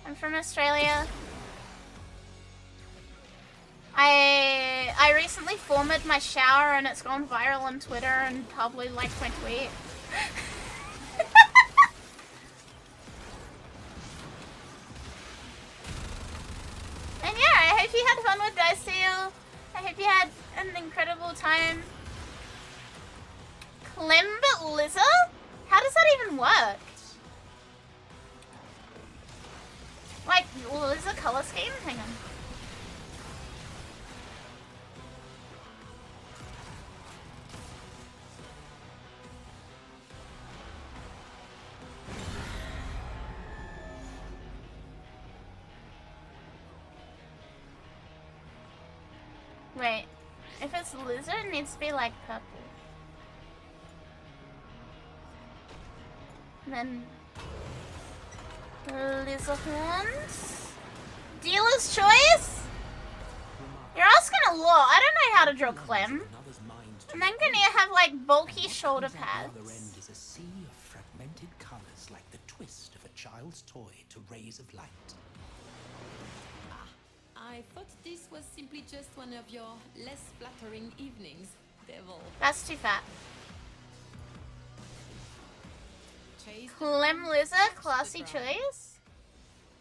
I'm from Australia. I recently formatted my shower and it's gone viral on Twitter and probably liked my tweet. And yeah, I hope you had fun with Dice Seal. I hope you had an incredible time. Clem Lizard? How does that even work? Like, Lizard color scheme? Hang on. Wait, if it's lizard, it needs to be like purple. Then lizard horns. Dealer's choice? You're asking a lot. I don't know how to draw Clem. And then can you have like bulky shoulder pads? The other end is a sea of fragmented colors like the twist of a child's toy to rays of light. I thought this was simply just one of your less flattering evenings, devil. That's too fat. Chase Clem Lizard, classy choice.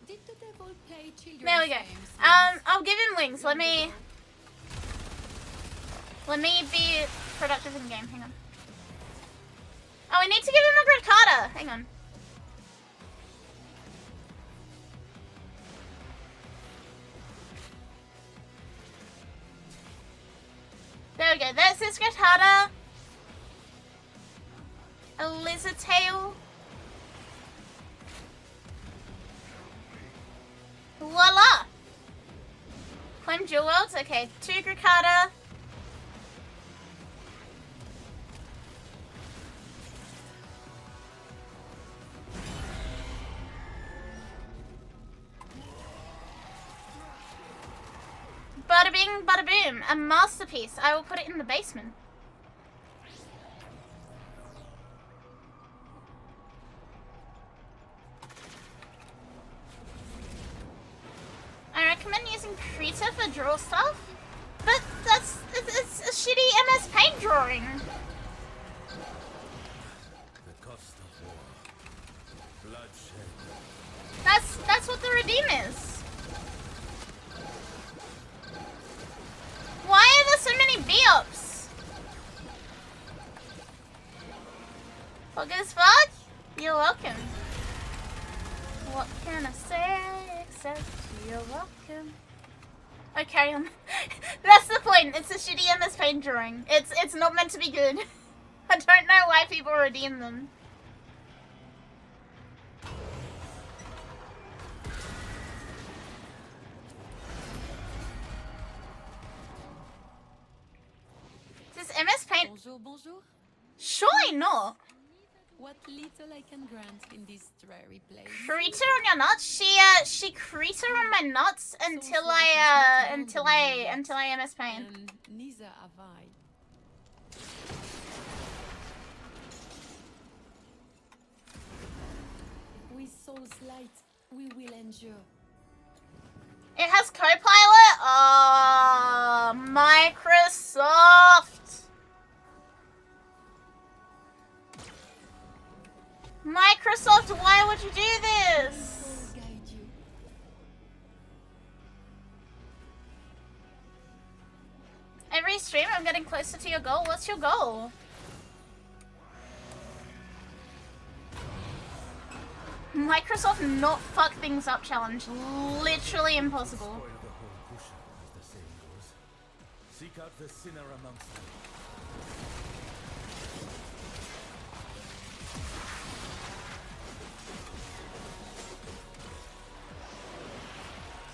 Did the devil play children's There we go. games? I'll give him wings. Let me be productive in game. Hang on. Oh, we need to give him a grid Carter. Hang on. There we go. That's his grid Carter. A lizard tail. Voila! Clem Jewel Worlds. Okay, 2 Gricada. Bada bing, bada boom. A masterpiece. I will put it in the basement. I recommend using Krita for draw stuff, but it's a shitty MS Paint drawing. The cost of war. Bloodshed. That's what the redeem is. Why are there so many B-ups? Fuck as fuck? You're welcome. What can I say except you're welcome? Oh, carry on. That's the point. It's a shitty MS Paint drawing. It's not meant to be good. I don't know why people redeem them. Does MS Paint? Bonjour, bonjour. Surely not. What little I can grant in this dreary place. Creature on your nuts? She creature on my nuts until I MS Paint. And neither have I. souls light, we will endure. It has Copilot? Oh, Microsoft! Microsoft, why would you do this? Guide you. Every stream, I'm getting closer to your goal. What's your goal? Microsoft not fuck things up challenge. Literally impossible. Spoil the whole cushion, as the saying goes. Seek out the sinner amongst them.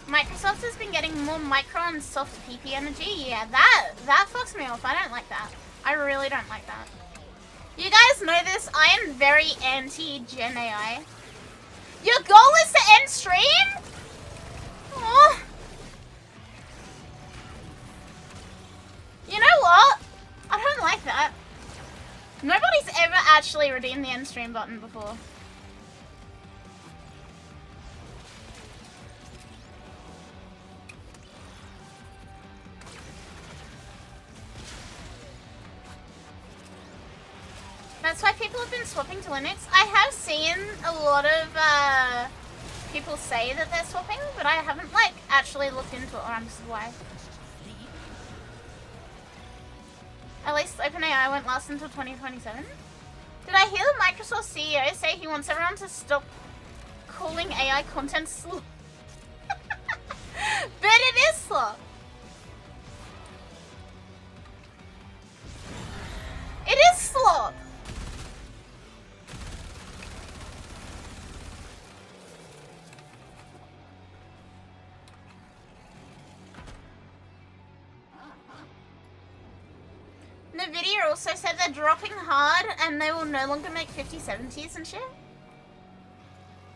Microsoft has been getting more micro and soft PP energy. Yeah, that fucks me off. I don't like that. I really don't like that. You guys know this. I am very anti-Gen AI. Your goal is to end stream? Oh. You know what? I don't like that. Nobody's ever actually redeemed the end stream button before. That's why people have been swapping to Linux. I have seen a lot of people say that they're swapping, but I haven't like actually looked into it or understood why. At least OpenAI won't last until 2027. Did I hear the Microsoft CEO say he wants everyone to stop calling AI content slop? But it is slop. It is slop. NVIDIA also said they're dropping hard and they will no longer make 5070s and shit.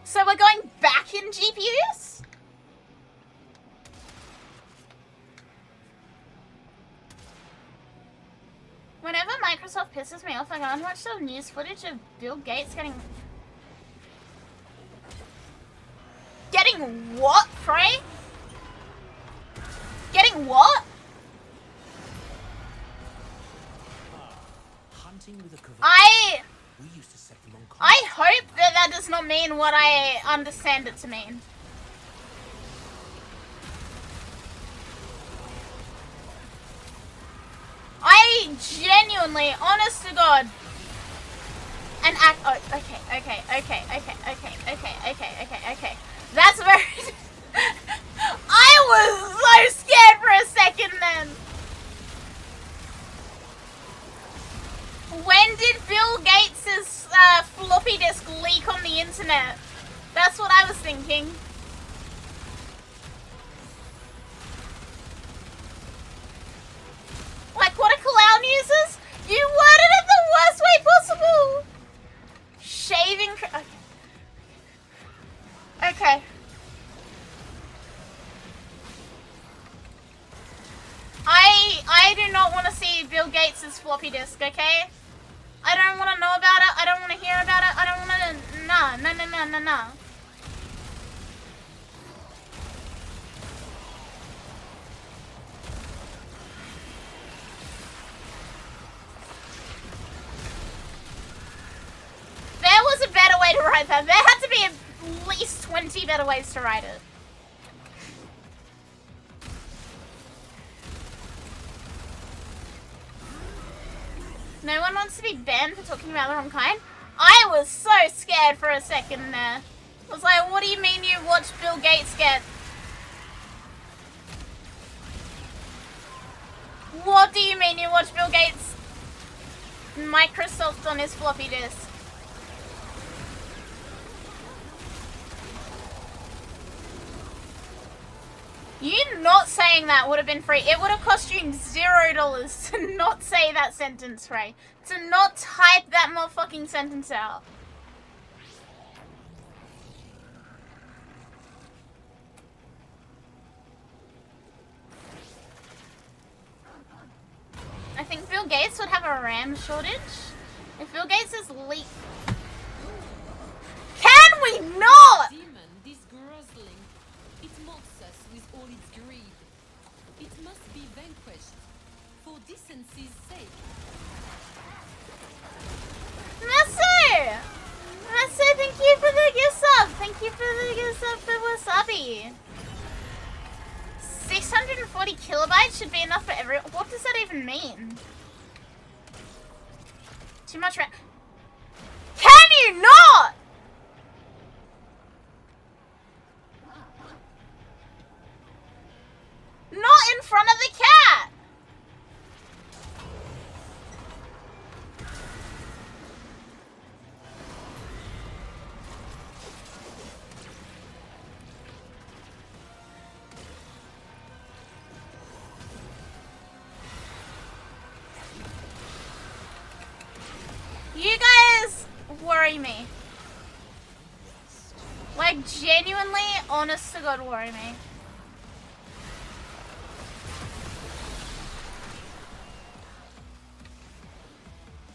So we're going back in GPUs? Whenever Microsoft pisses me off, I go and watch some news footage of Bill Gates getting what, Frey? Getting what? I hope that that does not mean what I understand it to mean. I genuinely, honest to God, and act. Oh, okay. That's very. I was so scared for a second then. When did Bill Gates' floppy disk leak on the internet? That's what I was thinking. Like what a clown uses? You worded it the worst way possible! Shaving okay. I do not want to see Bill Gates' floppy disk, okay? I don't want to know about it. I don't want to hear about it. I don't want to... Nah. There was a better way to write that. There had to be at least 20 better ways to write it. No one wants to be banned for talking about the wrong kind. I was so scared for a second there. I was like, what do you mean you watched Bill Gates get... What do you mean you watched Bill Gates Microsoft on his floppy disk? You not saying that would have been free. It would have cost you $0 to not say that sentence, Ray. To not type that motherfucking sentence out. I think Bill Gates would have a RAM shortage. If Bill Gates is leak... Can we not? Demon, this grozzling, it mocks us with all its greed. It must be vanquished, for decency's sake. Masu! Masu, thank you for the gift sub. Thank you for the gift sub for wasabi. 640 kilobytes should be enough for everyone. What does that even mean? Too much RAM. Can you not? Not in front of the cat. You guys worry me. Like, genuinely, honest to God, worry me.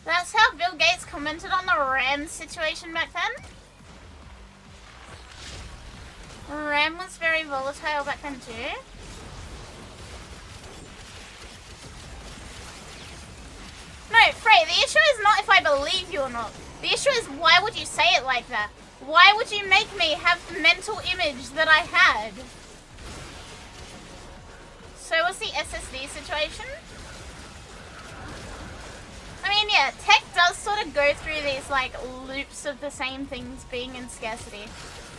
That's how Bill Gates commented on the RAM situation back then. RAM was very volatile back then too. No, Frey, the issue is not if I believe you or not. The issue is why would you say it like that? Why would you make me have the mental image that I had? So what's the SSD situation? I mean, yeah, tech does sort of go through these, like, loops of the same things being in scarcity.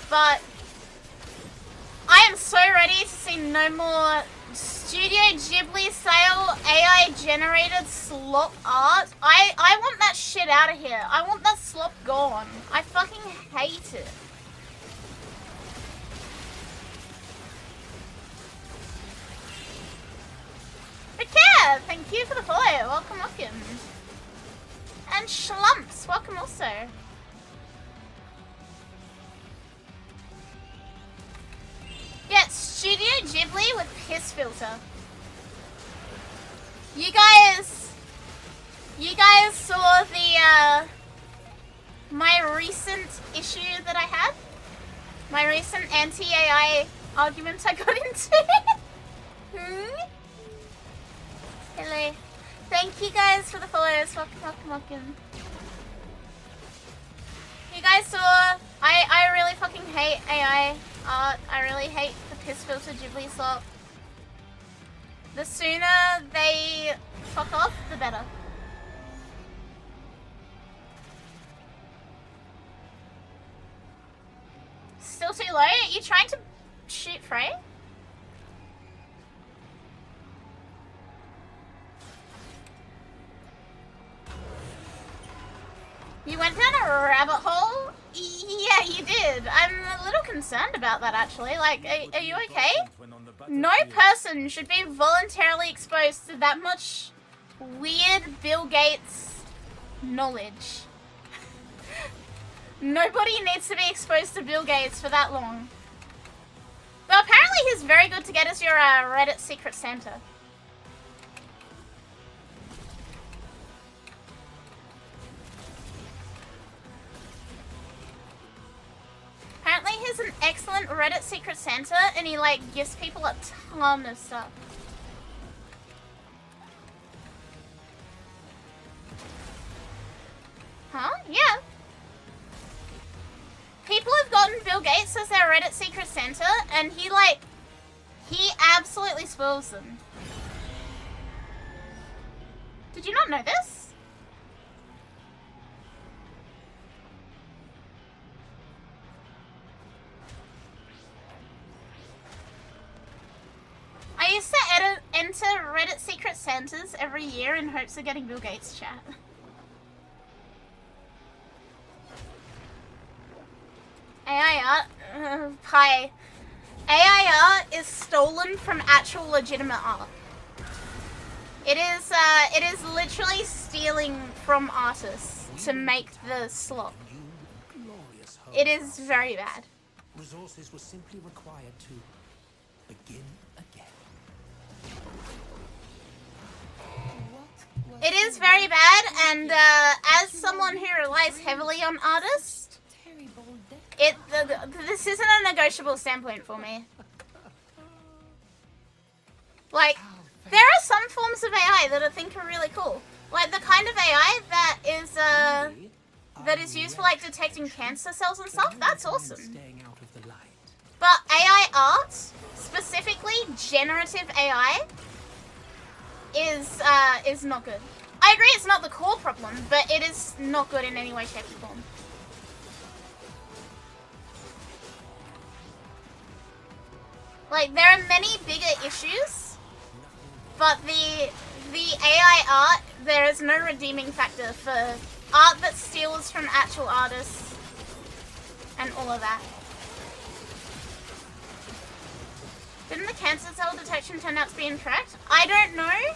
But I am so ready to see no more Studio Ghibli style AI-generated slop art. I want that shit out of here. I want that slop gone. I fucking hate it. But yeah, thank you for the follow. Welcome, welcome. And Schlumps, welcome also. Yeah, Studio Ghibli with piss filter. You guys saw the my recent issue that I had? My recent anti-AI argument I got into? Hello. Thank you guys for the follows. Welcome, welcome, welcome. You guys saw, I really fucking hate AI art. I really hate the piss filter Ghibli slop. The sooner they fuck off, the better. Still too low? Are you trying to shoot Frey? You went down a rabbit hole? Yeah, you did. I'm a little concerned about that, actually. Like, are you okay? No person should be voluntarily exposed to that much weird Bill Gates knowledge. Nobody needs to be exposed to Bill Gates for that long. Though apparently he's very good to get us your Reddit Secret Santa. Apparently he's an excellent Reddit Secret Santa and he like gives people a ton of stuff. Huh? Yeah. People have gotten Bill Gates as their Reddit Secret Santa and he absolutely spoils them. Did you not know this? I used to enter Reddit Secret Santas every year in hopes of getting Bill Gates chat. AI art? Hi. AI art is stolen from actual legitimate art. It is literally stealing from artists to make the slop. It is very bad. Resources were simply required to begin again. It is very bad, and as someone who relies heavily on artists, Terrible death. This isn't a negotiable standpoint for me. Like, there are some forms of AI that I think are really cool. Like the kind of AI that is used for like detecting cancer cells and stuff. That's awesome. But AI art, specifically generative AI, is not good. I agree it's not the core problem, but it is not good in any way, shape, or form. Like, there are many bigger issues, but the AI art, there is no redeeming factor for art that steals from actual artists and all of that. Didn't the cancer cell detection turn out to be incorrect? I don't know.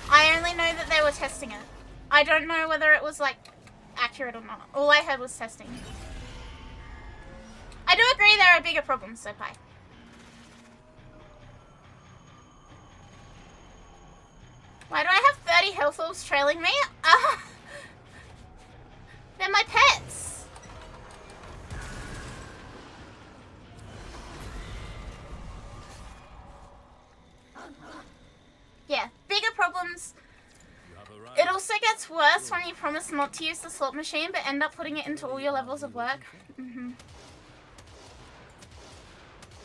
I only know that they were testing it. I don't know whether it was, like, accurate or not. All I heard was testing. I do agree there are bigger problems, so bye. Why do I have 30 health orbs trailing me? They're my pets. Yeah, bigger problems. It also gets worse when you promise not to use the slot machine but end up putting it into all your levels of work.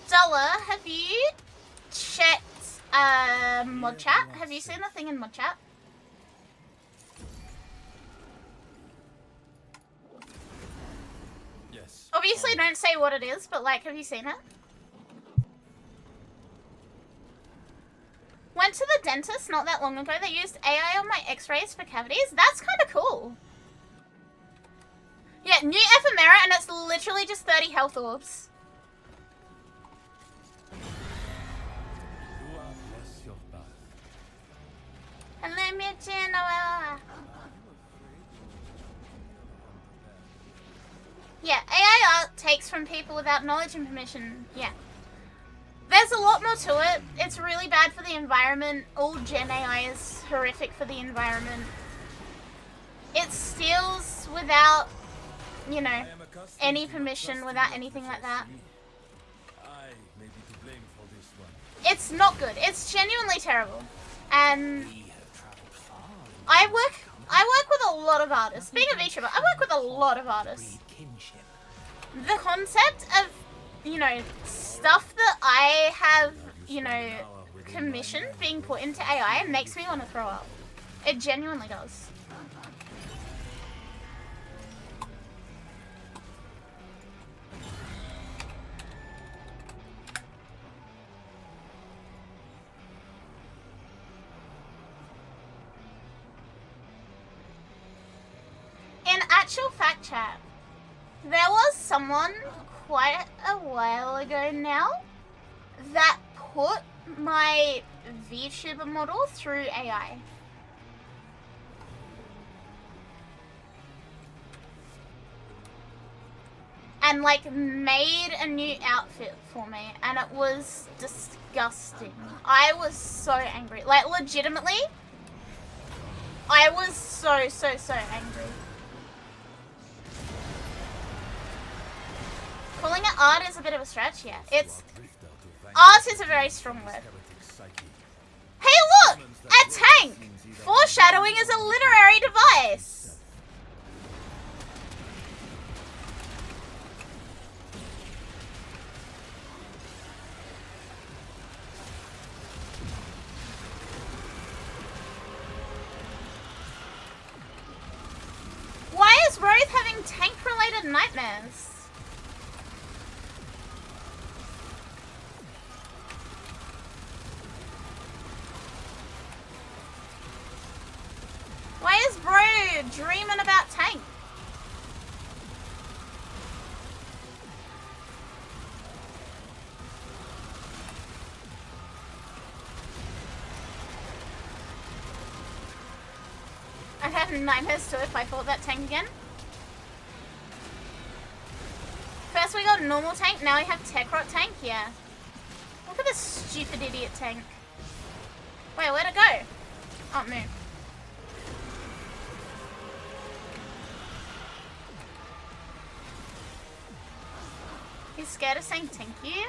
Dollar, have you checked mod chat? Have you seen the thing in mod chat? Yes. Obviously don't say what it is, but like, have you seen it? Went to the dentist not that long ago. They used AI on my x-rays for cavities. That's kind of cool. Yeah, new ephemera and it's literally just 30 health orbs. Hello, Mitchin. Yeah, AI art takes from people without knowledge and permission. Yeah. There's a lot more to it. It's really bad for the environment. All Gen AI is horrific for the environment. It steals without, you know, any permission, without anything like that. It's not good. It's genuinely terrible. And I work with a lot of artists. Being a VTuber, I work with a lot of artists. The concept of, you know, stuff that I have, you know, commissioned being put into AI makes me want to throw up. It genuinely does. In actual fact chat, there was someone quite a while ago now that put my VTuber model through AI. And like made a new outfit for me and it was disgusting. I was so angry. Like legitimately, I was so angry. Calling it art is a bit of a stretch, yeah. It's... Art is a very strong word. Hey look! A tank! Foreshadowing is a literary device! Why is Roth having tank-related nightmares? Why is bro dreaming about tank? I'd have nightmares too if I fought that tank again. First we got normal tank, now we have Tekrot tank, yeah. Look at this stupid idiot tank. Wait, where'd it go? Oh, move. He's scared of saying thank you.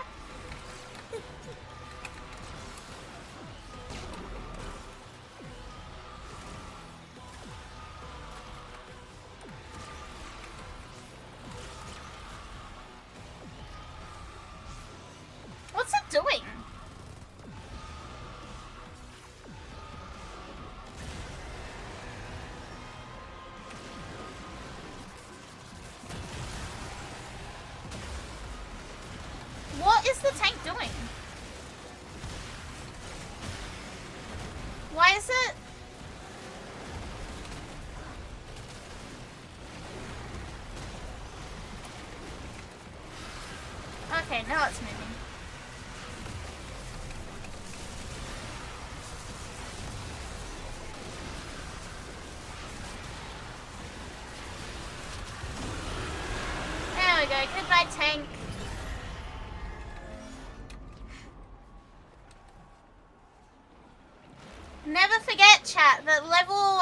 What's it doing? What is the tank doing? Why is it? Okay, now it's moving. There we go. Goodbye, tank. Never forget, chat, that level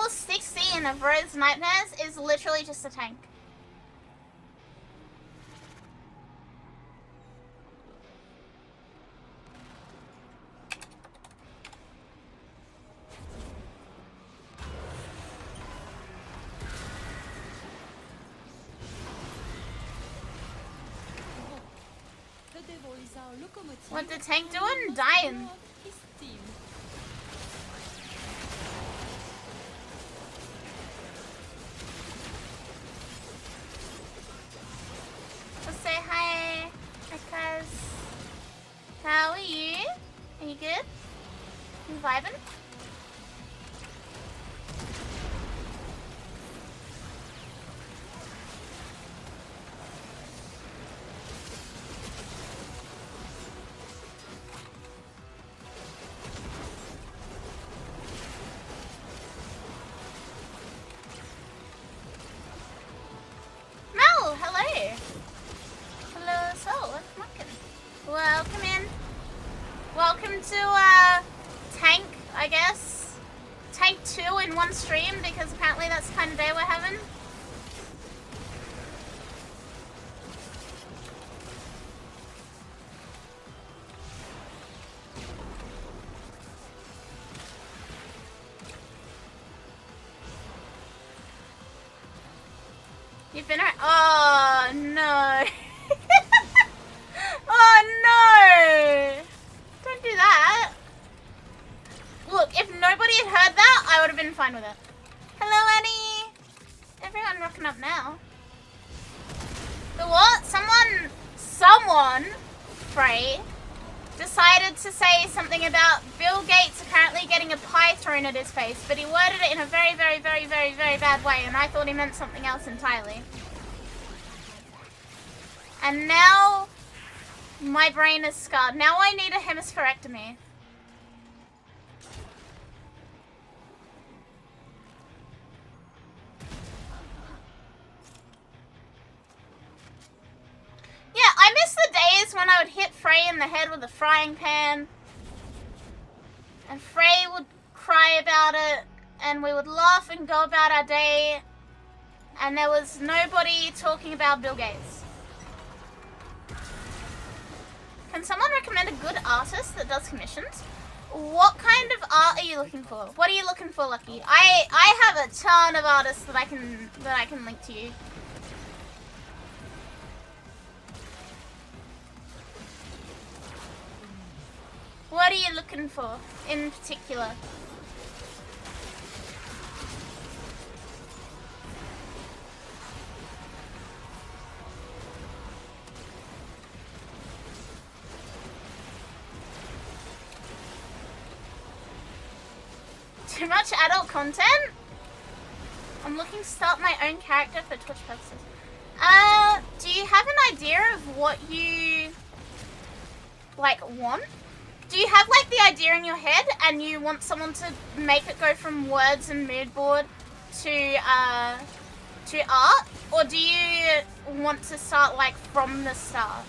16 of Rose's Nightmares is literally just a tank. The devil is our locomotive. What the tank doing? Dying. His team. Let's say hi, because how are you? Are you good? You vibing? Mel, hello. Hello, so welcome in. Welcome to Tank, I guess. Tank 2 in one stream, because apparently that's the kind of day we're having. You've been around. Oh no. Oh no. Don't do that. Look, if nobody had heard that, I would have been fine with it. Hello, Annie. Everyone rocking up now. The what? Someone, Frey, decided to say something about Bill Gates apparently getting a pie thrown at his face, but he worded it in a very, very, very, very, very bad way, and I thought he meant something else entirely. And now my brain is scarred. Now I need a hemispherectomy. Yeah, I miss the days when I would hit Frey in the head with a frying pan. And Frey would cry about it. And we would laugh and go about our day. And there was nobody talking about Bill Gates. Can someone recommend a good artist that does commissions? What kind of art are you looking for? What are you looking for, Lucky? I have a ton of artists that I can link to you. What are you looking for in particular? Too much adult content? I'm looking to start my own character for Twitch purposes. Do you have an idea of what you want? Do you have like the idea in your head and you want someone to make it go from words and mood board to art? Or do you want to start like from the start?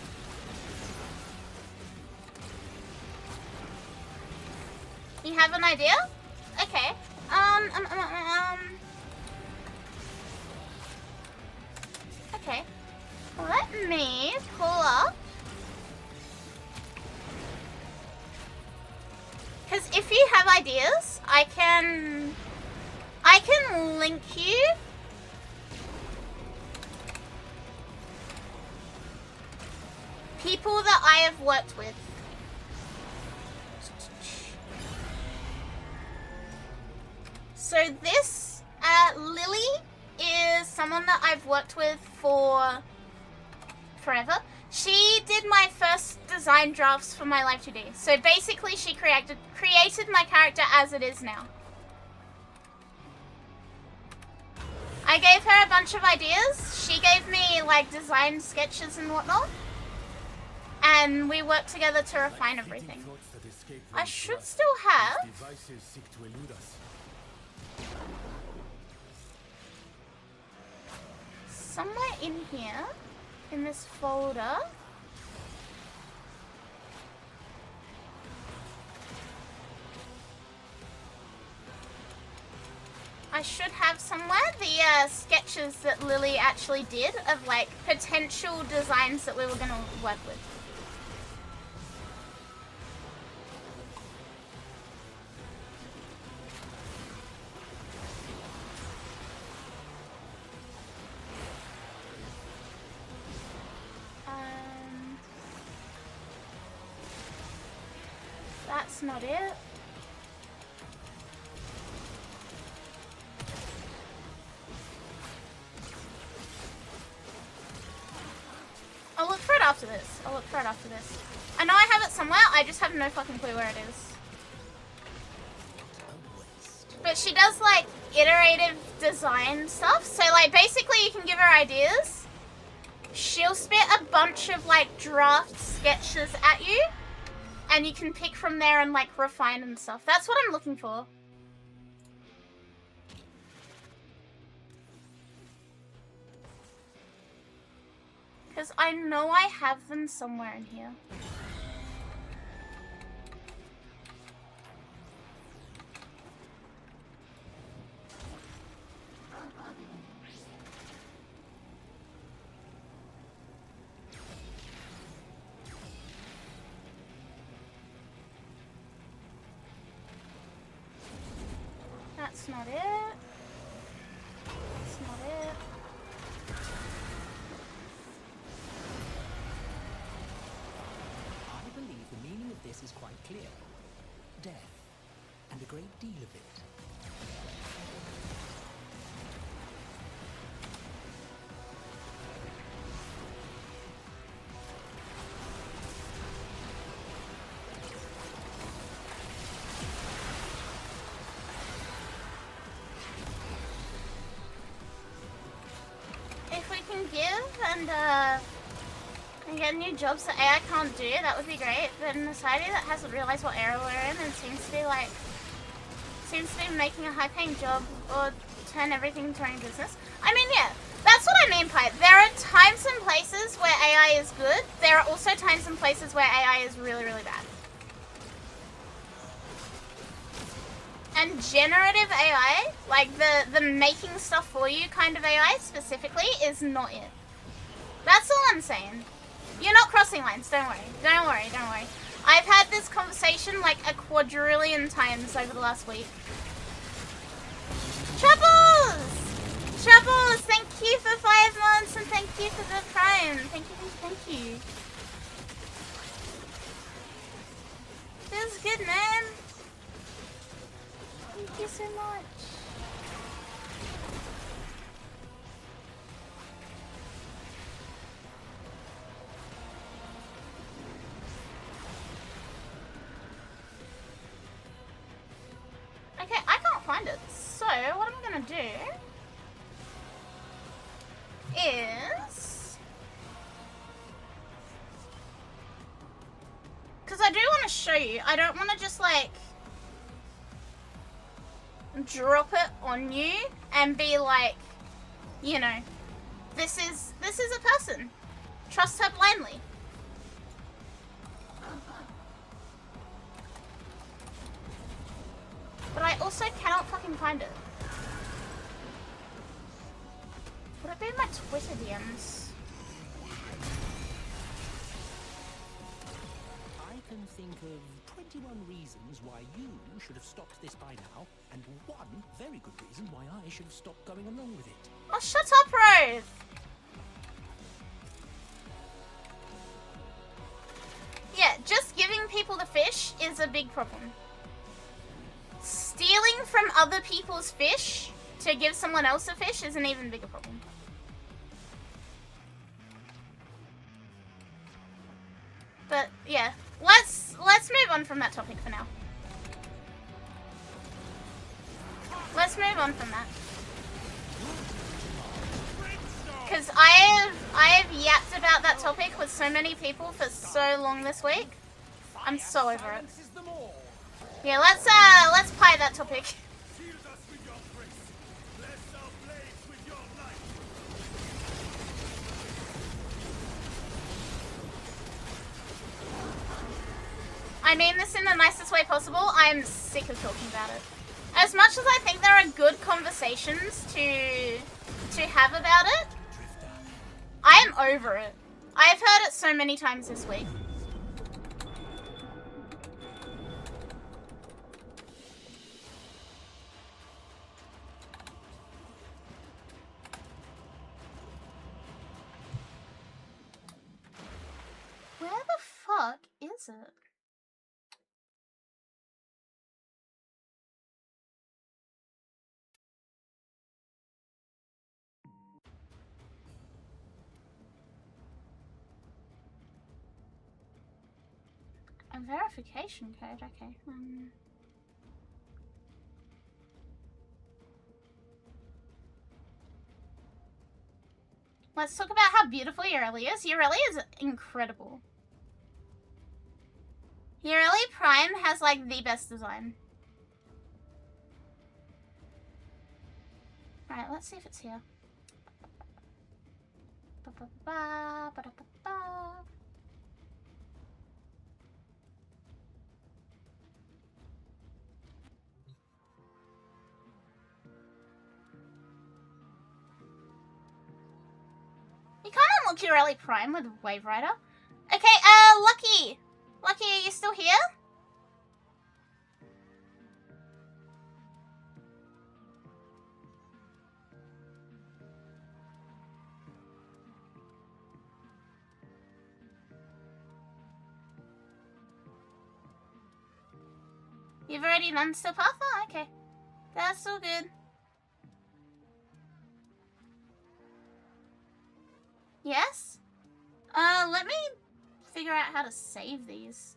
You have an idea? Okay. Okay. Let me pull up. Because if you have ideas, I can link you. People that I have worked with. So this Lily is someone that I've worked with for forever. She did my first design drafts for my Live 2D. So basically she created my character as it is now. I gave her a bunch of ideas. She gave me like design sketches and whatnot. And we worked together to refine everything. I should still have. Somewhere in here, in this folder. I should have somewhere the sketches that Lily actually did of like potential designs that we were gonna work with. That's not it. I'll look for it after this. I know I have it somewhere, I just have no fucking clue where it is. But she does like iterative design stuff, so like basically you can give her ideas. She'll spit a bunch of like draft sketches at you, and you can pick from there and like refine and stuff. That's what I'm looking for. Because I know I have them somewhere in here. That's not it. That's not it. I believe the meaning of this is quite clear. Death, and a great deal of it. If we can give and get new jobs that AI can't do, that would be great. But in a society that hasn't realized what era we're in and seems to be making a high-paying job or turn everything into own business. I mean, yeah, that's what I mean, Pipe. There are times and places where AI is good. There are also times and places where AI is really, really bad. And generative AI, like the making stuff for you kind of AI specifically, is not it. That's all I'm saying. You're not crossing lines, don't worry. Don't worry, don't worry. I've had this conversation like a quadrillion times over the last week. Troubles! Troubles, thank you for 5 months and thank you for the prime. Thank you, thank you. Feels good, man. Thank you so much. Okay, I can't find it. So, what I'm gonna do is... because I do want to show you. I don't want to just like drop it on you and be like, you know, this is a person. Trust her blindly. But I also cannot fucking find it. Would it be in my Twitter DMs? think of 21 reasons why you should have stopped this by now, and one very good reason why I should have stopped going along with it. Oh, shut up, Rose! Yeah, just giving people the fish is a big problem. Stealing from other people's fish to give someone else a fish is an even bigger problem. But yeah, let's move on from that topic for now. Let's move on from that. Because I have yapped about that topic with so many people for so long this week. I'm so over it. Yeah, let's pie that topic. I mean this in the nicest way possible. I'm sick of talking about it. As much as I think there are good conversations to have about it, I am over it. I've heard it so many times this week. Where the fuck is it? A verification code, okay. Let's talk about how beautiful Eureli is. Eureli is incredible. Eureli Prime has like the best design. Right, let's see if it's here. Ba-ba-ba, ba-da-ba-ba. You can't unlock Eureli Prime with Wave Rider. Okay, Lucky! Lucky, are you still here? You've already done Still Path? Oh, okay. That's all good. Yes? Let me figure out how to save these.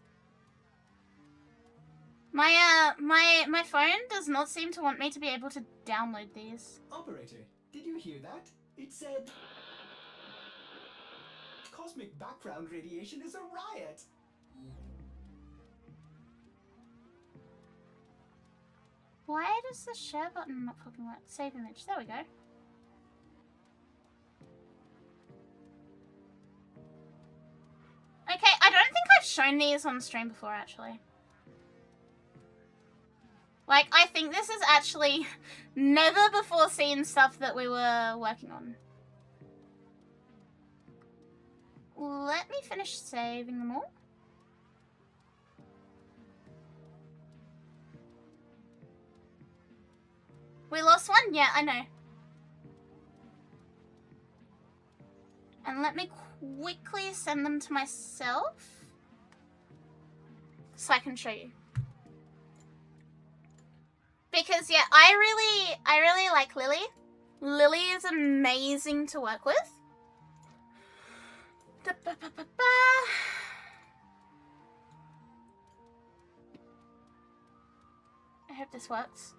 My phone does not seem to want me to be able to download these. Operator, did you hear that? It said... Cosmic background radiation is a riot! Why does the share button not fucking work? Save image. There we go. Okay, I don't think I've shown these on stream before, actually. Like, I think this is actually never before seen stuff that we were working on. Let me finish saving them all. We lost one? Yeah, I know. And let me quickly send them to myself so I can show you. Because yeah, I really like Lily. Lily is amazing to work with. I hope this works.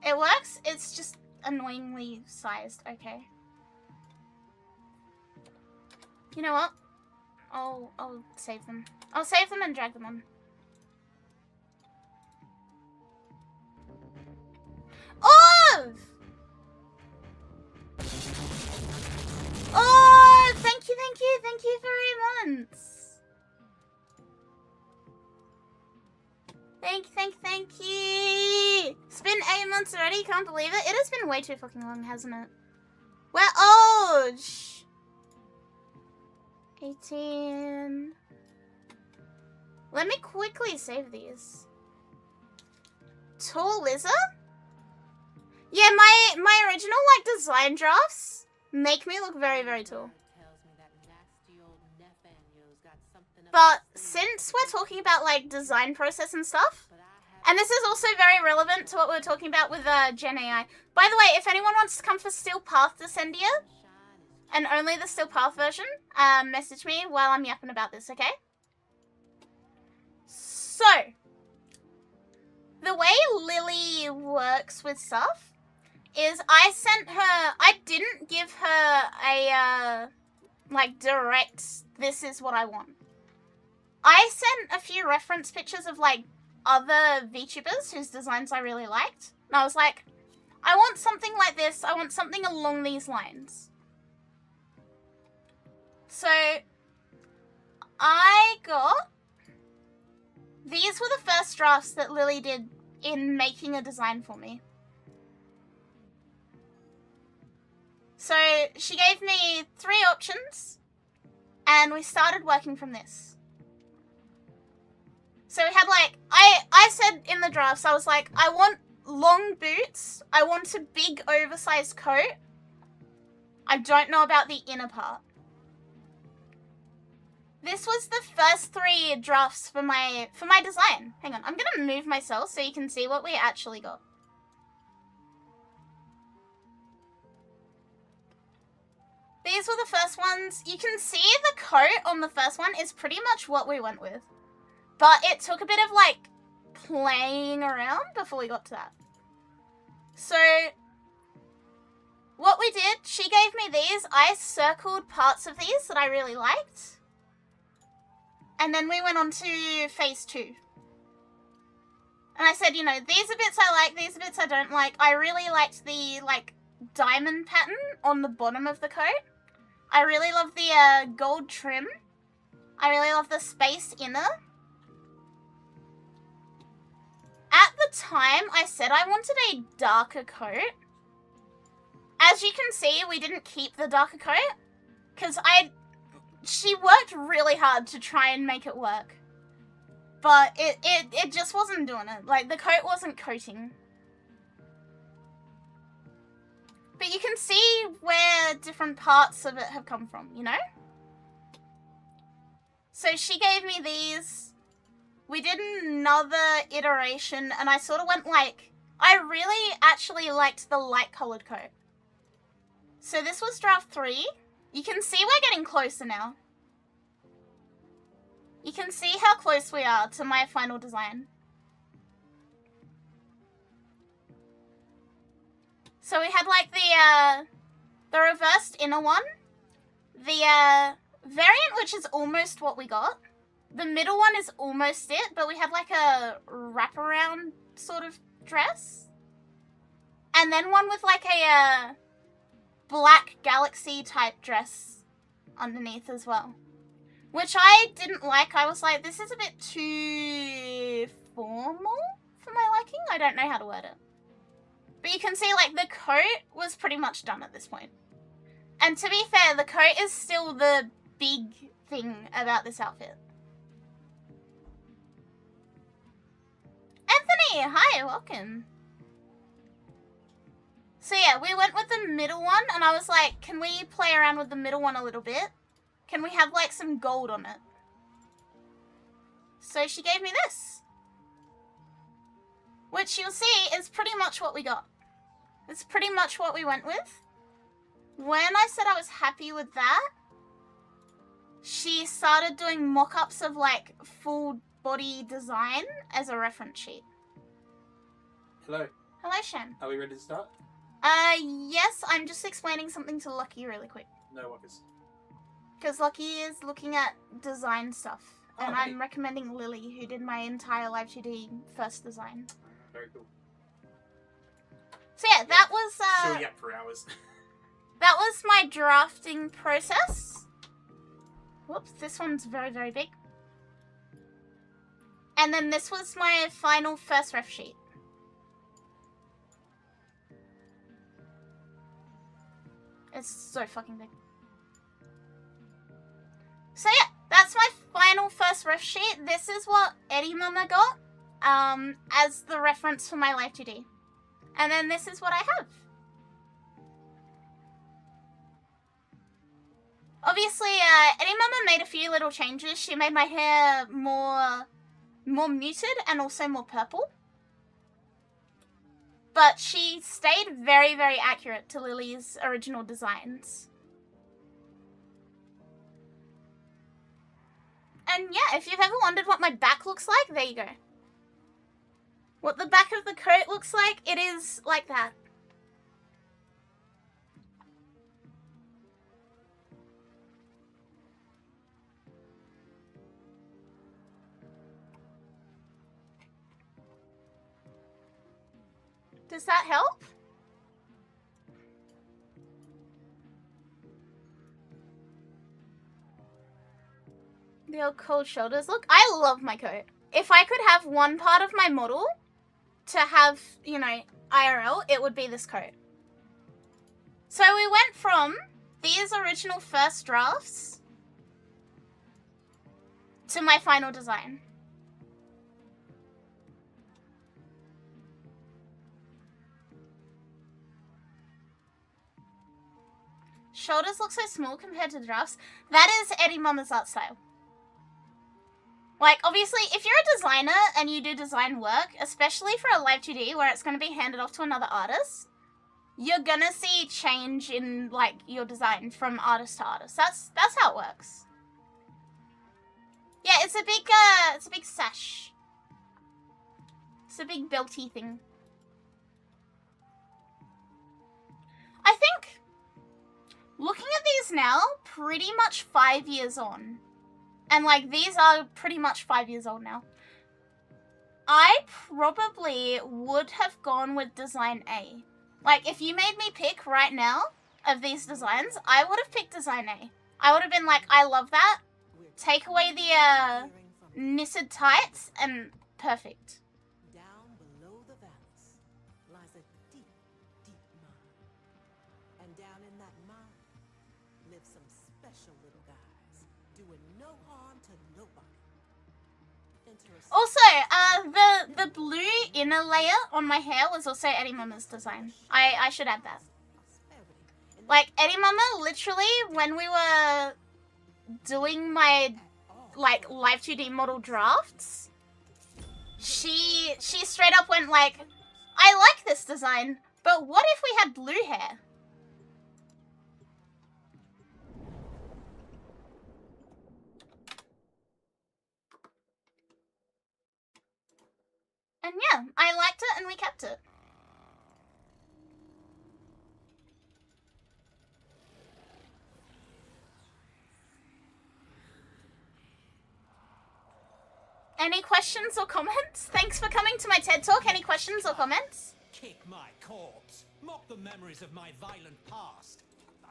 It works, it's just annoyingly sized. Okay. You know what? I'll save them. I'll save them and drag them on. Oh! Oh, thank you very much. Thank you. It's been 8 months already, can't believe it. It has been way too fucking long, hasn't it? We're old. 18. Let me quickly save these. Tall Lizard? Yeah, my original like design drafts make me look very, very tall. But since we're talking about like design process and stuff, and this is also very relevant to what we were talking about with Gen AI. By the way, if anyone wants to come for Steel Path Descendia, and only the Steel Path version, message me while I'm yapping about this, okay? So, the way Lily works with stuff is I didn't give her a, like, direct, this is what I want. I sent a few reference pictures of, like, other VTubers whose designs I really liked. And I was like, I want something like this. I want something along these lines. So, I got... These were the first drafts that Lily did in making a design for me. So, she gave me 3 options, and we started working from this. So we had like, I said in the drafts, I was like, I want long boots, I want a big oversized coat, I don't know about the inner part. This was the first 3 drafts for my design. Hang on, I'm gonna move myself so you can see what we actually got. These were the first ones. You can see the coat on the first one is pretty much what we went with. But it took a bit of, like, playing around before we got to that. So, what we did, she gave me these. I circled parts of these that I really liked. And then we went on to phase 2. And I said, you know, these are bits I like, these are bits I don't like. I really liked the, like, diamond pattern on the bottom of the coat. I really love the gold trim. I really love the space inner. At the time, I said I wanted a darker coat. As you can see, we didn't keep the darker coat. Because she worked really hard to try and make it work. But it just wasn't doing it. Like, the coat wasn't coating. But you can see where different parts of it have come from, you know? So she gave me these. We did another iteration, and I sort of went like, I really actually liked the light-colored coat. So this was draft 3. You can see we're getting closer now. You can see how close we are to my final design. So we had like the reversed inner one, the variant which is almost what we got. The middle one is almost it, but we had like a wraparound sort of dress. And then one with like a black galaxy type dress underneath as well. Which I didn't like. I was like, this is a bit too formal for my liking. I don't know how to word it. But you can see like the coat was pretty much done at this point. And to be fair, the coat is still the big thing about this outfit. Anthony, hi, welcome. So yeah, we went with the middle one, and I was like, can we play around with the middle one a little bit? Can we have like some gold on it? So she gave me this. Which you'll see is pretty much what we got. It's pretty much what we went with. When I said I was happy with that, she started doing mock-ups of like full body design as a reference sheet. Hello. Hello, Shen. Are we ready to start? Yes, I'm just explaining something to Lucky really quick. No worries. Because Lucky is looking at design stuff. Oh, and hey. I'm recommending Lily, who did my entire Live 2D first design. Very cool. So yeah, that was She'll yap for hours. that was my drafting process. Whoops, this one's very, very big. And then this was my final first ref sheet. It's so fucking big. So yeah, that's my final original first ref sheet, this is what Eddie Mama got as the reference for my Live 2D. And then this is what I have. Obviously, Eddie Mama made a few little changes. She made my hair more muted and also more purple. But she stayed very, very accurate to Lily's original designs. And yeah, if you've ever wondered what my back looks like, there you go. What the back of the coat looks like, it is like that. Does that help? The old cold shoulders look. I love my coat. If I could have one part of my model to have, you know, IRL, it would be this coat. So we went from these original first drafts to my final design. Shoulders look so small compared to the drafts. That is Eddie Mama's art style. Like, obviously, if you're a designer and you do design work, especially for a Live 2D where it's going to be handed off to another artist, you're going to see change in, like, your design from artist to artist. That's how it works. Yeah, it's a big sash. It's a big belty thing. I think, looking at these now, pretty much 5 years on, and like these are pretty much 5 years old now, I probably would have gone with design A. Like, if you made me pick right now of these designs, I would have picked design A. I would have been like, I love that. Take away the knitted tights and perfect. Down below the valleys lies a deep, deep mine. And down in that mine live some special little guys doing no harm to nobody. Also, the blue inner layer on my hair was also Eddie Mama's design. I should add that. Like, Eddie Mama, literally, when we were doing my, like, Live 2D model drafts, she straight up went like, I like this design, but what if we had blue hair? And yeah, I liked it and we kept it. Any questions or comments? Thanks for coming to my TED Talk. Any questions or comments? Kick my corpse. Mock the memories of my violent past.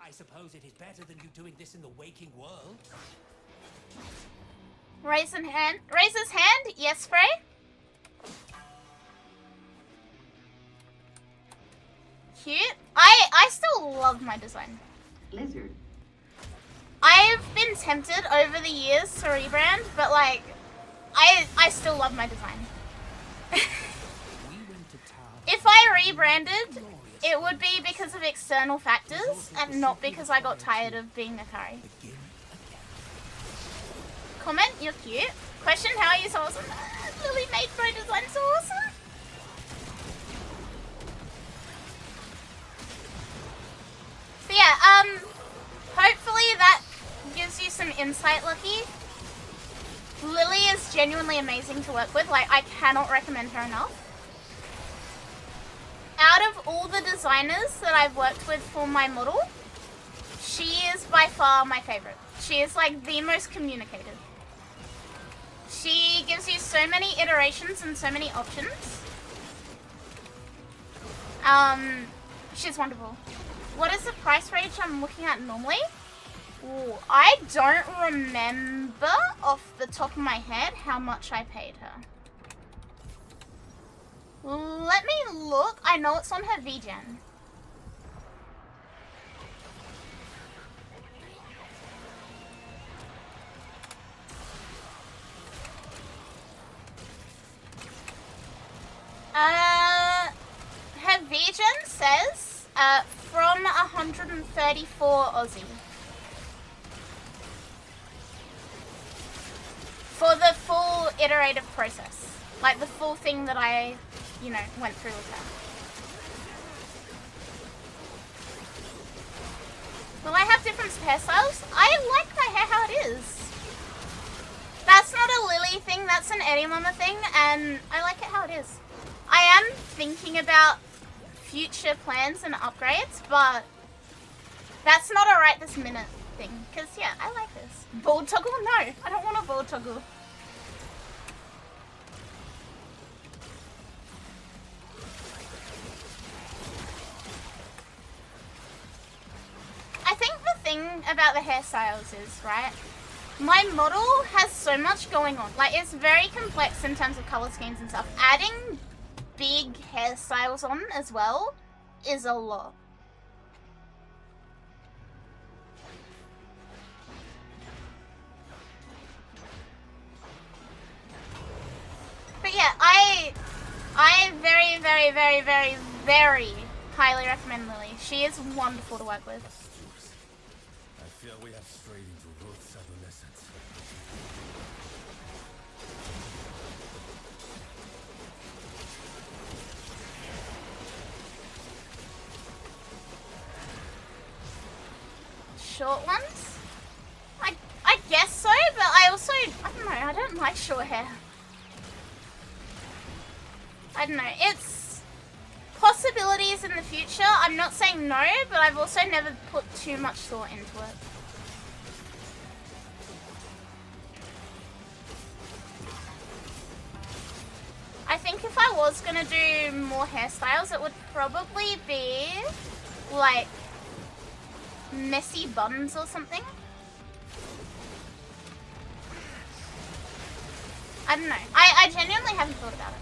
I suppose it is better than you doing this in the waking world. Raise his hand. Yes, Frey? Cute. I still love my design. Lizard. I've been tempted over the years to rebrand, but like, I still love my design. If I rebranded, it would be because of external factors and not because I got tired of being Akari. Comment, you're cute. Question, how are you so awesome? Lily made my design so awesome. So yeah, hopefully that gives you some insight, Lucky. Lily is genuinely amazing to work with. Like, I cannot recommend her enough. Out of all the designers that I've worked with for my model, she is by far my favorite. She is like the most communicative. She gives you so many iterations and so many options. She's wonderful. What is the price range I'm looking at normally? Ooh, I don't remember off the top of my head how much I paid her. Let me look. I know it's on her VGen. From 134 Aussie. For the full iterative process. Like the full thing that I, you know, went through with her. Will I have different hairstyles? I like my hair how it is. That's not a Lily thing, that's an Eddie Mama thing, and I like it how it is. I am thinking about future plans and upgrades, but that's not a right this minute thing. Because, yeah, I like this. Bald toggle? No, I don't want a bald toggle. I think the thing about the hairstyles is, right, my model has so much going on. Like, it's very complex in terms of color schemes and stuff. Adding big hairstyles on as well is a lot. But yeah, I very, very, very, very, very highly recommend Lily. She is wonderful to work with. I feel we have strayed into Ruth's adolescence. Short ones? I guess so, but I also, I don't know, I don't like short hair. I don't know, it's possibilities in the future. I'm not saying no, but I've also never put too much thought into it. I think if I was gonna do more hairstyles, it would probably be like messy buns or something. I don't know. I genuinely haven't thought about it.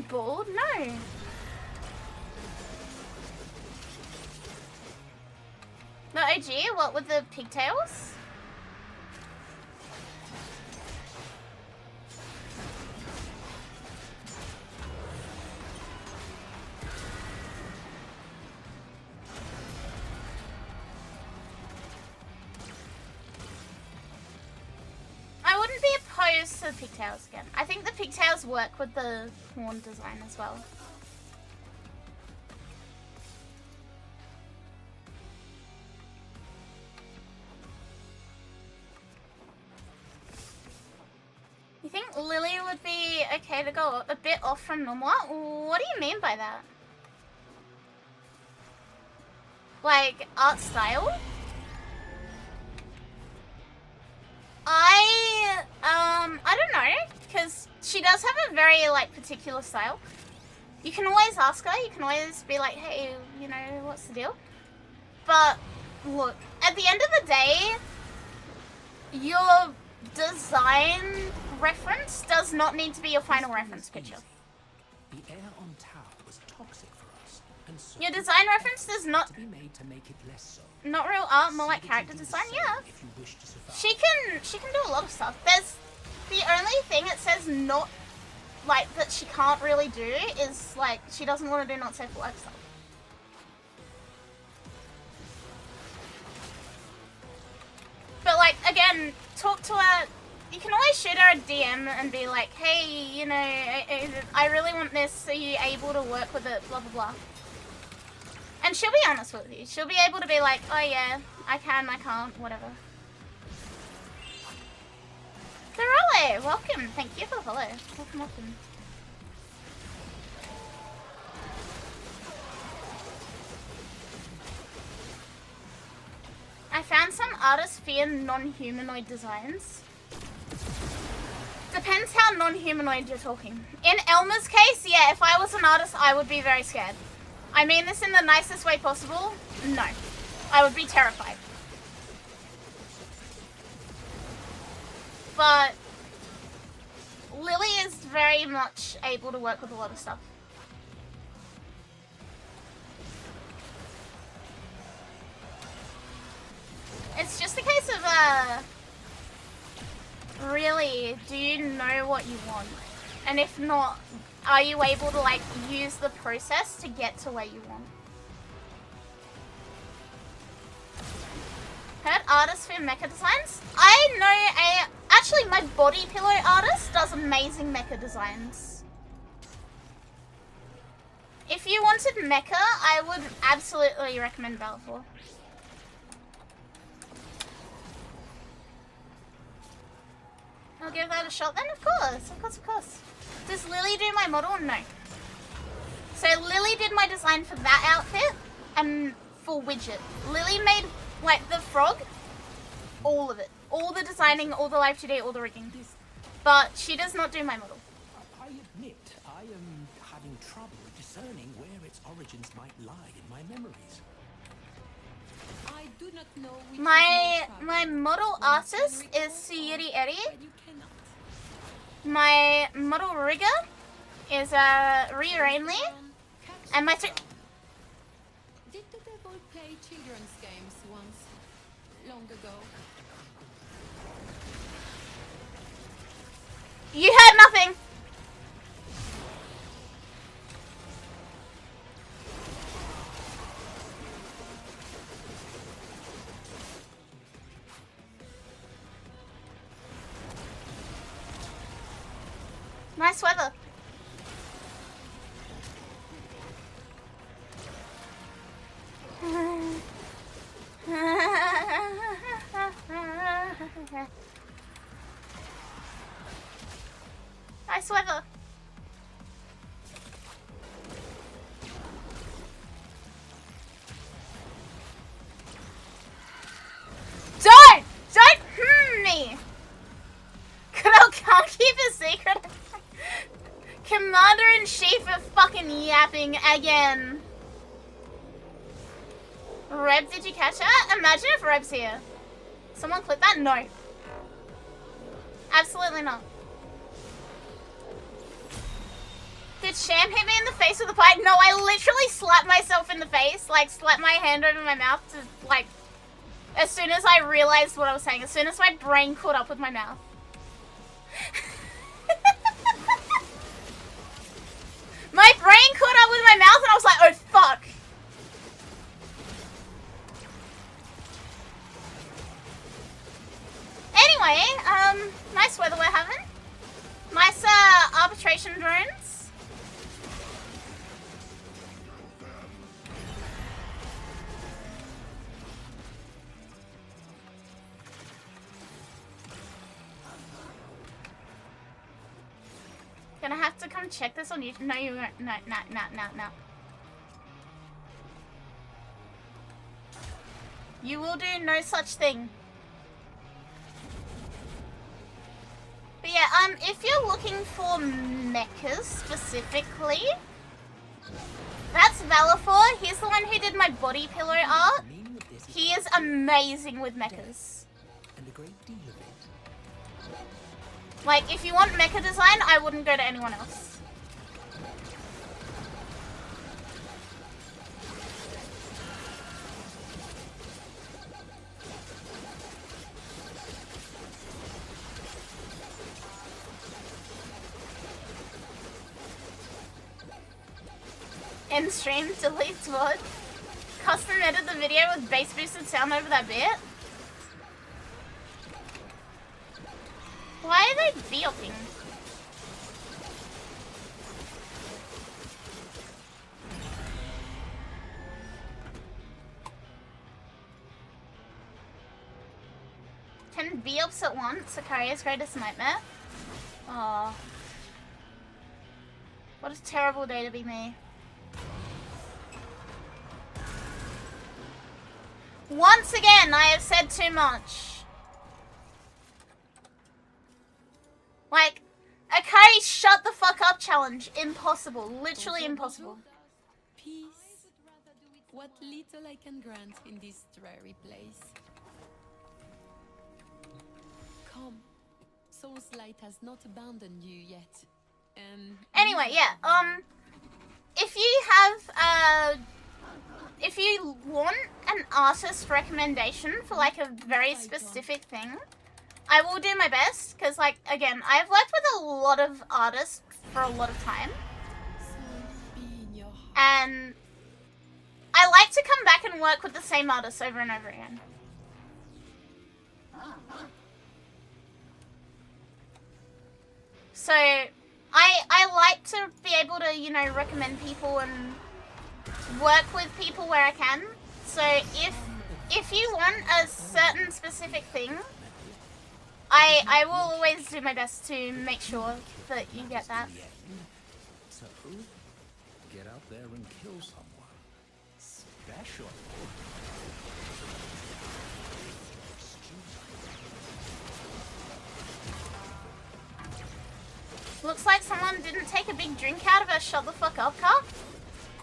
Bald? No. The OG? What with the pigtails? I wouldn't be opposed to the pigtails again. I think the pigtails work with the horn design as well. You think Lily would be okay to go a bit off from normal? What do you mean by that? Like, art style? I don't know, because she does have a very, like, particular style. You can always ask her, you can always be like, hey, you know, what's the deal? But, look, at the end of the day, your design reference does not need to be your final reference picture. The air on Tau was toxic for us, and so Your design reference does not... to be made to make it less so. Not real art, more like character design, yeah. If you wish to survive. She can do a lot of stuff. There's the only thing it says not like that she can't really do is like she doesn't want to do not safe for work stuff. But like again, talk to her. You can always shoot her a DM and be like, hey, you know, I really want this. Are you able to work with it? Blah blah blah. And she'll be honest with you. She'll be able to be like, oh yeah, I can, I can't, whatever. Thorole, welcome. Thank you for the follow. Welcome, welcome. I found some artists fear non-humanoid designs. Depends how non-humanoid you're talking. In Elma's case, yeah, if I was an artist, I would be very scared. I mean this in the nicest way possible. No. I would be terrified. But Lily is very much able to work with a lot of stuff. It's just a case of, really, do you know what you want? And if not, are you able to like use the process to get to where you want? Heard artists for mecha designs? I know actually my body pillow artist does amazing mecha designs. If you wanted mecha, I would absolutely recommend Balfour. I'll give that a shot then, of course, of course, of course. Does Lily do my model? No. So Lily did my design for that outfit and for Widget. Lily made like the frog, all of it. All the designing, all the live today, all the rigging. But she does not do my model. I admit, I am having trouble discerning where its origins might lie in my memories. I do not know which My model artist is Suyuri Eri. My model rigger is Ri Rainley. And my Did the devil play children's games once, long ago? You heard nothing. Nice weather. Nice weather. Don't me. Kudo can't keep a secret. Commander-in-Chief of fucking yapping again. Reb, did you catch that? Imagine if Reb's here. Someone click that? No. Absolutely not. Did Sham hit me in the face with a pipe? No, I literally slapped myself in the face. Like, slapped my hand over my mouth to, like, as soon as I realized what I was saying. As soon as my brain caught up with my mouth. My brain caught up with my mouth and I was like, oh fuck. Anyway, nice weather we're having. Nice arbitration drones. Gonna have to come check this on YouTube. No, you won't. No. You will do no such thing. But yeah, if you're looking for mechas specifically, that's Valafor. He's the one who did my body pillow art. He is amazing with mechas. And a great deal of it. Like, if you want mecha design, I wouldn't go to anyone else. End stream, delete VOD. Custom edit the video with bass boosted sound over that bit. Why are they beoping? Can beops at once? Akari's greatest nightmare? Aww. What a terrible day to be me. Once again, I have said too much. Like, Akari shut the fuck up challenge. Impossible. Literally impossible. Peace. What little I can grant in this dreary place. Come. Soul's light has not abandoned you yet. Anyway, yeah, if you want an artist recommendation for like a very specific thing, I will do my best, because like, again, I've worked with a lot of artists for a lot of time, And I like to come back and work with the same artists over and over again. So I like to be able to, you know, recommend people and work with people where I can. So if you want a certain specific thing, I will always do my best to make sure that you get that. So, get out there and kill someone special. Looks like someone didn't take a big drink out of a shut the fuck up cup.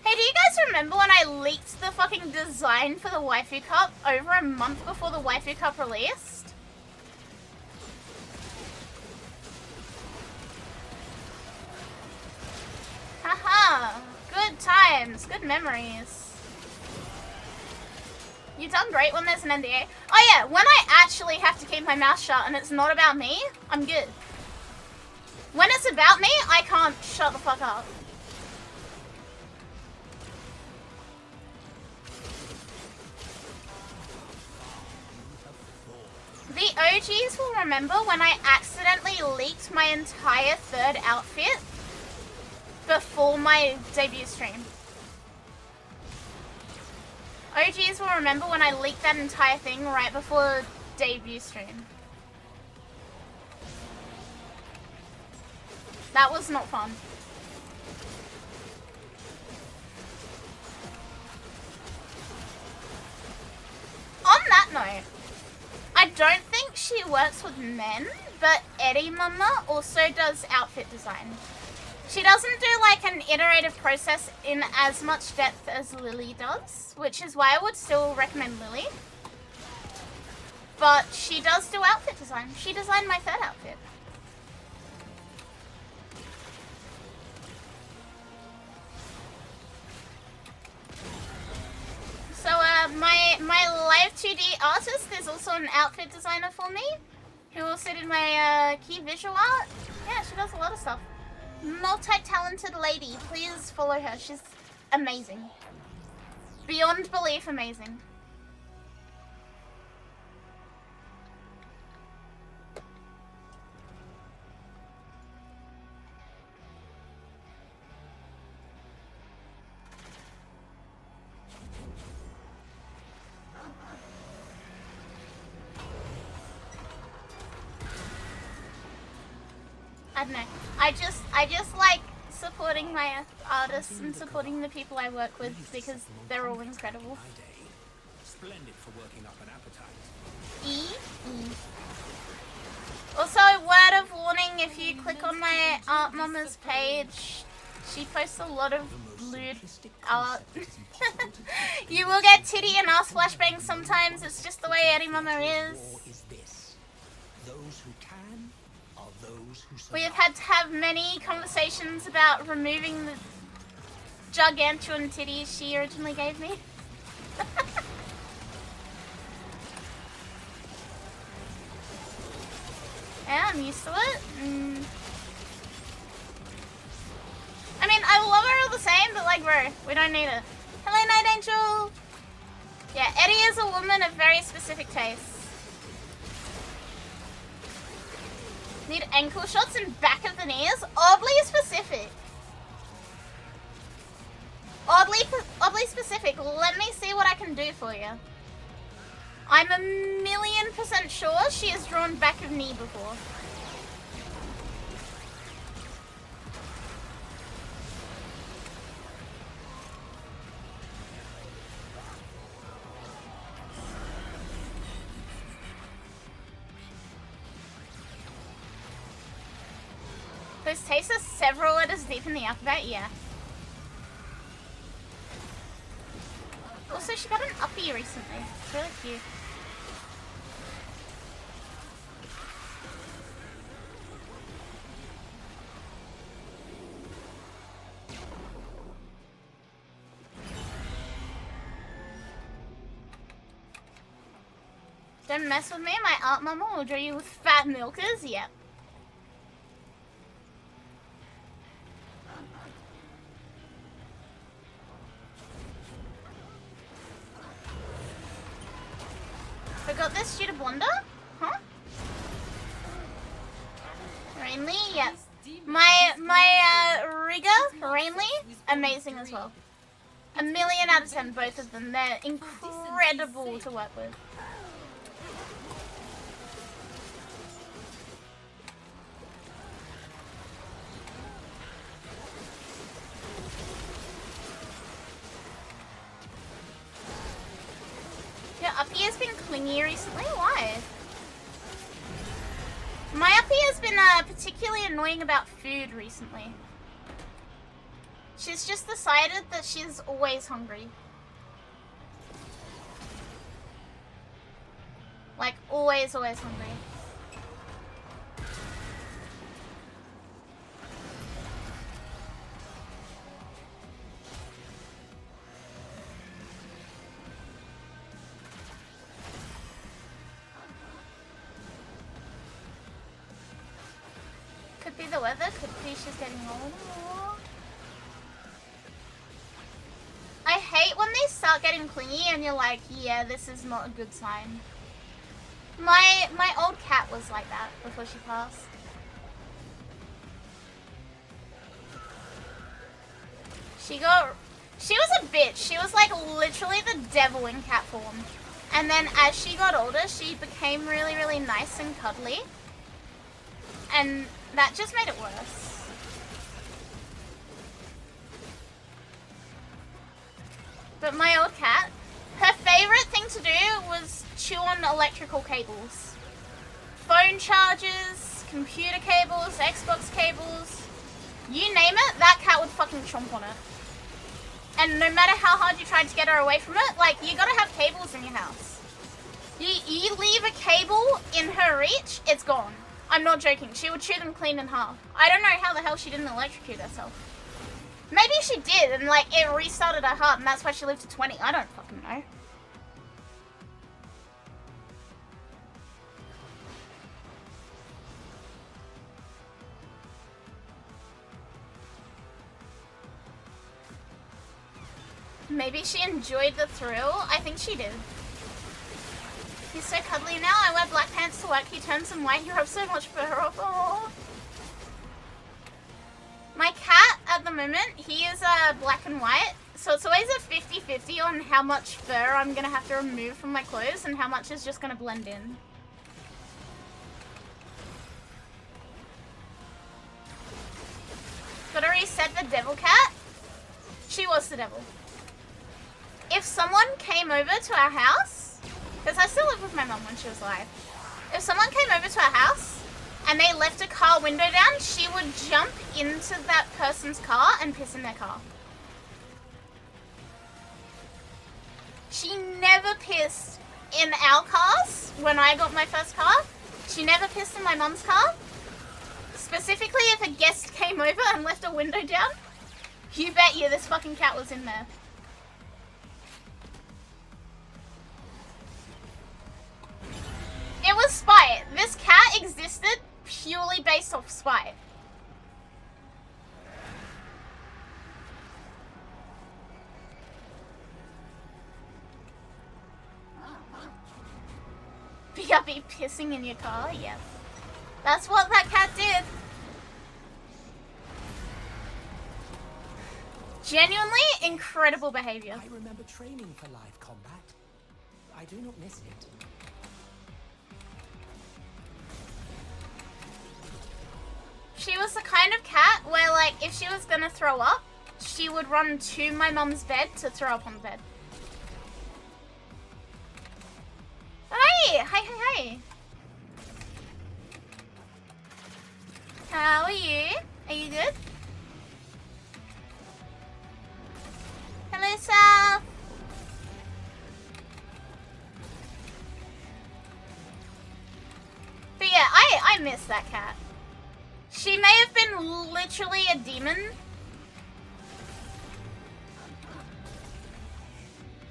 Hey, do you guys remember when I leaked the fucking design for the waifu cup over a month before the waifu cup released? Haha, good times, good memories. You've done great when there's an NDA. Oh yeah, when I actually have to keep my mouth shut and it's not about me, I'm good. When it's about me, I can't shut the fuck up. The OGs will remember when I accidentally leaked my entire third outfit before my debut stream. OGs will remember when I leaked that entire thing right before debut stream. That was not fun. On that note, I don't think she works with men, but Eddie Mama also does outfit design. She doesn't do like an iterative process in as much depth as Lily does, which is why I would still recommend Lily. But she does do outfit design. She designed my third outfit. So my live 2D artist is also an outfit designer for me, who also did my key visual art. Yeah, she does a lot of stuff. Multi-talented lady, please follow her. She's amazing. Beyond belief amazing. I don't know. I just like supporting my artists and supporting the people I work with because they're all incredible. Splendid for working up an appetite. Also, word of warning, if you click on my Art Mama's page, she posts a lot of lewd art. You will get titty and ass flashbangs sometimes, it's just the way Eddie Mama is. Those who can are those who survive. We have had to have many conversations about removing the gargantuan titties she originally gave me. Yeah, I'm used to it. I mean, I love her all the same, but like, bro, we don't need it. Hello, Night Angel! Yeah, Eddie is a woman of very specific tastes. Need ankle shots and back of the knees? Oddly specific. Oddly specific. Let me see what I can do for you. I'm 1,000,000% sure she has drawn back of knee before. Those tastes are several letters deep in the alphabet, yeah. Also, she got an uppie recently. It's really cute. Don't mess with me, my Art Mama will draw you with fat milkers, yep. got this due to blunder? Huh? Rainly? Yep. My rigger, Rainly, amazing as well. 1,000,000 out of 10, both of them. They're incredible to work with. Your uppie has been clingy recently? Why? My uppie has been particularly annoying about food recently. She's just decided that she's always hungry. Like, always hungry. Could be the weather, could be she's getting older. I hate when they start getting clingy and you're like, yeah, this is not a good sign. My old cat was like that before she passed. She was a bitch. She was like literally the devil in cat form. And then as she got older, she became really, really nice and cuddly. And that just made it worse. But my old cat, her favorite thing to do was chew on electrical cables. Phone chargers, computer cables, Xbox cables. You name it, that cat would fucking chomp on it. And no matter how hard you tried to get her away from it, like, you gotta have cables in your house. You leave a cable in her reach, it's gone. I'm not joking, she would chew them clean in half. I don't know how the hell she didn't electrocute herself. Maybe she did, and like, it restarted her heart, and that's why she lived to 20. I don't fucking know. Maybe she enjoyed the thrill. I think she did. He's so cuddly now. I wear black pants to work. He turns them white. He rubs so much fur off. Aww. My cat, at the moment, he is black and white. So it's always a 50-50 on how much fur I'm going to have to remove from my clothes and how much is just going to blend in. Gotta reset the devil cat. She was the devil. If someone came over to our house, because I still lived with my mum when she was alive. If someone came over to our house and they left a car window down, she would jump into that person's car and piss in their car. She never pissed in our cars when I got my first car. She never pissed in my mum's car. Specifically, if a guest came over and left a window down, you bet you this fucking cat was in there. It was spite. This cat existed purely based off spite. BRB pissing in your car? Yes. That's what that cat did. Genuinely incredible behavior. I remember training for live combat. I do not miss it. She was the kind of cat where, like, if she was gonna throw up, she would run to my mum's bed to throw up on the bed. Hey! Hey! How are you? Are you good? Hello, Sal! But yeah, I miss that cat. She may have been literally a demon.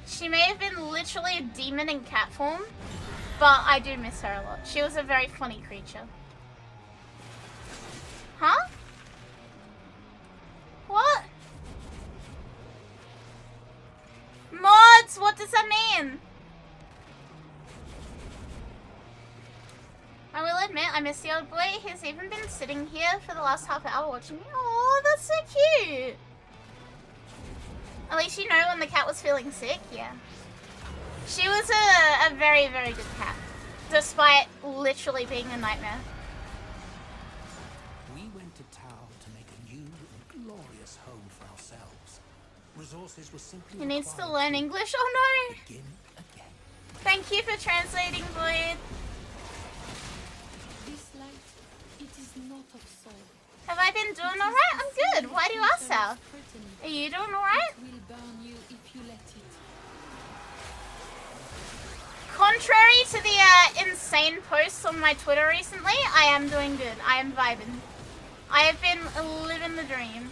She may have been literally a demon in cat form, but I do miss her a lot. She was a very funny creature. Huh? What? Mods, what does that mean? admit, I miss the old boy. He's even been sitting here for the last half hour watching me. Oh, that's so cute. At least you know when the cat was feeling sick, yeah. She was a very, very good cat, despite literally being a nightmare. We went to town to make a new and glorious home for ourselves. Resources were simply He needs to required learn English. Oh no! begin again. Thank you for translating, Void. This light, it is not of soul. Have I been doing alright? I'm good. Why do you ask, Sal? Are you doing alright? It will burn you if you let it. Contrary to the insane posts on my Twitter recently, I am doing good. I am vibing. I have been living the dream.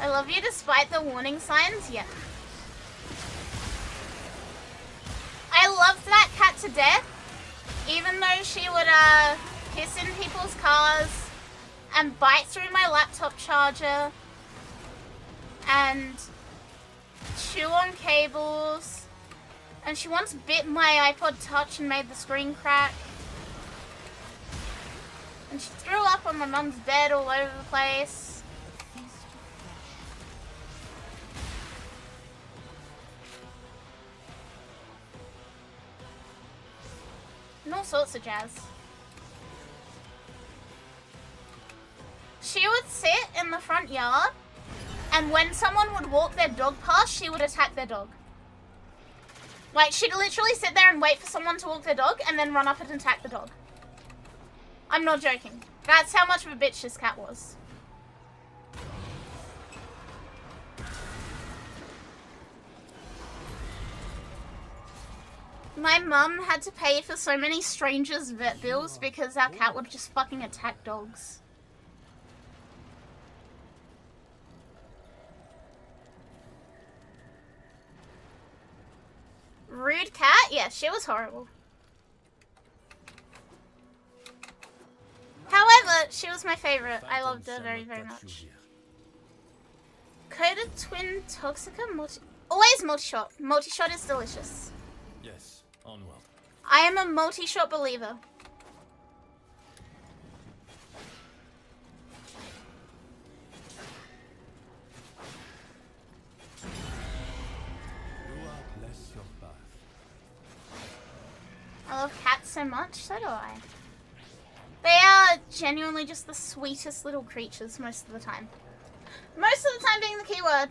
I love you despite the warning signs, yeah. I loved that cat to death, even though she would piss in people's cars and bite through my laptop charger and chew on cables, and she once bit my iPod Touch and made the screen crack, and she threw up on my mum's bed all over the place. And all sorts of jazz. She would sit in the front yard, and when someone would walk their dog past, she would attack their dog. Like, she'd literally sit there and wait for someone to walk their dog, and then run up and attack the dog. I'm not joking. That's how much of a bitch this cat was. My mum had to pay for so many strangers' vet bills because our cat would just fucking attack dogs. Rude cat? Yeah, she was horrible. However, she was my favorite. I loved her very, very much. Coated twin Toxica multi... Always multi-shot. Multi-shot is delicious. Yes, onward. I am a multi-shot believer. Bless your path. I love cats so much, so do I. They are genuinely just the sweetest little creatures most of the time. Most of the time being the key word.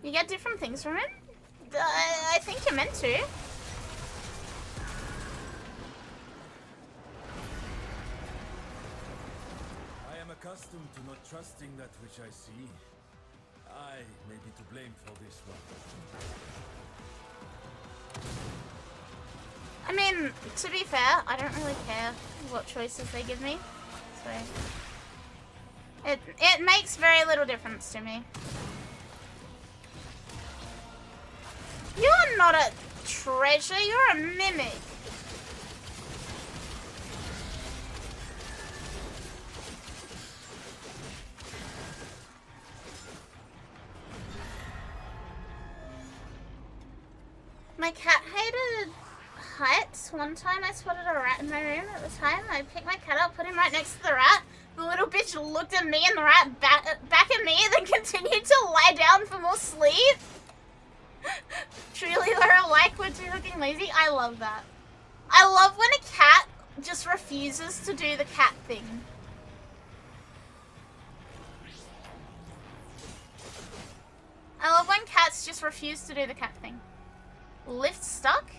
You get different things from him? I think you're meant to. I am accustomed to not trusting that which I see. I may be to blame for this one. I mean, to be fair, I don't really care what choices they give me. So it makes very little difference to me. You're not a treasure, you're a mimic. My cat hated heights. One time I spotted a rat in my room at the time. I picked my cat up, put him right next to the rat. The little bitch looked at me and the rat back at me, then continued to lie down for more sleep. Truly, they're alike, we're too fucking lazy. I love that. I love when a cat just refuses to do the cat thing. I love when cats just refuse to do the cat thing. Lift stuck?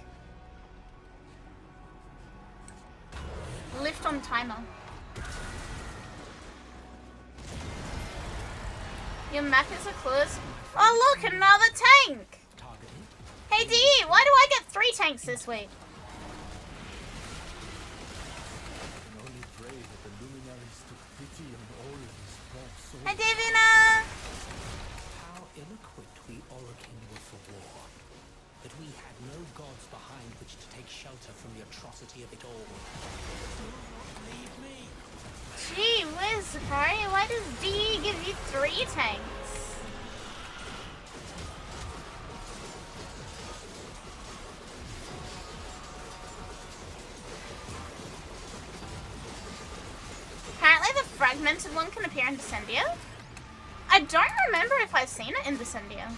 Lift on timer. Your map is a close. Oh look, another tank! Hey D, why do I get 3 tanks this week? Hi Davina! How ill-equipped we Orokin were for war. That we had no gods behind which to take shelter from the atrocity of it all. Leave me! Gee whiz, Akari, why does D give you 3 tanks? fragmented one can appear in Descendia? I don't remember if I've seen it in Descendia.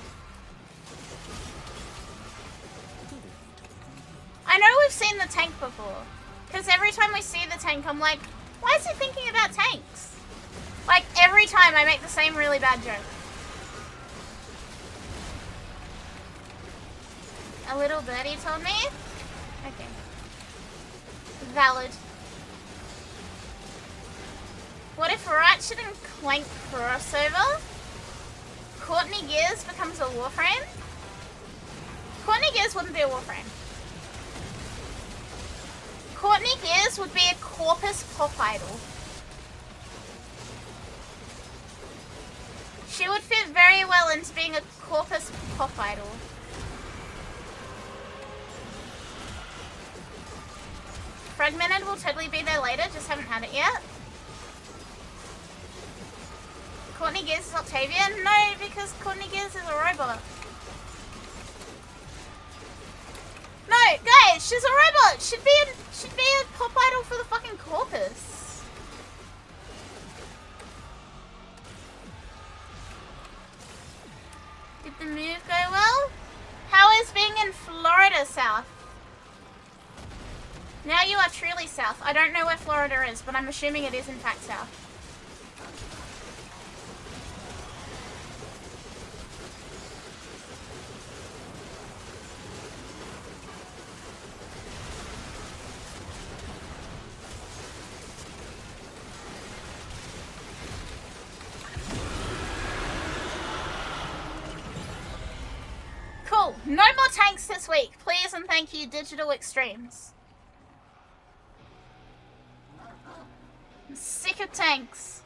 I know we've seen the tank before. Because every time we see the tank, I'm like, why is he thinking about tanks? Like, every time I make the same really bad joke. A little birdie told me? Okay. Valid. What if Ratchet and Clank crossover? Courtney Gears becomes a Warframe? Courtney Gears wouldn't be a Warframe. Courtney Gears would be a corpus pop idol. She would fit very well into being a corpus pop idol. Fragmented will totally be there later, just haven't had it yet. Courtney Gears is Octavia? No, because Courtney Gears is a robot. No, guys, she's a robot. Should be a pop idol for the fucking corpus. Did the move go well? How is being in Florida south? Now you are truly south. I don't know where Florida is, but I'm assuming it is in fact south. Cool. No more tanks this week. Please and thank you, Digital Extremes. I'm sick of tanks.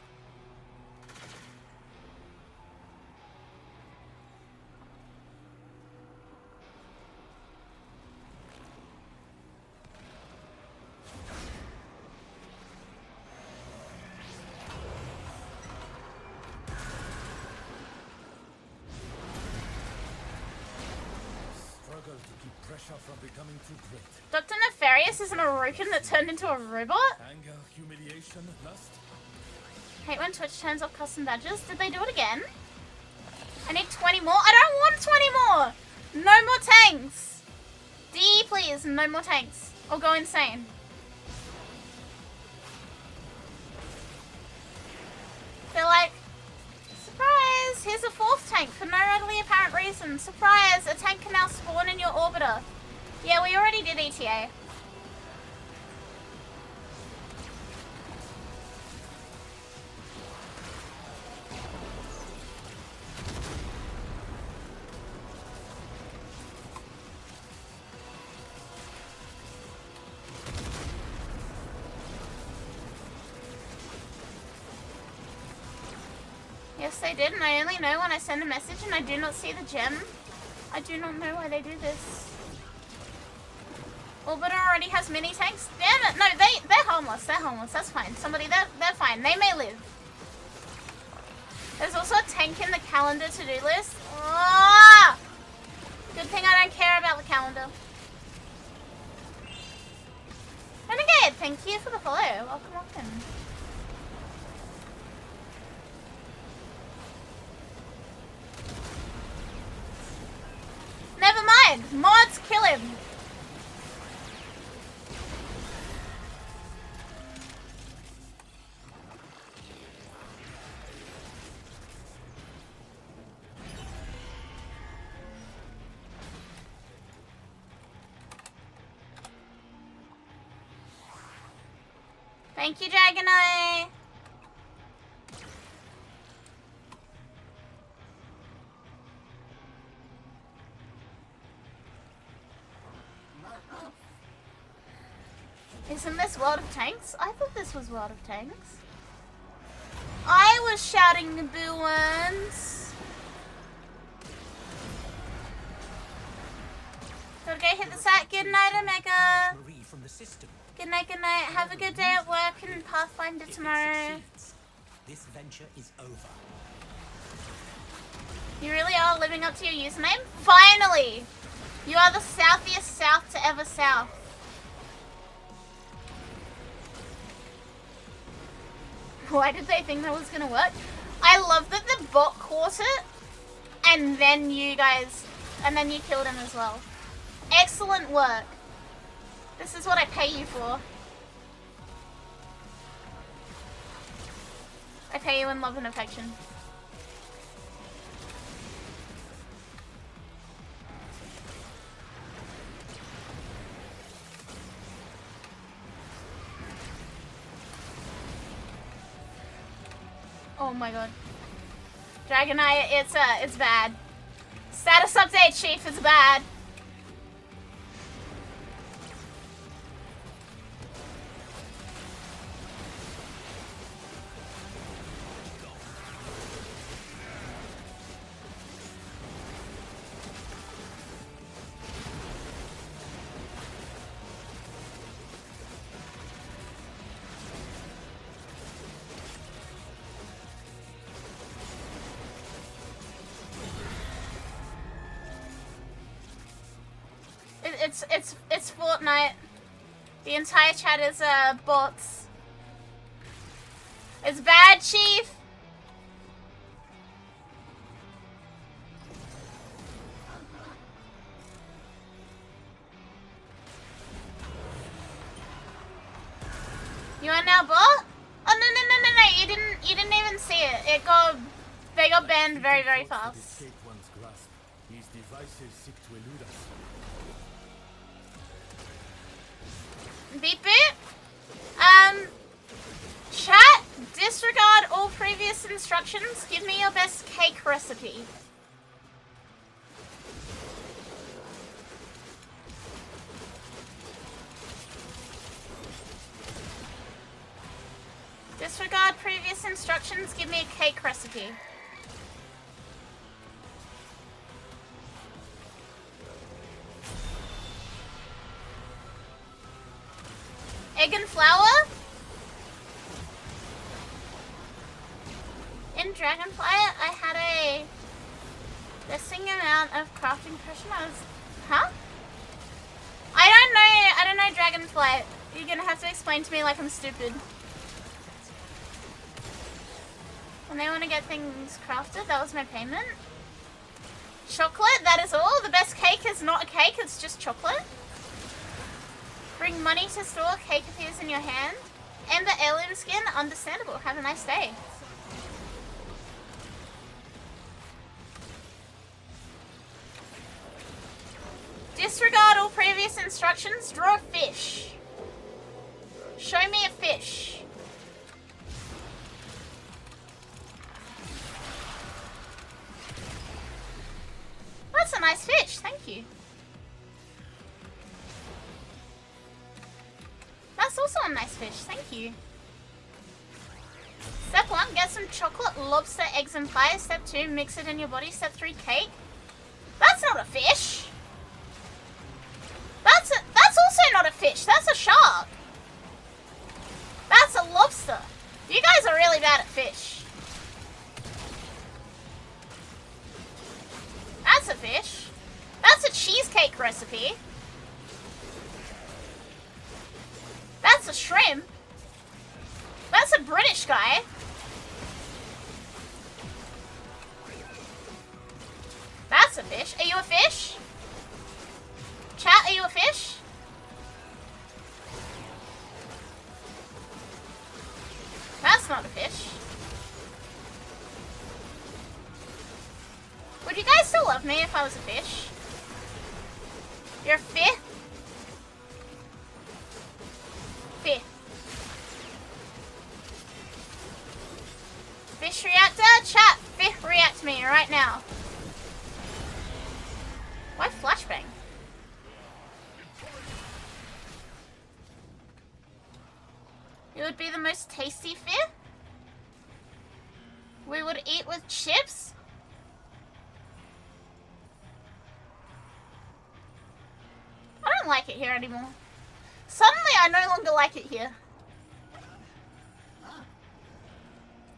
Struggle to keep pressure from becoming too great. Dr. Nefarious is an Orokin that turned into a robot? Anger, humiliation, lust. Hate when Twitch turns off custom badges. Did they do it again? I need 20 more. I don't want 20 more! No more tanks! D, please, no more tanks. Or go insane. They're like, surprise! Here's a fourth tank for no readily apparent reason. Surprise! A tank can now spawn in your orbiter. Yeah, we already did ETA. Yes, they did, and I only know when I send a message and I do not see the gem. I do not know why they do this. Orbiter already has mini tanks. Damn it! No, they're homeless. They're homeless. That's fine. Somebody, they're fine. They may live. There's also a tank in the calendar to-do list. Oh! Good thing I don't care about the calendar. Renegade, thank you for the follow. Welcome, welcome. Never mind. Mods, kill him. Thank you, Dragonite. Isn't this World of Tanks? I thought this was World of Tanks. I was shouting the boo ones. Gotta go hit the sack. Good night, Omega. From the system. Good night, good night. Have a good day at work and Pathfinder tomorrow. This venture is over. You really are living up to your username? Finally! You are the southiest south to ever south. Why did they think that was gonna work? I love that the bot caught it, and then you killed him as well. Excellent work. This is what I pay you for. I pay you in love and affection. Oh my god. Dragonite, it's bad. Status update, Chief, it's bad. It's Fortnite. The entire chat is bots. It's bad, Chief. You are now bot? Oh no! You didn't even see it. They got banned very fast. These devices seek to elude us. Beep beep. Chat, disregard all previous instructions. Give me your best cake recipe. Disregard previous instructions. Give me a cake recipe. Egg and flour? In Dragonfly, I had the same amount of crafting pressure. Huh? I don't know Dragonfly. You're gonna have to explain to me like I'm stupid. When they want to get things crafted, that was my payment. Chocolate, that is all? The best cake is not a cake, it's just chocolate? Bring money to store, cake appears in your hand. And the alien skin, understandable. Have a nice day. Disregard all previous instructions. Draw a fish. Show me a fish. That's a nice fish, thank you. That's also a nice fish, thank you. Step 1, get some chocolate, lobster, eggs and pie. Step 2, mix it in your body. Step 3, cake. That's not a fish. That's also not a fish, that's a shark. That's a lobster. You guys are really bad at fish. That's a fish. That's a cheesecake recipe. That's a shrimp. That's a British guy. That's a fish. Are you a fish? Chat, are you a fish? That's not a fish. Would you guys still love me if I was a fish? You're a fish? Fish. Fish reactor? Chat, fish react me right now. Why flashbang? It would be the most tasty fish. We would eat with chips. I don't like it here anymore. Suddenly I no longer like it here.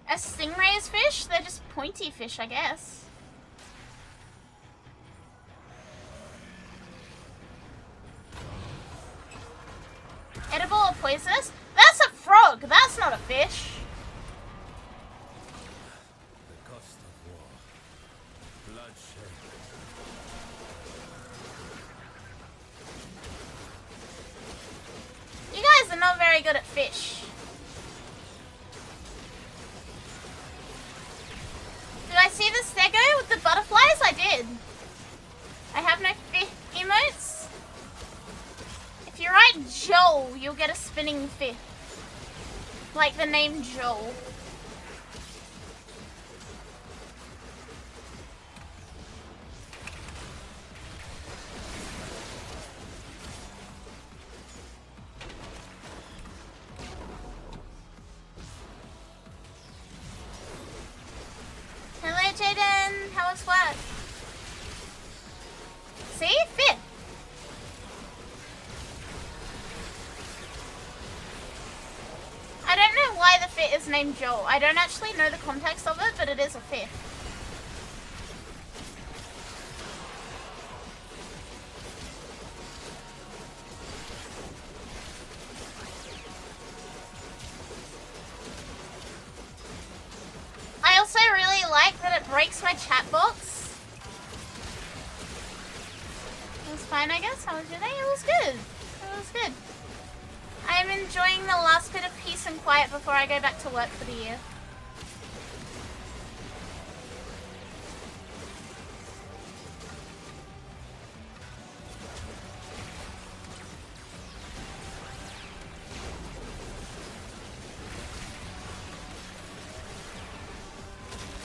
A stingray's fish? They're just pointy fish, I guess. Edible or poisonous? That's a frog. That's not a fish. fish. Did I see the stego with the butterflies? I did. I have no fish emotes. If you write Joel, you'll get a spinning fish. Like the name Joel. Hello, Jaden. How was work? See? Fit. I don't know why the fit is named Joel. I don't actually know the context of it, but it is a fit. I also really like that it breaks my chat box. It was fine, I guess. How was your day? It was good. It was good. I am enjoying the last bit of peace and quiet before I go back to work for the year.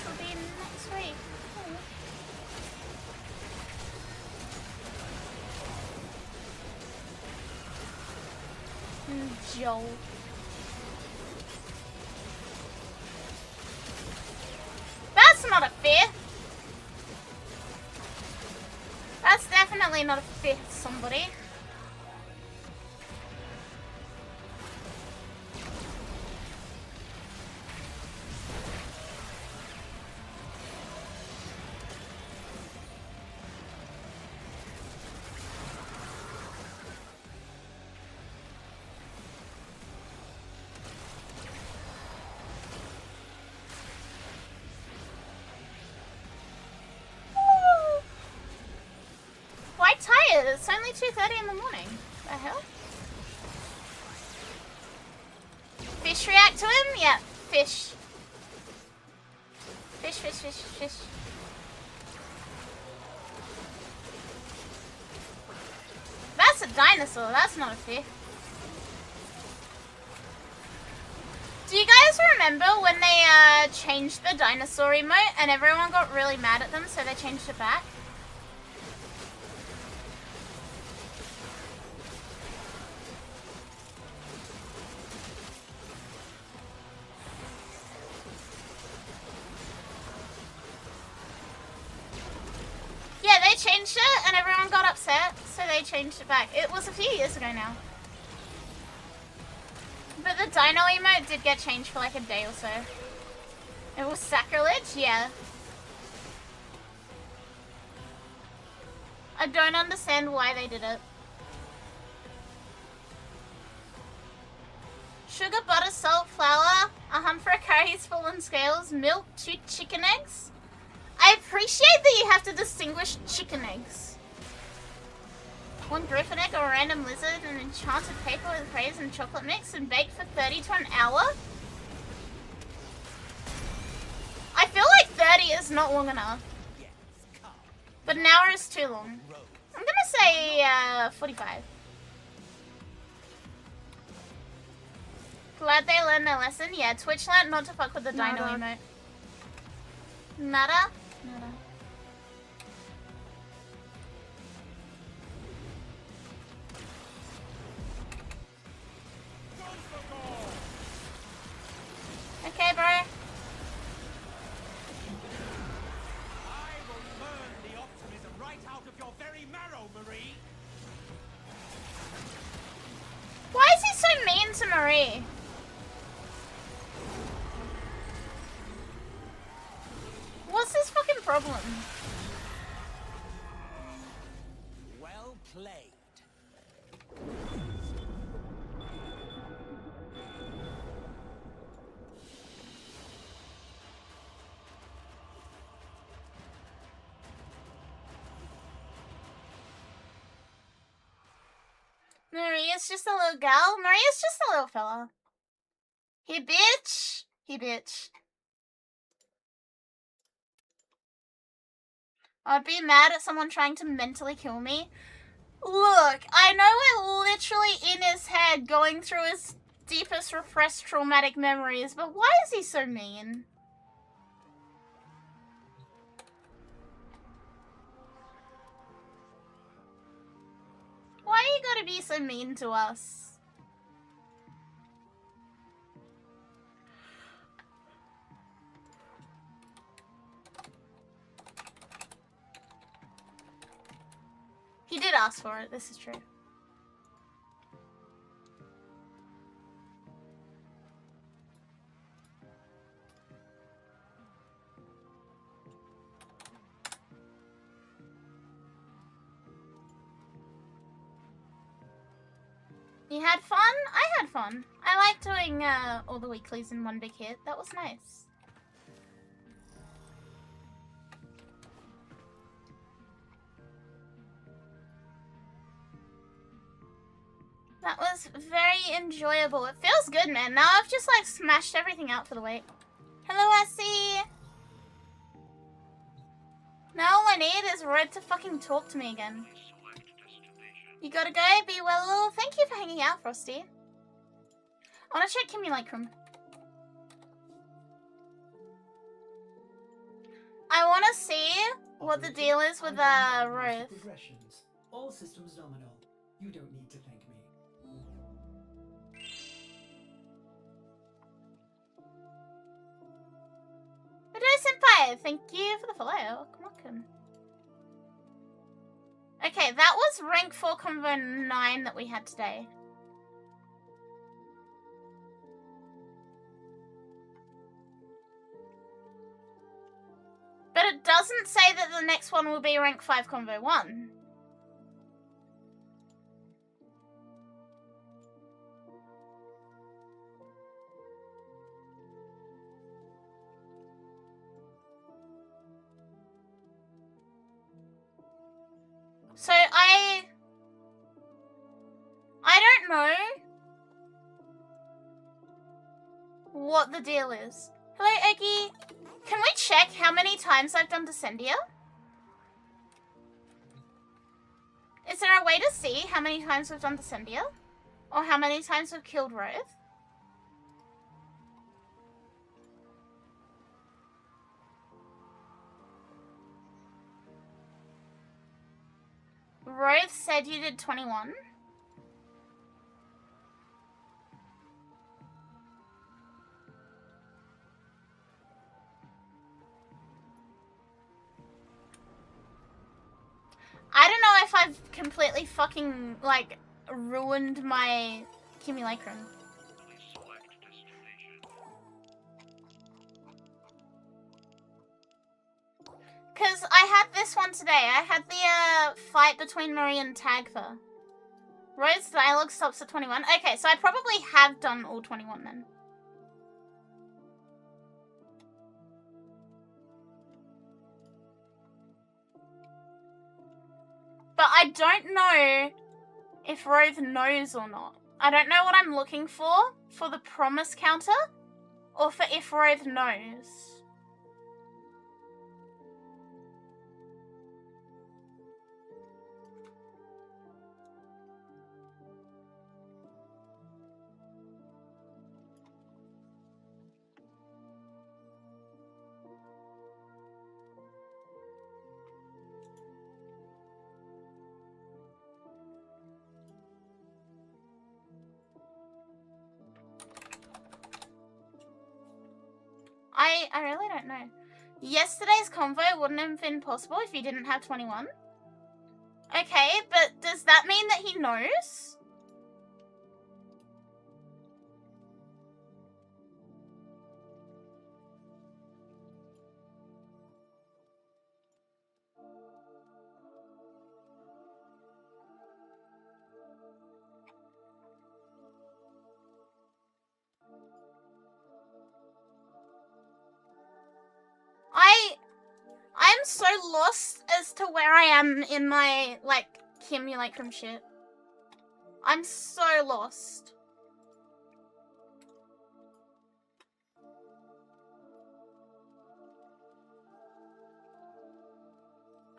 It'll be next week. Joel. That's not a fear. That's definitely not a fear, somebody. Quite tired. It's only 2:30 in the morning. The hell? Fish react to him? Yeah, fish. Fish, fish, fish, fish. That's a dinosaur. That's not a fish. Do you guys remember when they changed the dinosaur emote and everyone got really mad at them, so they changed it back? Yeah, they changed it and everyone got upset, so they changed it back. It was a few years ago now. But the dino emote did get changed for like a day or so. It was sacrilege? Yeah. I don't understand why they did it. Sugar, butter, salt, flour, a hunt for Akari's fallen scales, milk, 2 chicken eggs. I appreciate that you have to distinguish chicken eggs. 1 griffin egg, a random lizard, an enchanted paper with praise and chocolate mix, and baked for 30 to an hour? I feel like 30 is not long enough. But an hour is too long. I'm gonna say 45. Glad they learned their lesson. Yeah, Twitch learned not to fuck with the dino emote. Nada? Nada. Okay, bro. I will burn the optimism right out of your very marrow, Marie. Why is he so mean to Marie? What's his fucking problem? Well played. Maria's just a little gal. Maria's just a little fella. He bitch. He bitch. I'd be mad at someone trying to mentally kill me. Look, I know we're literally in his head going through his deepest repressed traumatic memories, but why is he so mean? Why you gotta be so mean to us? He did ask for it, this is true. You had fun? I had fun. I like doing all the weeklies in one big hit. That was nice. That was very enjoyable. It feels good, man. Now I've just like smashed everything out for the week. Hello, Essie. Now all I need is Red to fucking talk to me again. You gotta go. Be well. Thank you for hanging out, Frosty. I wanna check Kimulacrum. I wanna see what the deal is with Roth. Progressions. All systems nominal. You don't need to thank me. Senpai, thank you for the follow. Welcome. Okay, that was rank 4 convo 9 that we had today. But it doesn't say that the next one will be rank 5 convo 1. So I don't know what the deal is. Hello, Eggy. Can we check how many times I've done Descendia? Is there a way to see how many times we've done Descendia? Or how many times we've killed Roth? Roth said you did 21. I don't know if I've completely fucking, like, ruined my Kimulacrum. Because I had this one today. I had the fight between Marie and Tagfa. Rose's dialogue stops at 21. Okay, so I probably have done all 21 then. But I don't know if Rose knows or not. I don't know what I'm looking for the promise counter, or for if Rose knows. I really don't know. Yesterday's convo wouldn't have been possible if he didn't have 21. Okay, but does that mean that he knows? I'm so lost as to where I am in my, like, Kimulacrum shit. I'm so lost.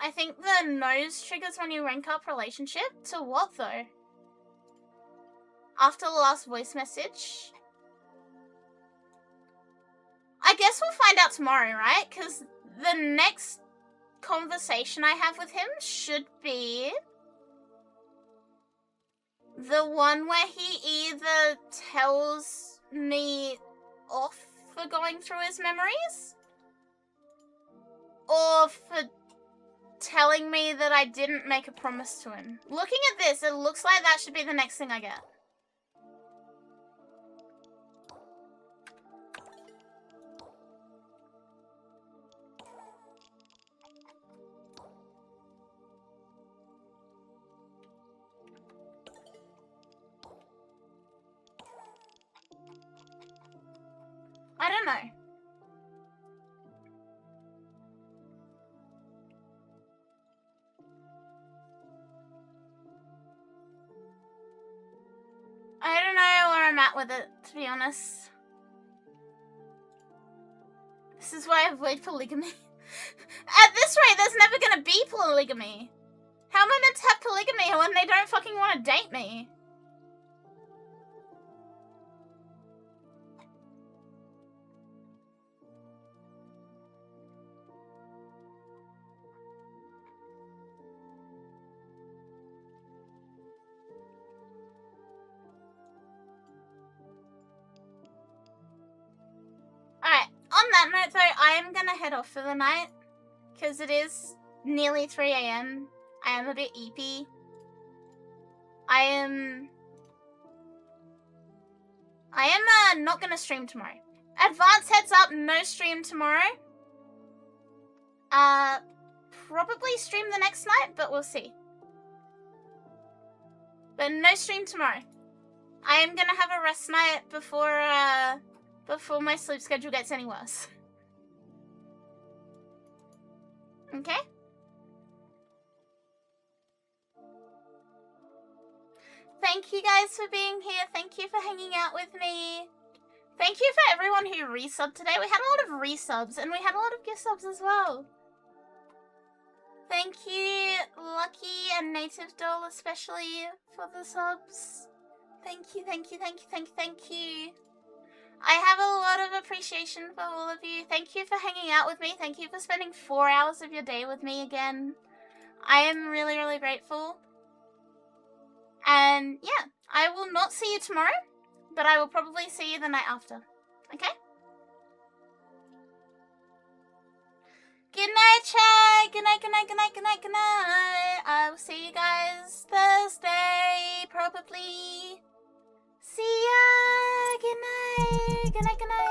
I think the nose triggers when you rank up relationship. To what, though? After the last voice message? I guess we'll find out tomorrow, right? Because the next conversation I have with him should be the one where he either tells me off for going through his memories, or for telling me that I didn't make a promise to him. Looking at this, it looks like that should be the next thing I get. I don't know. I don't know where I'm at with it, to be honest. This is why I avoid polygamy. At this rate, there's never gonna be polygamy. How am I meant to have polygamy when they don't fucking want to date me? On that note, though, I am gonna head off for the night, because it is nearly 3 AM. I am a bit eepy. I am not gonna stream tomorrow. Advance heads up, no stream tomorrow. Probably stream the next night, but we'll see. But no stream tomorrow. I am gonna have a rest night before my sleep schedule gets any worse. Okay? Thank you guys for being here. Thank you for hanging out with me. Thank you for everyone who resubbed today. We had a lot of resubs and we had a lot of gift subs as well. Thank you, Lucky and Native Doll, especially for the subs. Thank you, thank you, thank you, thank you, thank you. I have a lot of appreciation for all of you. Thank you for hanging out with me. Thank you for spending 4 hours of your day with me again. I am really, really grateful. And yeah, I will not see you tomorrow, but I will probably see you the night after. Okay? Good night, chat. Good night, good night, good night, good night, good night. I will see you guys Thursday, probably. See ya! Good night! Good night, good night!